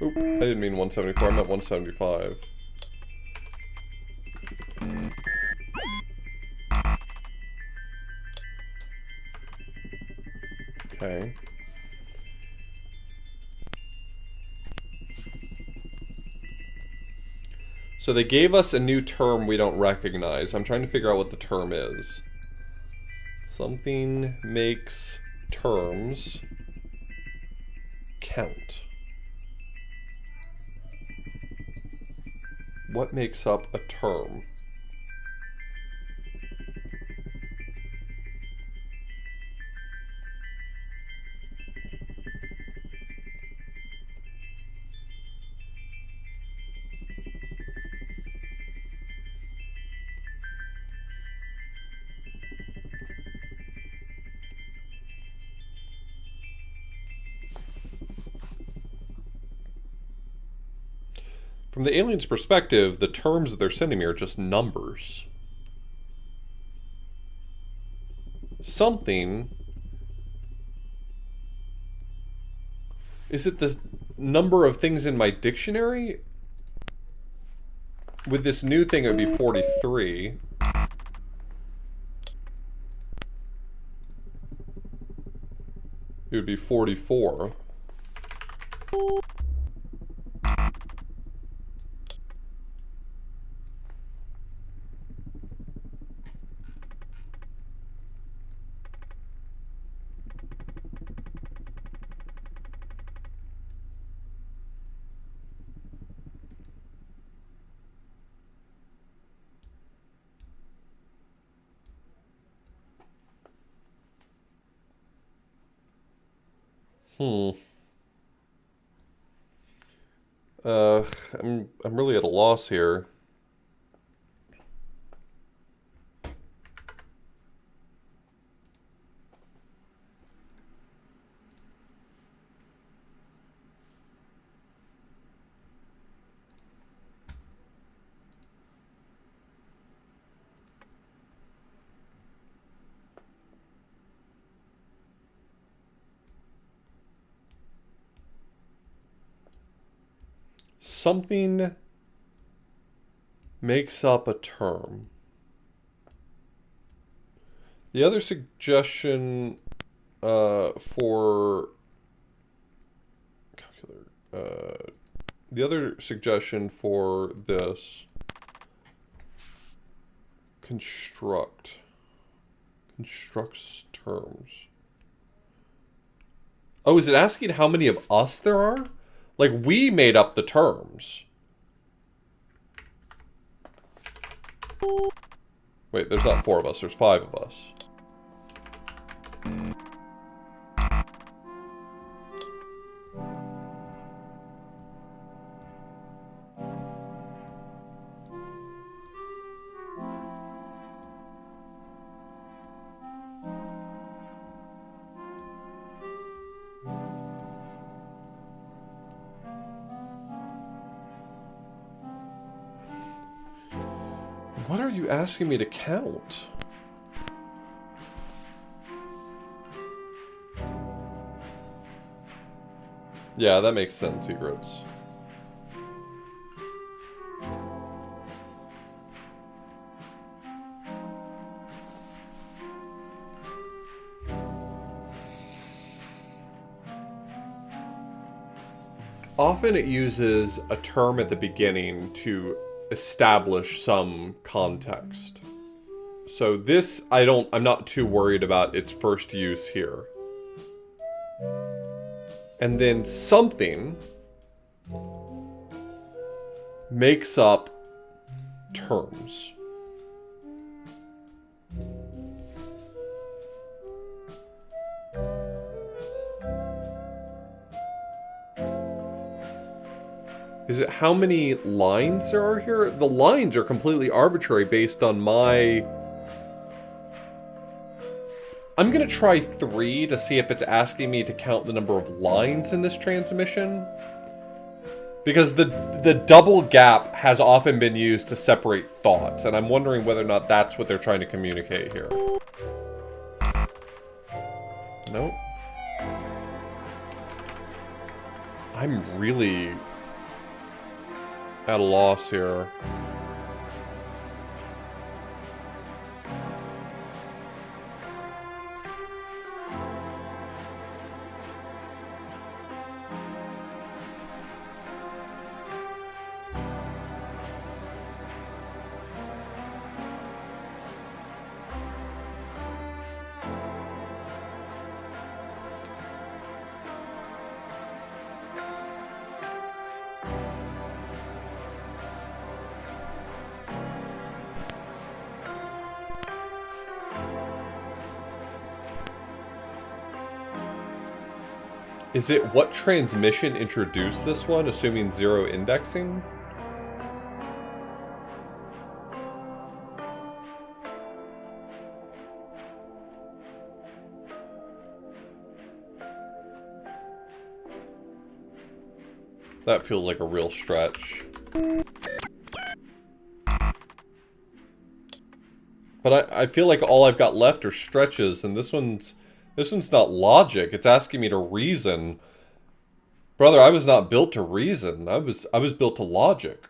Oop, I didn't mean 174, I meant 175. Okay. So they gave us a new term we don't recognize. I'm trying to figure out what the term is. Something makes terms count. What makes up a term? From the aliens' perspective, the terms that they're sending me are just numbers. Something... Is it the number of things in my dictionary? With this new thing, it would be 43. It would be 44. I'm really at a loss here. Something makes up a term. The other suggestion for calculator, the other suggestion for this constructs terms. Oh, is it asking how many of us there are? Like, we made up the terms. Wait, there's not 4 of us, there's 5 of us. What are you asking me to count? Yeah, that makes sense, Secrets. Often it uses a term at the beginning to establish some context. So this, I'm not too worried about its first use here. And then something makes up terms. Is it how many lines there are here? The lines are completely arbitrary based on my... I'm gonna try 3 to see if it's asking me to count the number of lines in this transmission. Because the double gap has often been used to separate thoughts, and I'm wondering whether or not that's what they're trying to communicate here. Nope. I'm really at a loss here. Is it what transmission introduced this one, assuming 0 indexing? That feels like a real stretch. But I feel like all I've got left are stretches, and this one's not logic. It's asking me to reason. Brother, I was not built to reason. I was built to logic.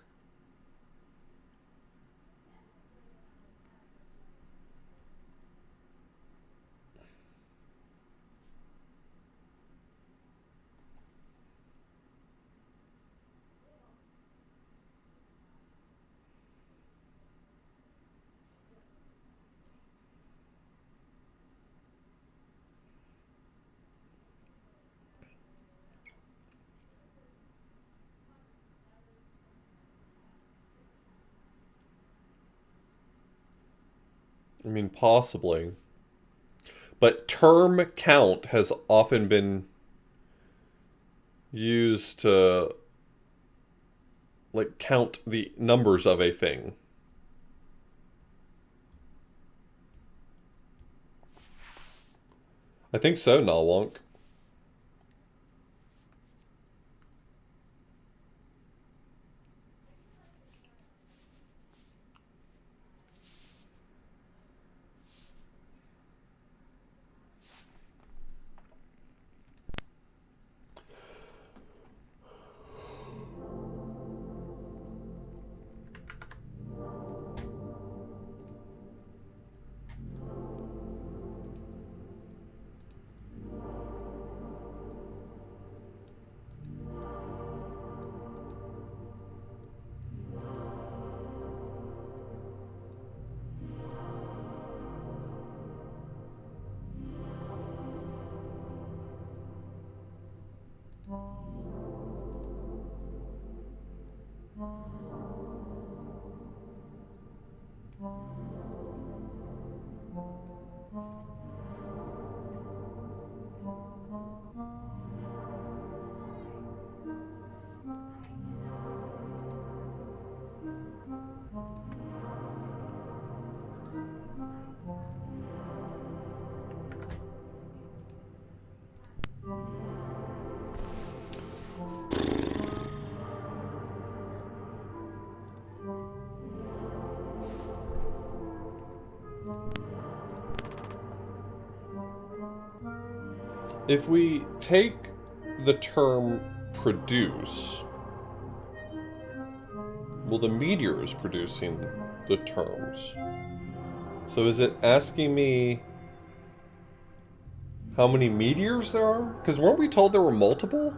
I mean, possibly. But term count has often been used to like, count the numbers of a thing. I think so, Nalwonk. If we take the term produce, well, the meteor is producing the terms. So is it asking me how many meteors there are? Because weren't we told there were multiple?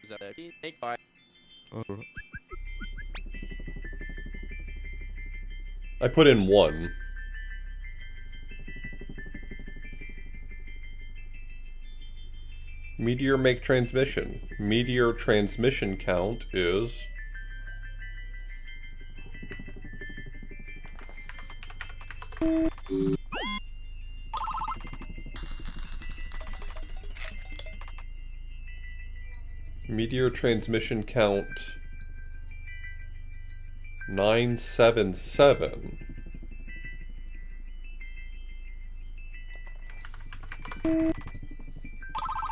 Is that make by I put in 1. Meteor make transmission. Meteor transmission count is... Meteor transmission count 977.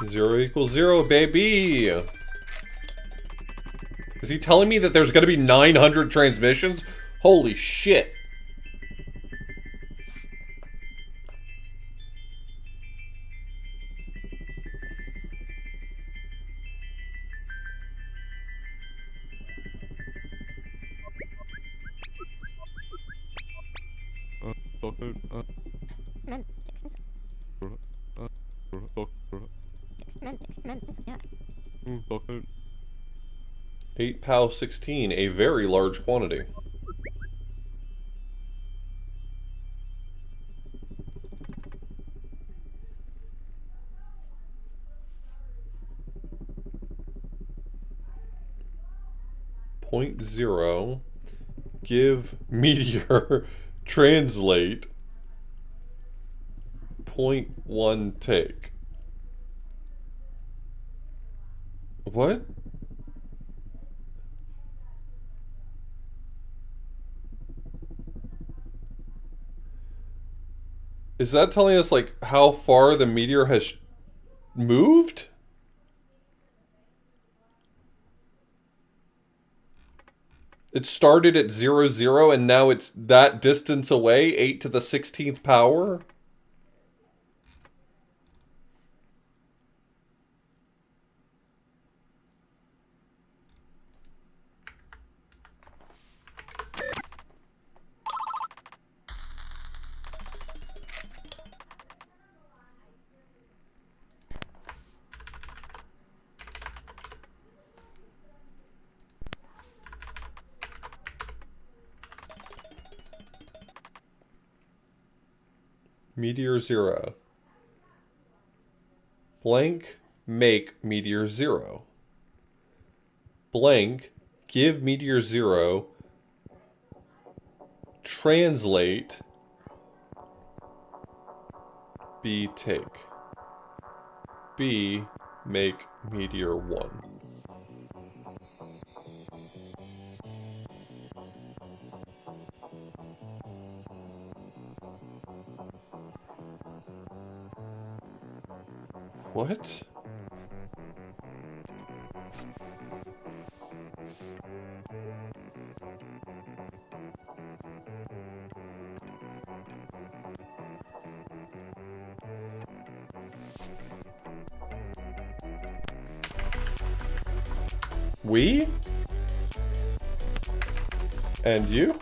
Zero equals 0, baby! Is he telling me that there's gonna be 900 transmissions? Holy shit! Eight POW 16, a very large quantity. Point 0, give meteor, translate, 0.1 take. What? Is that telling us, like, how far the meteor has moved? It started at 0, 0, and now it's that distance away, 8 to the 16th power? Meteor 0. Blank, make Meteor 0. Blank, give Meteor 0, translate, B, take. B, make Meteor 1. What? We? And you?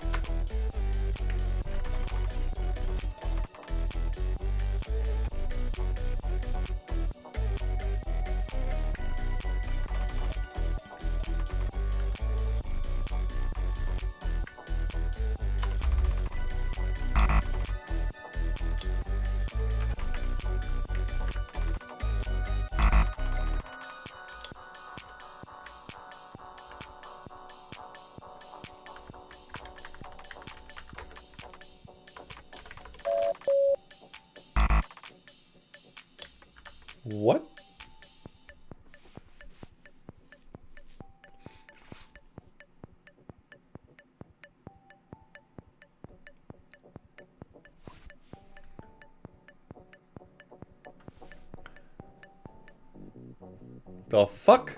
What? The fuck?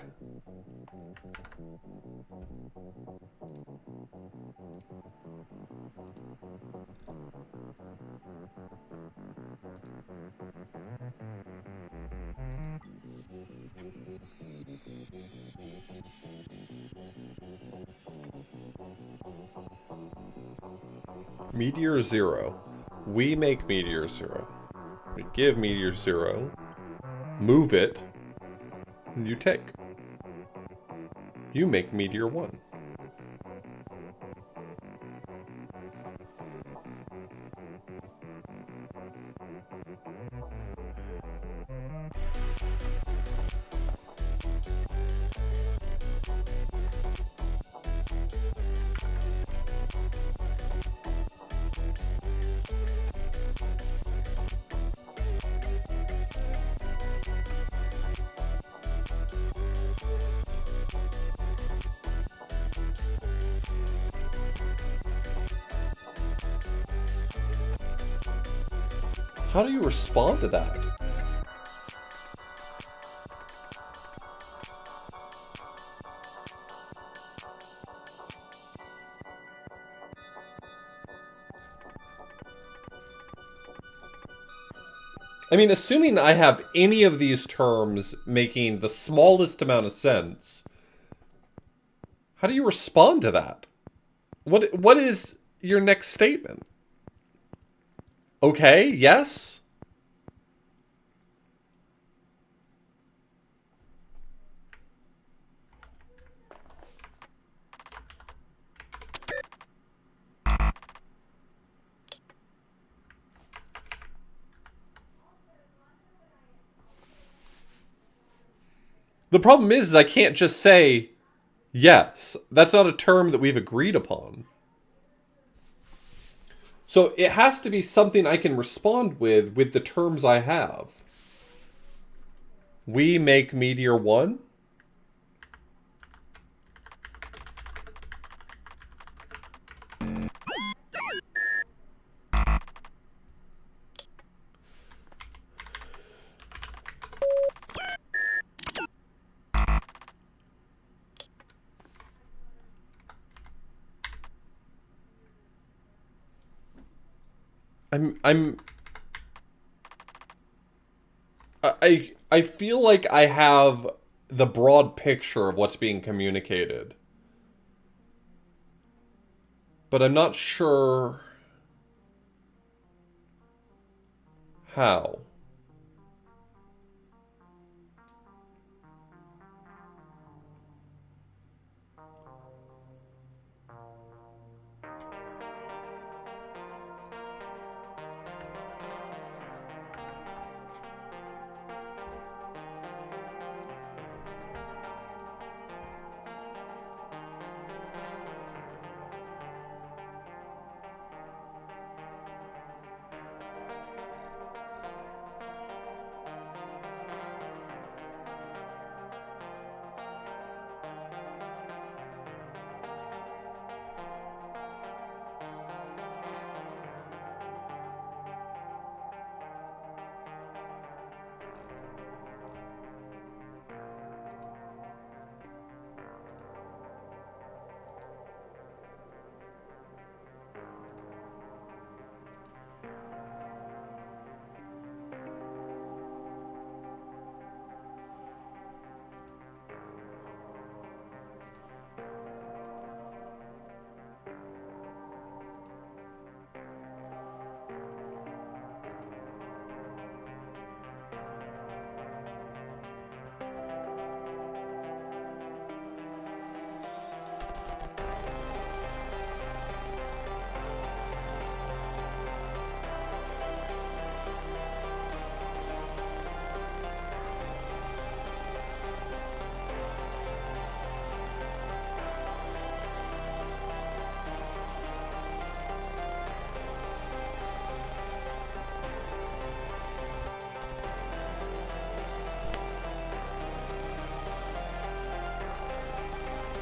Meteor 0. We make Meteor 0. We give Meteor 0. Move it. And you take. You make Meteor 1. How do you respond to that? I mean, assuming I have any of these terms making the smallest amount of sense, how do you respond to that? What is your next statement? Okay, yes? The problem is I can't just say yes. That's not a term that we've agreed upon. So it has to be something I can respond with the terms I have. We make Meteor 1. I feel like I have the broad picture of what's being communicated. But I'm not sure how.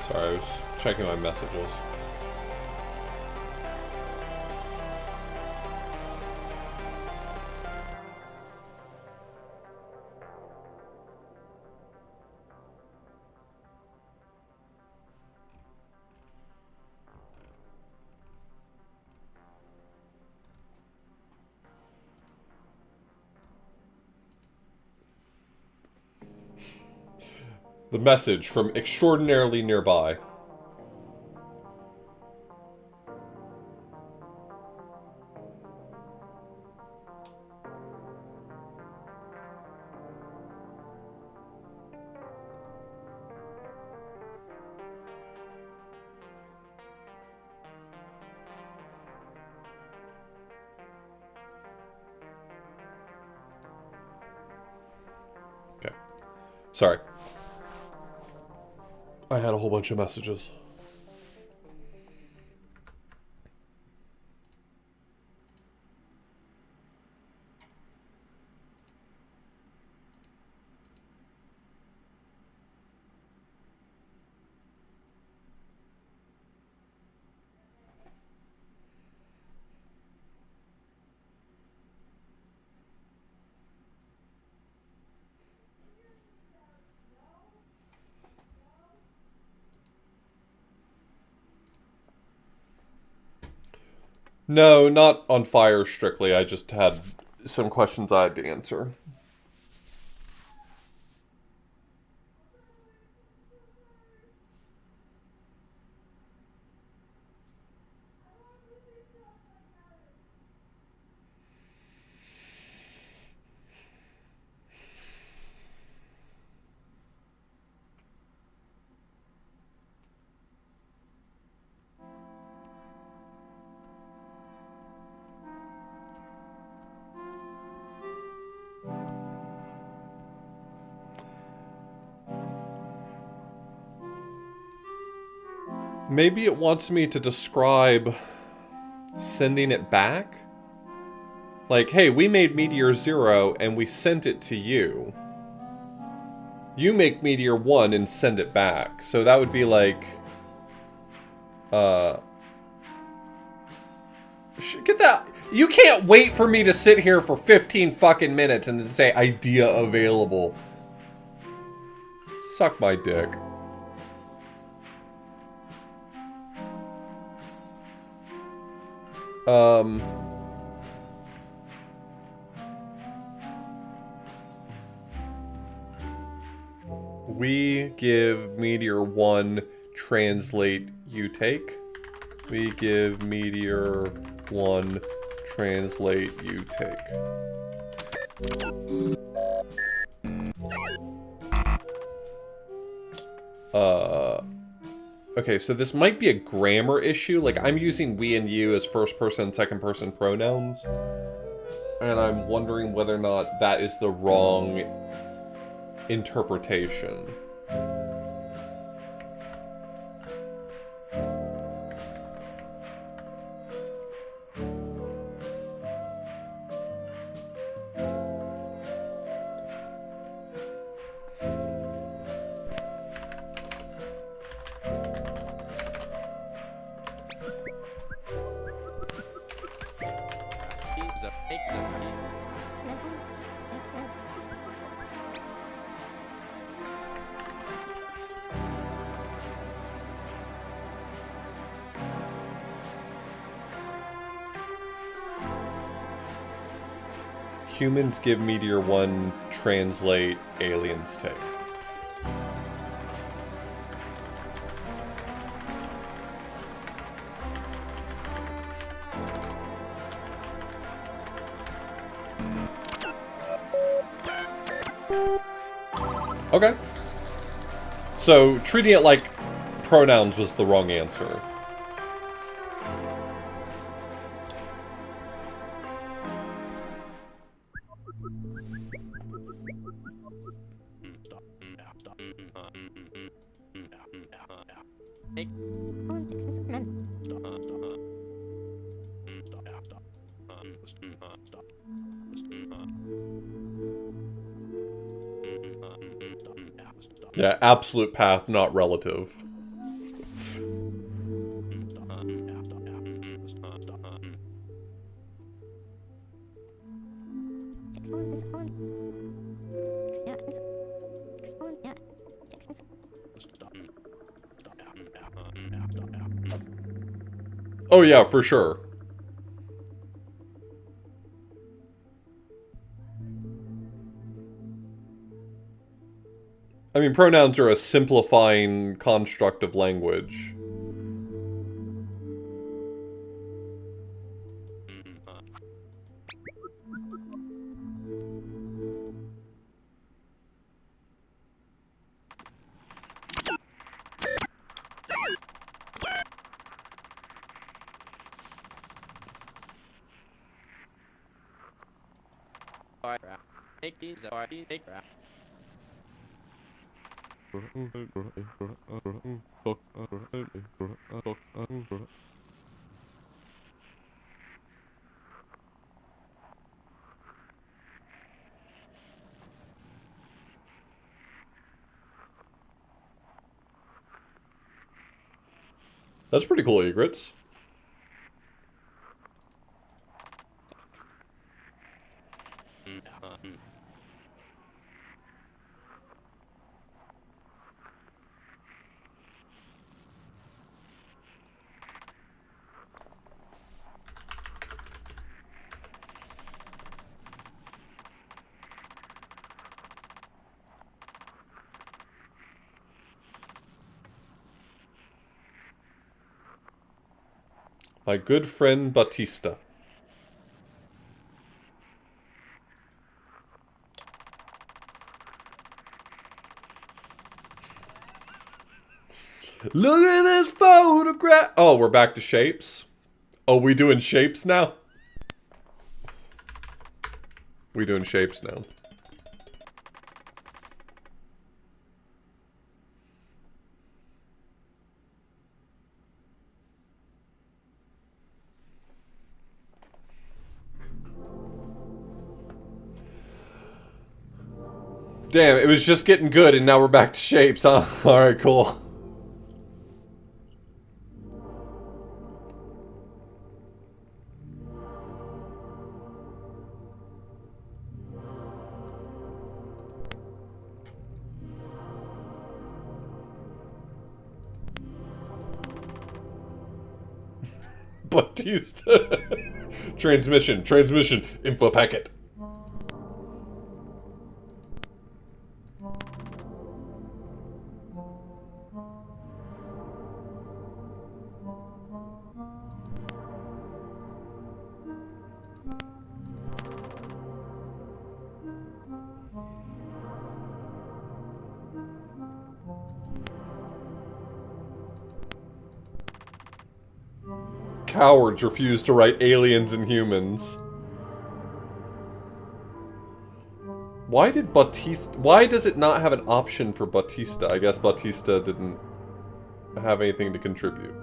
Sorry, I was checking my messages. The message from extraordinarily nearby. Okay. Sorry. I had a whole bunch of messages. No, not on fire strictly. I just had some questions I had to answer. Maybe it wants me to describe sending it back? Like, hey, we made Meteor 0 and we sent it to you. You make Meteor 1 and send it back. So that would be like... Get that... You can't wait for me to sit here for 15 fucking minutes and then say idea available. Suck my dick. we give Meteor 1, translate, you take. We give Meteor 1, translate, you take. Okay, so this might be a grammar issue. Like, I'm using we and you as first person and second person pronouns. And I'm wondering whether or not that is the wrong interpretation. Humans give Meteor 1, translate, aliens take. Okay. So, treating it like pronouns was the wrong answer. Yeah, absolute path, not relative. Oh yeah, for sure. I mean, pronouns are a simplifying construct of language. Take these, take crap. That's pretty cool, Egrets. My good friend Batista. Look at this photograph. Oh, we're back to shapes. Oh, we doing shapes now? We doing shapes now. Damn, it was just getting good and now we're back to shapes, huh? Alright, cool. Batista. Transmission, info packet. cowards refuse to write aliens and humans. Why did Bautista... Why does it not have an option for Bautista? I guess Bautista didn't have anything to contribute.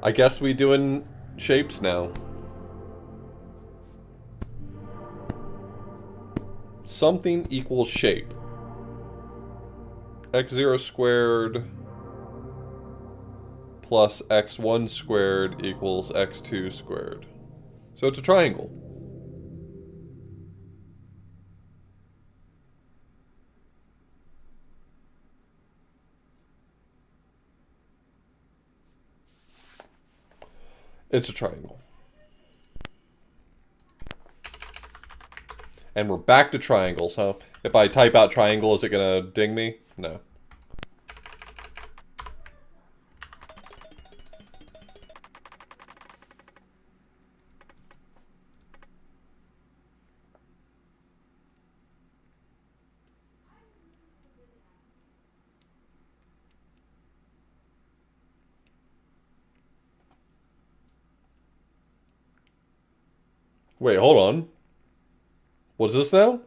I guess we doing shapes now. Something equals shape. X0 squared plus x1 squared equals x2 squared. So it's a triangle. It's a triangle. And we're back to triangles, huh? If I type out triangle, is it gonna ding me? No. Wait, hold on. What's this now?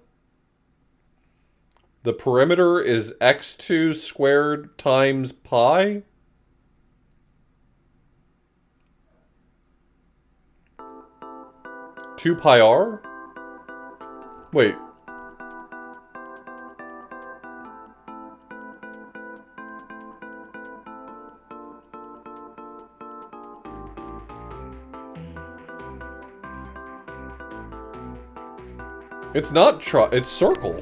The perimeter is x2 squared times pi? Two pi r? Wait. It's not it's circle.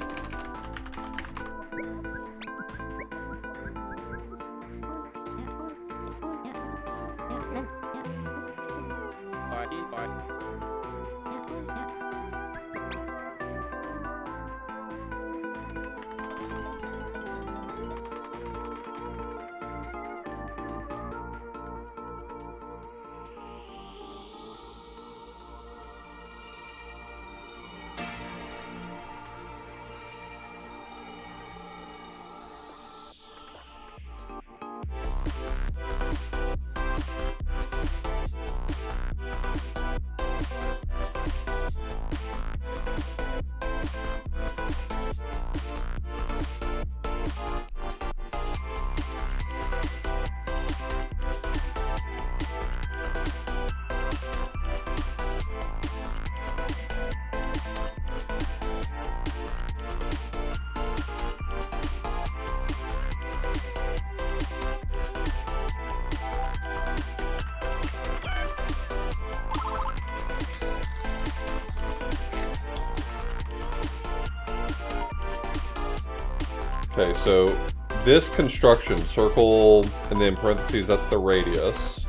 Okay, so this construction, circle, and then parentheses, that's the radius.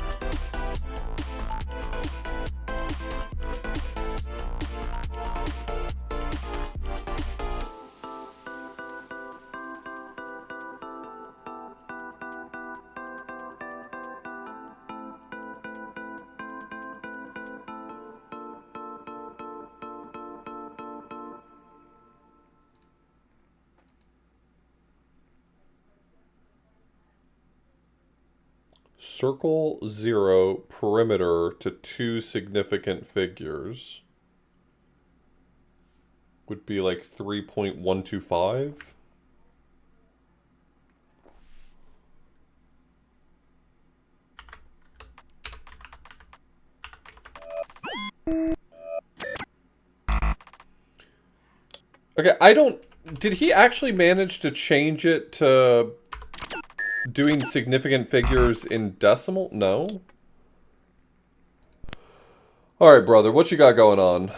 Circle 0 perimeter to two significant figures would be like 3.125. Okay, I don't... Did he actually manage to change it to doing significant figures in decimal? No. Alright, brother, what you got going on?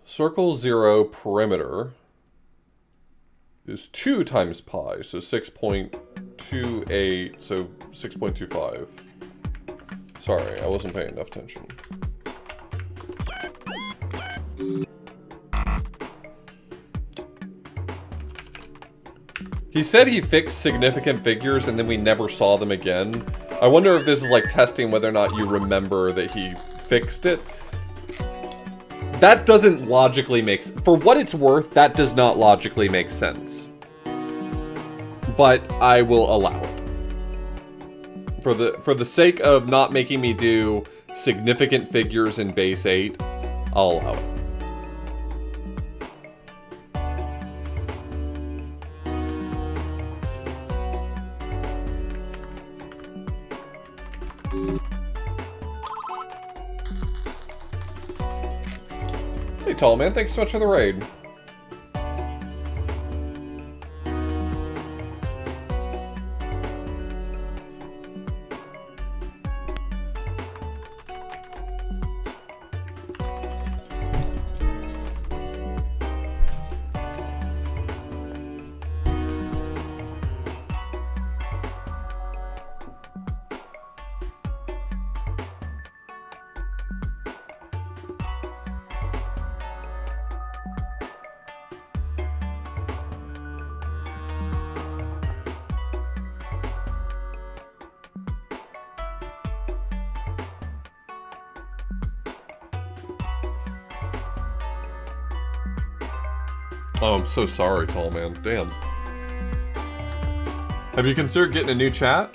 Circle 0 perimeter is 2 times pi, so 6.28, so 6.25. Sorry, I wasn't paying enough attention. He said he fixed significant figures and then we never saw them again. I wonder if this is like testing whether or not you remember that he fixed it. That doesn't logically make sense. For what it's worth, that does not logically make sense. But I will allow it. For the sake of not making me do significant figures in base 8, I'll allow it. Hey, Tall Man, thanks so much for the raid. Oh, I'm so sorry, Tall Man. Damn. Have you considered getting a new chat?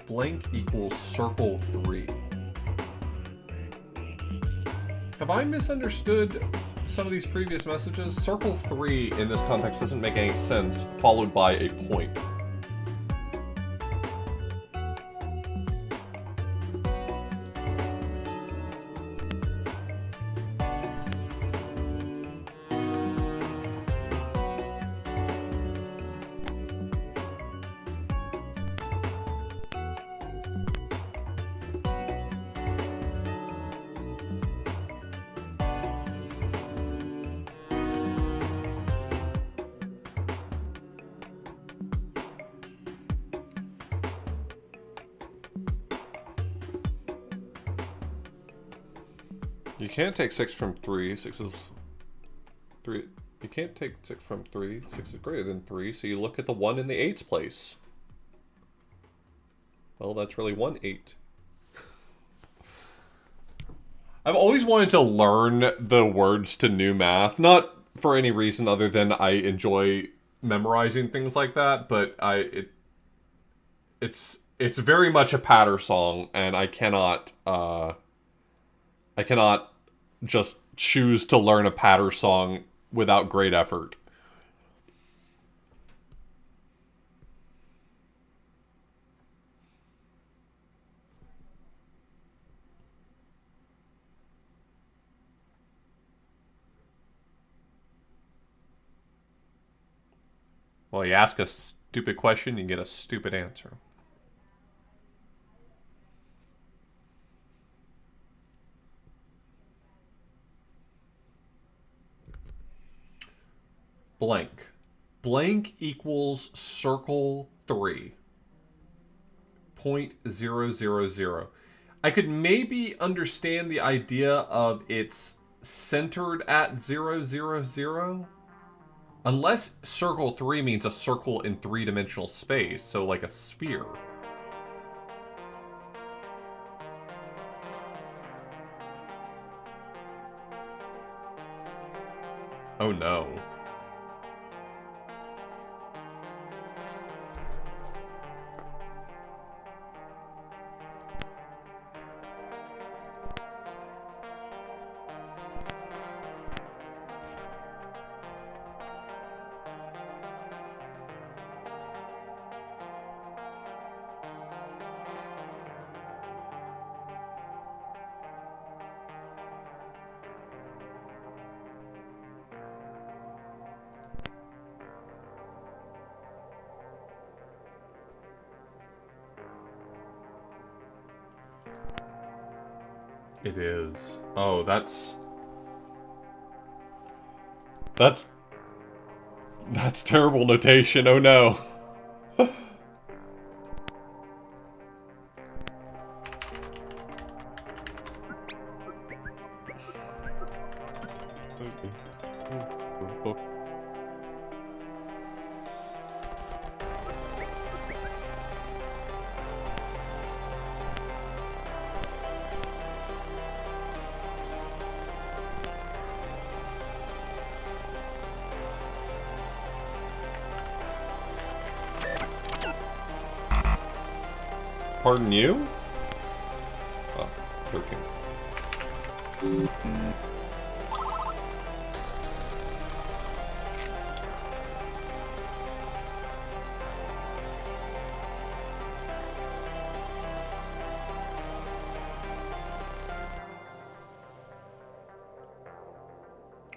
Blank equals circle 3. Have I misunderstood some of these previous messages? Circle 3 in this context doesn't make any sense, followed by a point. You can't take 6 from 3. 6 is 3. You can't take 6 from 3. 6 is greater than 3, so you look at the 1 in the 8's place. Well, that's really 1 8. I've always wanted to learn the words to new math, not for any reason other than I enjoy memorizing things like that, but it's very much a patter song, and I cannot just choose to learn a patter song without great effort. Well, you ask a stupid question, you get a stupid answer. Blank. Blank equals circle 3. 0.000. I could maybe understand the idea of it's centered at 000. Unless circle 3 means a circle in 3-dimensional space, so like a sphere. Oh no. It is. Oh, that's... That's terrible notation. Oh no. Pardon you? Oh, 13.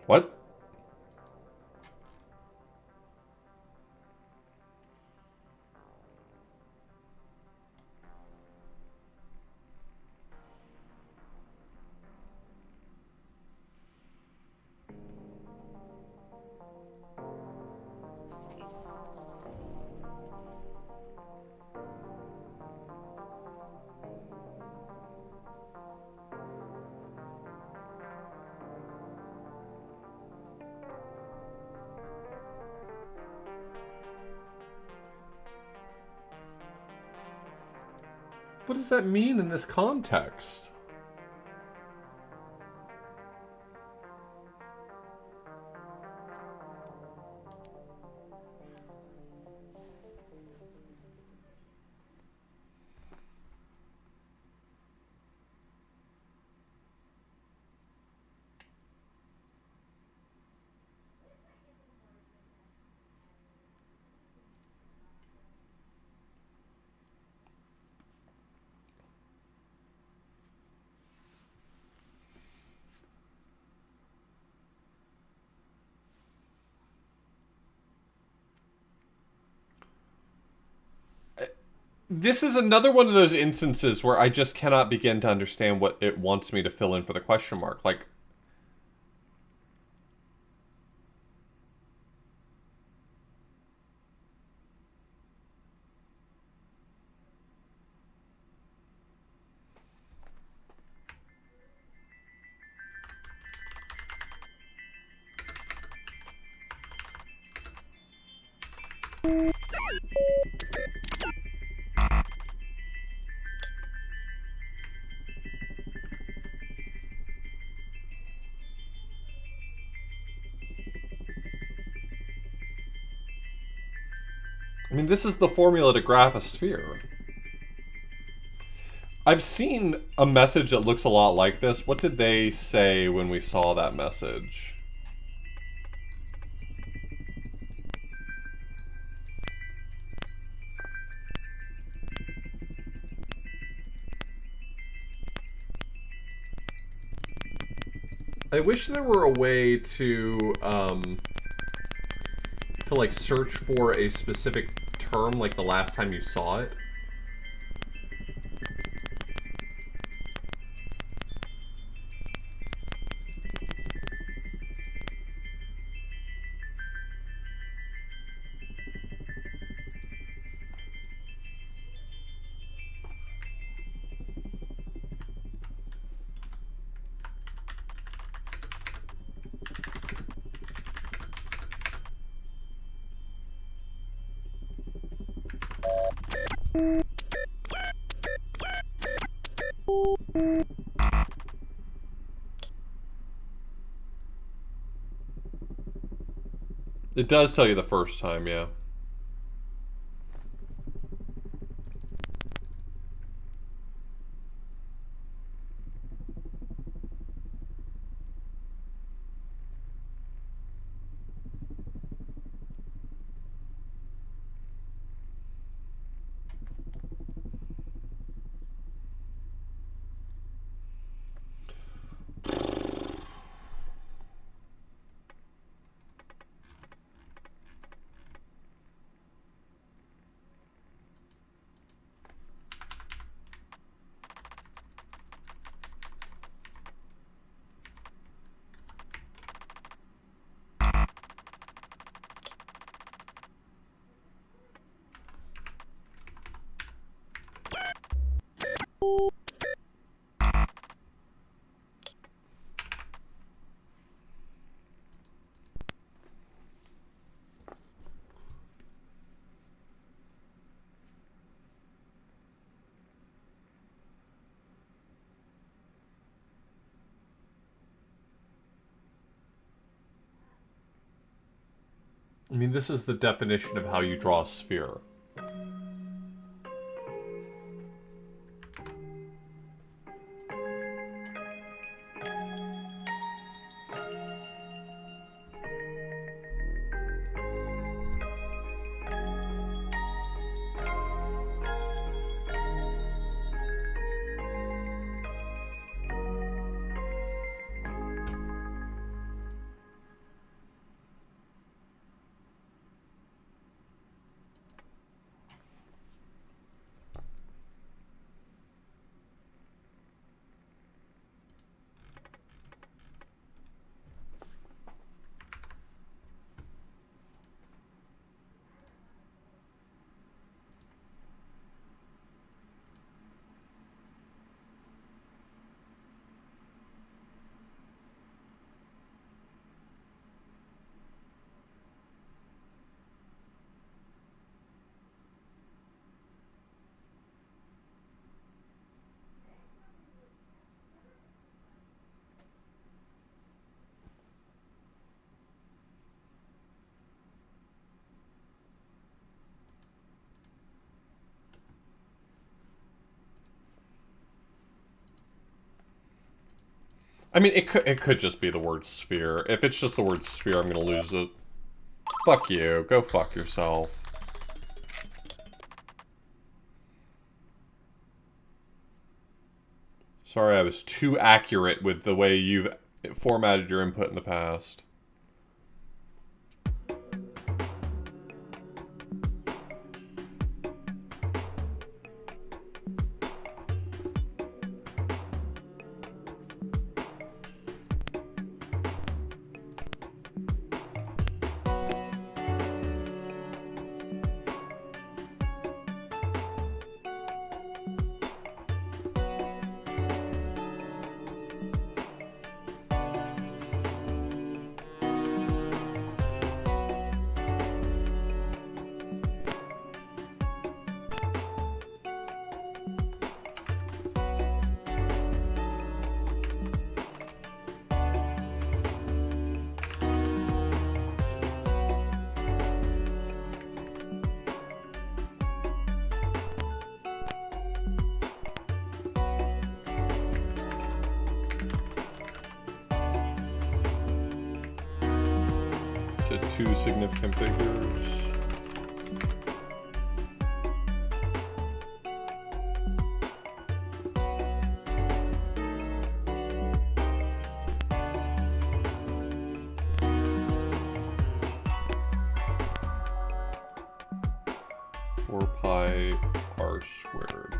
What? What does that mean in this context? This is another one of those instances where I just cannot begin to understand what it wants me to fill in for the question mark. Like, I mean, this is the formula to graph a sphere. I've seen a message that looks a lot like this. What did they say when we saw that message? I wish there were a way to like search for a specific term like the last time you saw it. It does tell you the first time, yeah. I mean, this is the definition of how you draw a sphere. I mean, it could just be the word sphere. If it's just the word sphere, I'm gonna lose it. Fuck you. Go fuck yourself. Sorry, I was too accurate with the way you've formatted your input in the past. To two significant figures. Four pi r squared.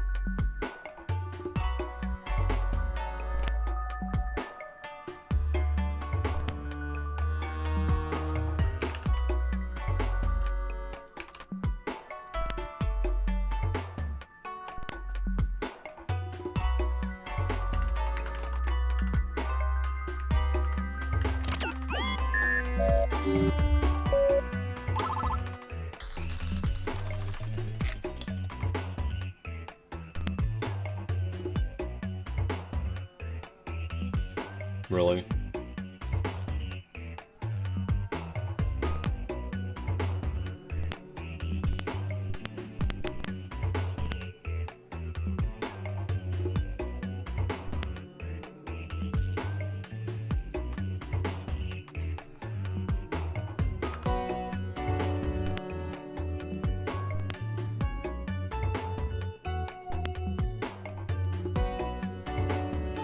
Really?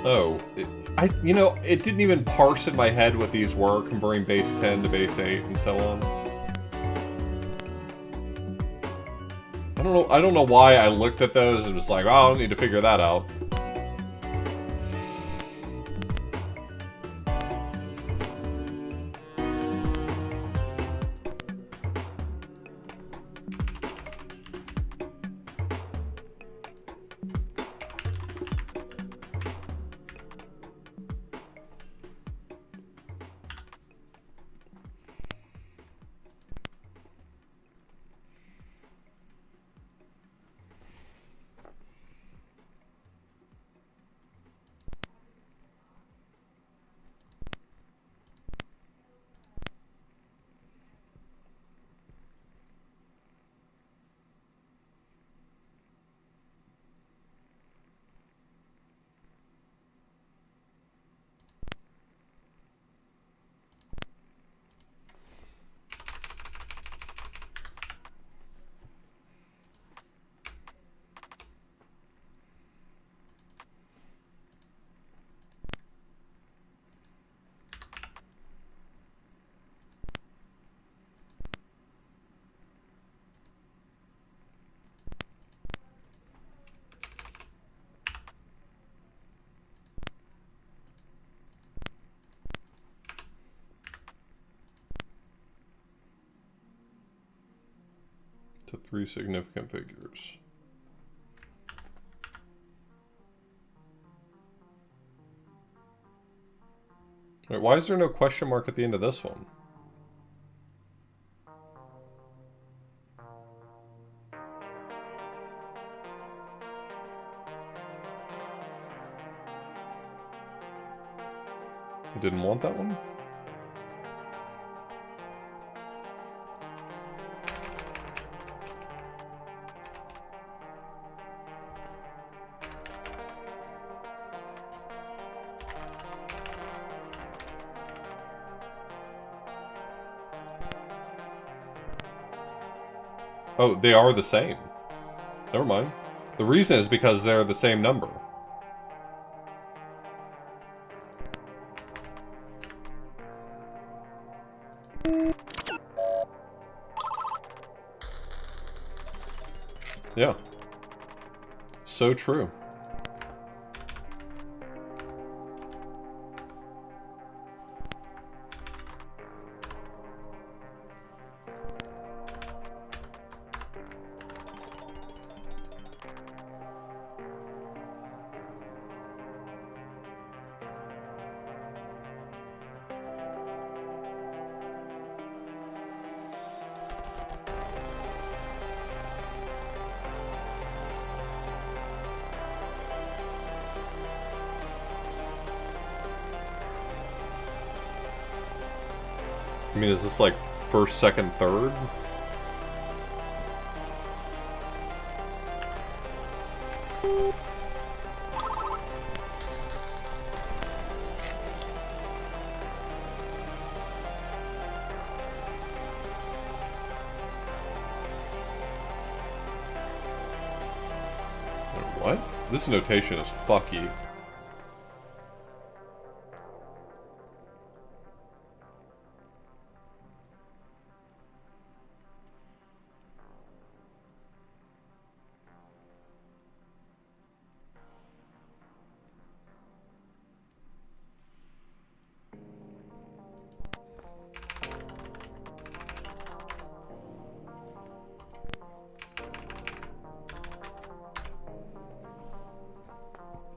Oh, it didn't even parse in my head what these were, converting base 10 to base 8 and so on. I don't know why I looked at those and was like, oh, I don't need to figure that out. 3 significant figures. Wait, why is there no question mark at the end of this one? I didn't want that one? Oh, they are the same. Never mind. The reason is because they're the same number. Yeah. So true. I mean, is this like first, second, third? Wait, what? This notation is fucky.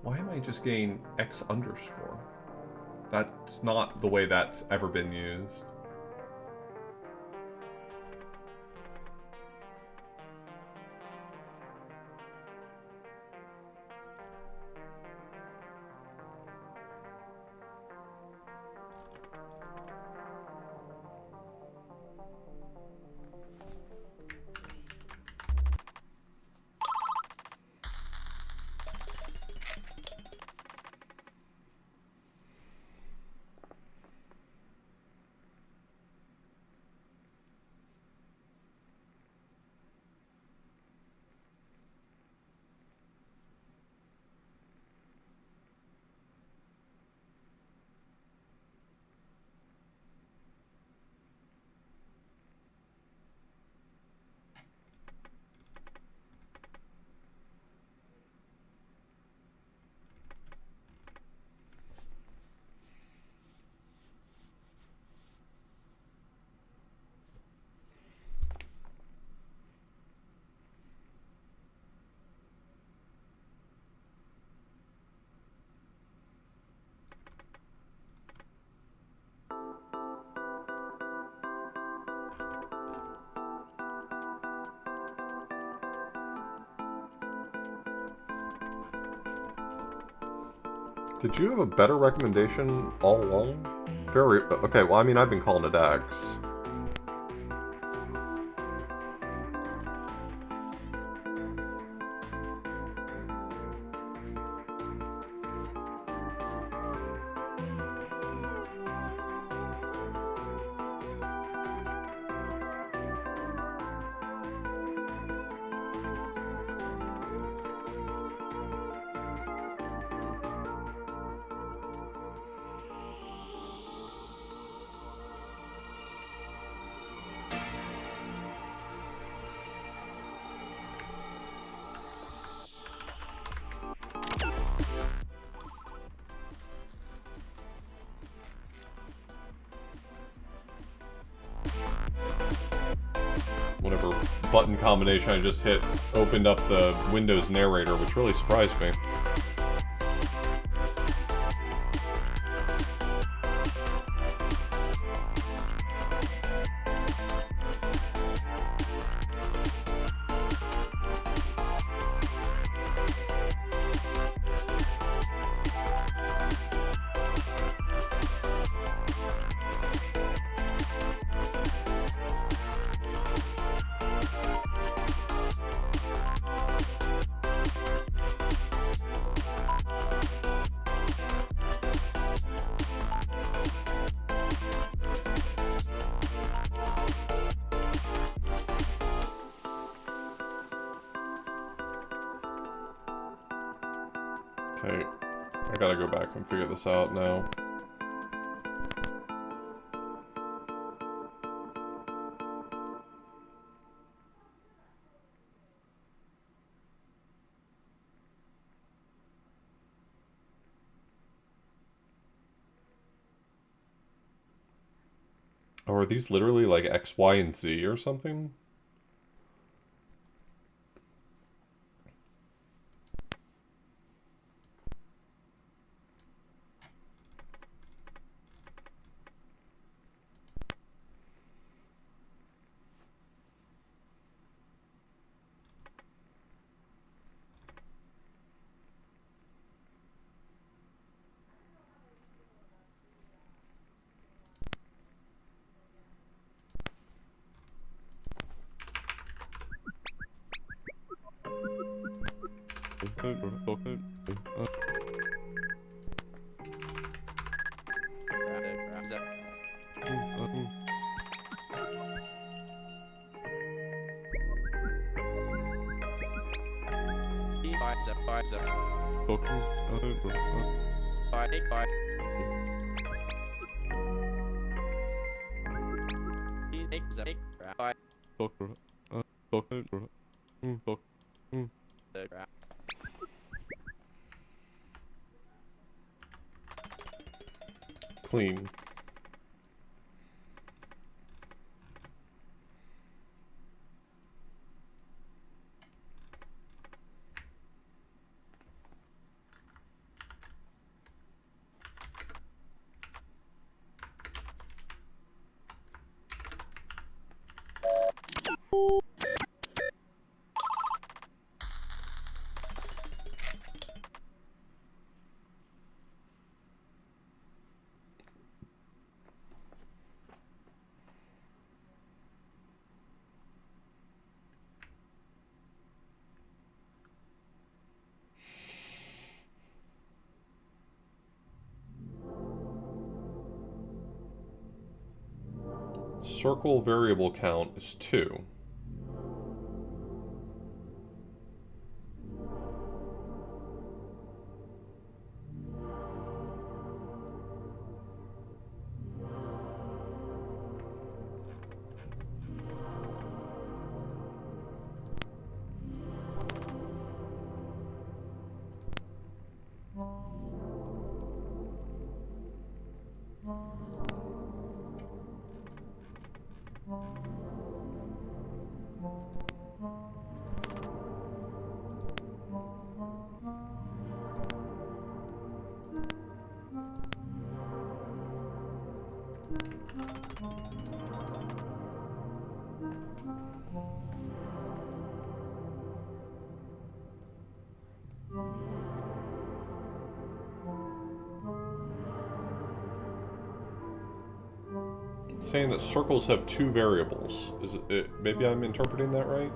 Why am I just getting X underscore? That's not the way that's ever been used. Did you have a better recommendation all along? Very... Okay, well, I mean, I've been calling it X. button combination I just hit opened up the Windows narrator, which really surprised me. Okay, I gotta go back and figure this out now. Oh, are these literally like X, Y, and Z or something? Clean. Circle variable count is 2. It's saying that circles have 2 variables. Is it, maybe I'm interpreting that right?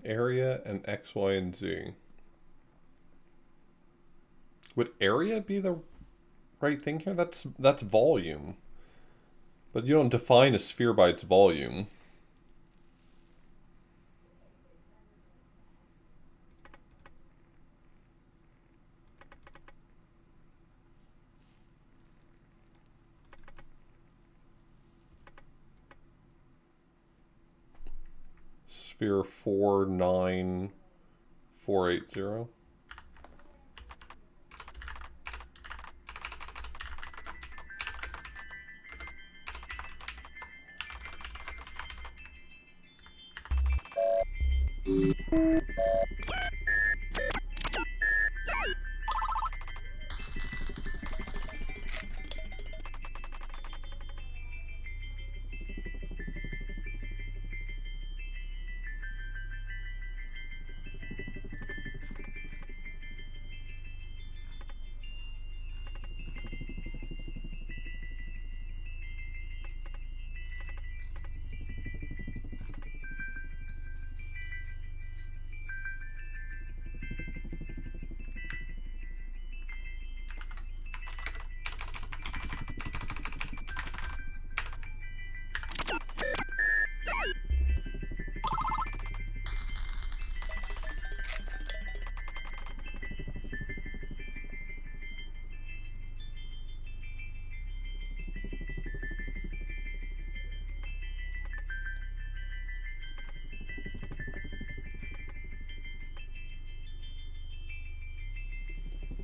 Area and X, Y, and Z. Would area be the right thing here? That's volume. But you don't define a sphere by its volume. Sphere 49480.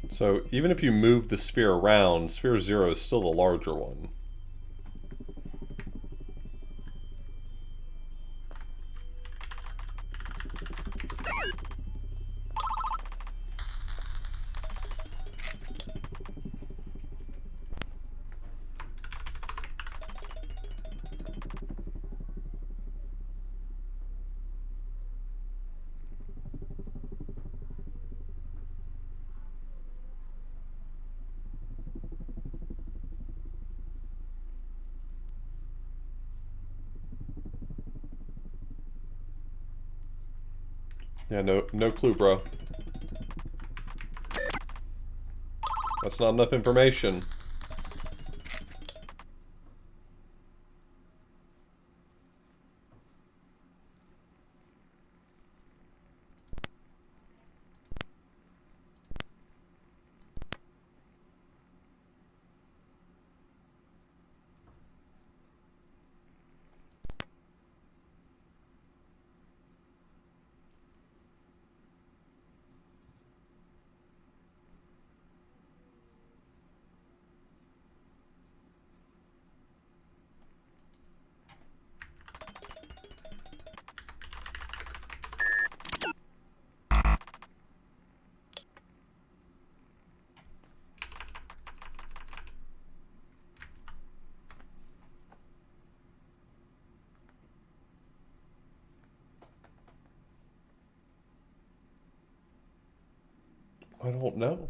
So even if you move the sphere around, sphere 0 is still the larger one. Yeah, no clue, bro. That's not enough information. I don't know.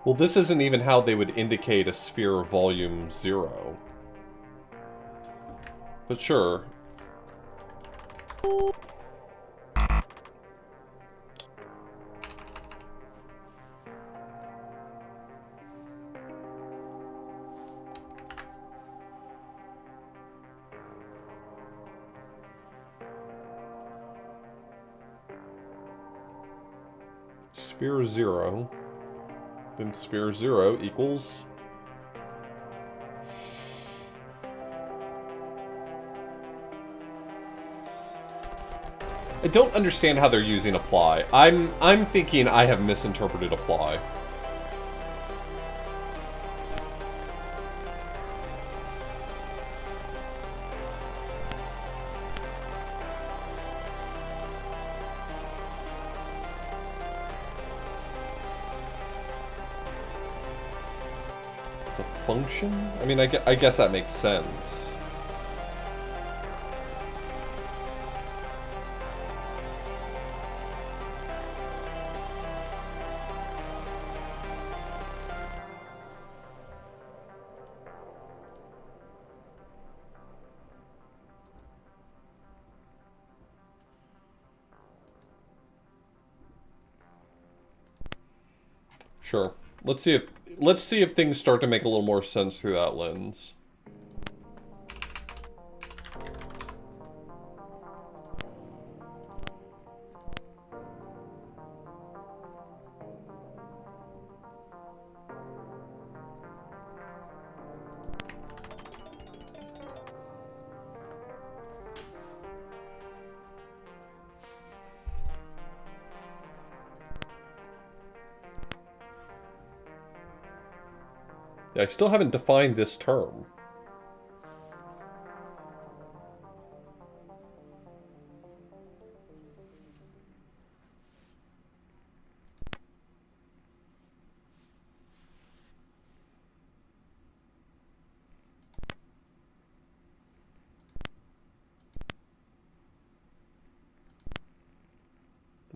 Well, this isn't even how they would indicate a sphere of volume 0. But sure. Sphere 0. Then sphere 0 equals I don't understand how they're using apply. I'm thinking I have misinterpreted apply. It's a function? I mean, I guess that makes sense. Sure. Let's see if things start to make a little more sense through that lens. Yeah, I still haven't defined this term.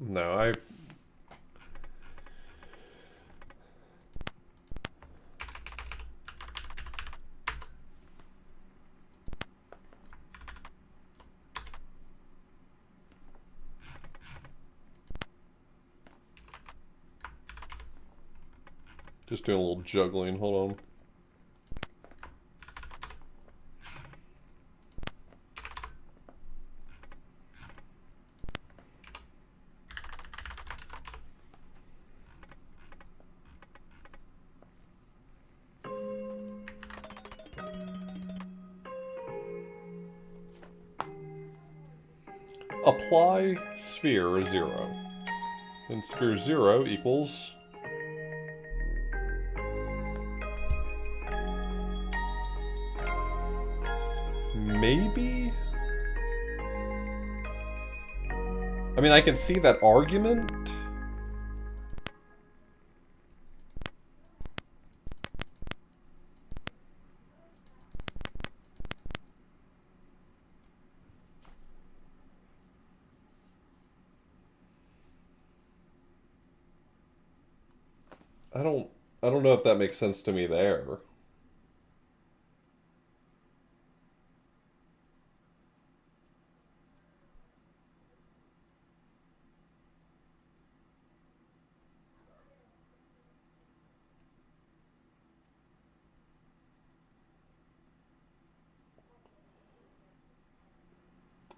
No, just doing a little juggling, hold on. Apply sphere 0. Then sphere 0 equals... maybe? I mean, I can see that argument. I don't know if that makes sense to me there.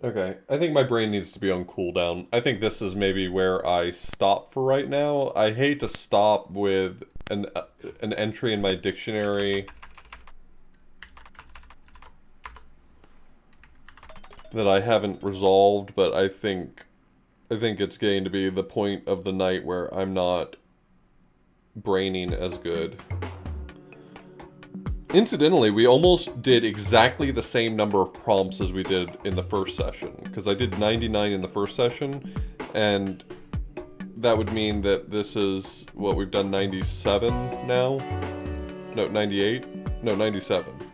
Okay, I think my brain needs to be on cooldown. I think this is maybe where I stop for right now. I hate to stop with an entry in my dictionary that I haven't resolved, but I think it's getting to be the point of the night where I'm not braining as good. Incidentally, we almost did exactly the same number of prompts as we did in the first session, because I did 99 in the first session, and that would mean that this is, what, we've done 97 now? No, 98? No, 97.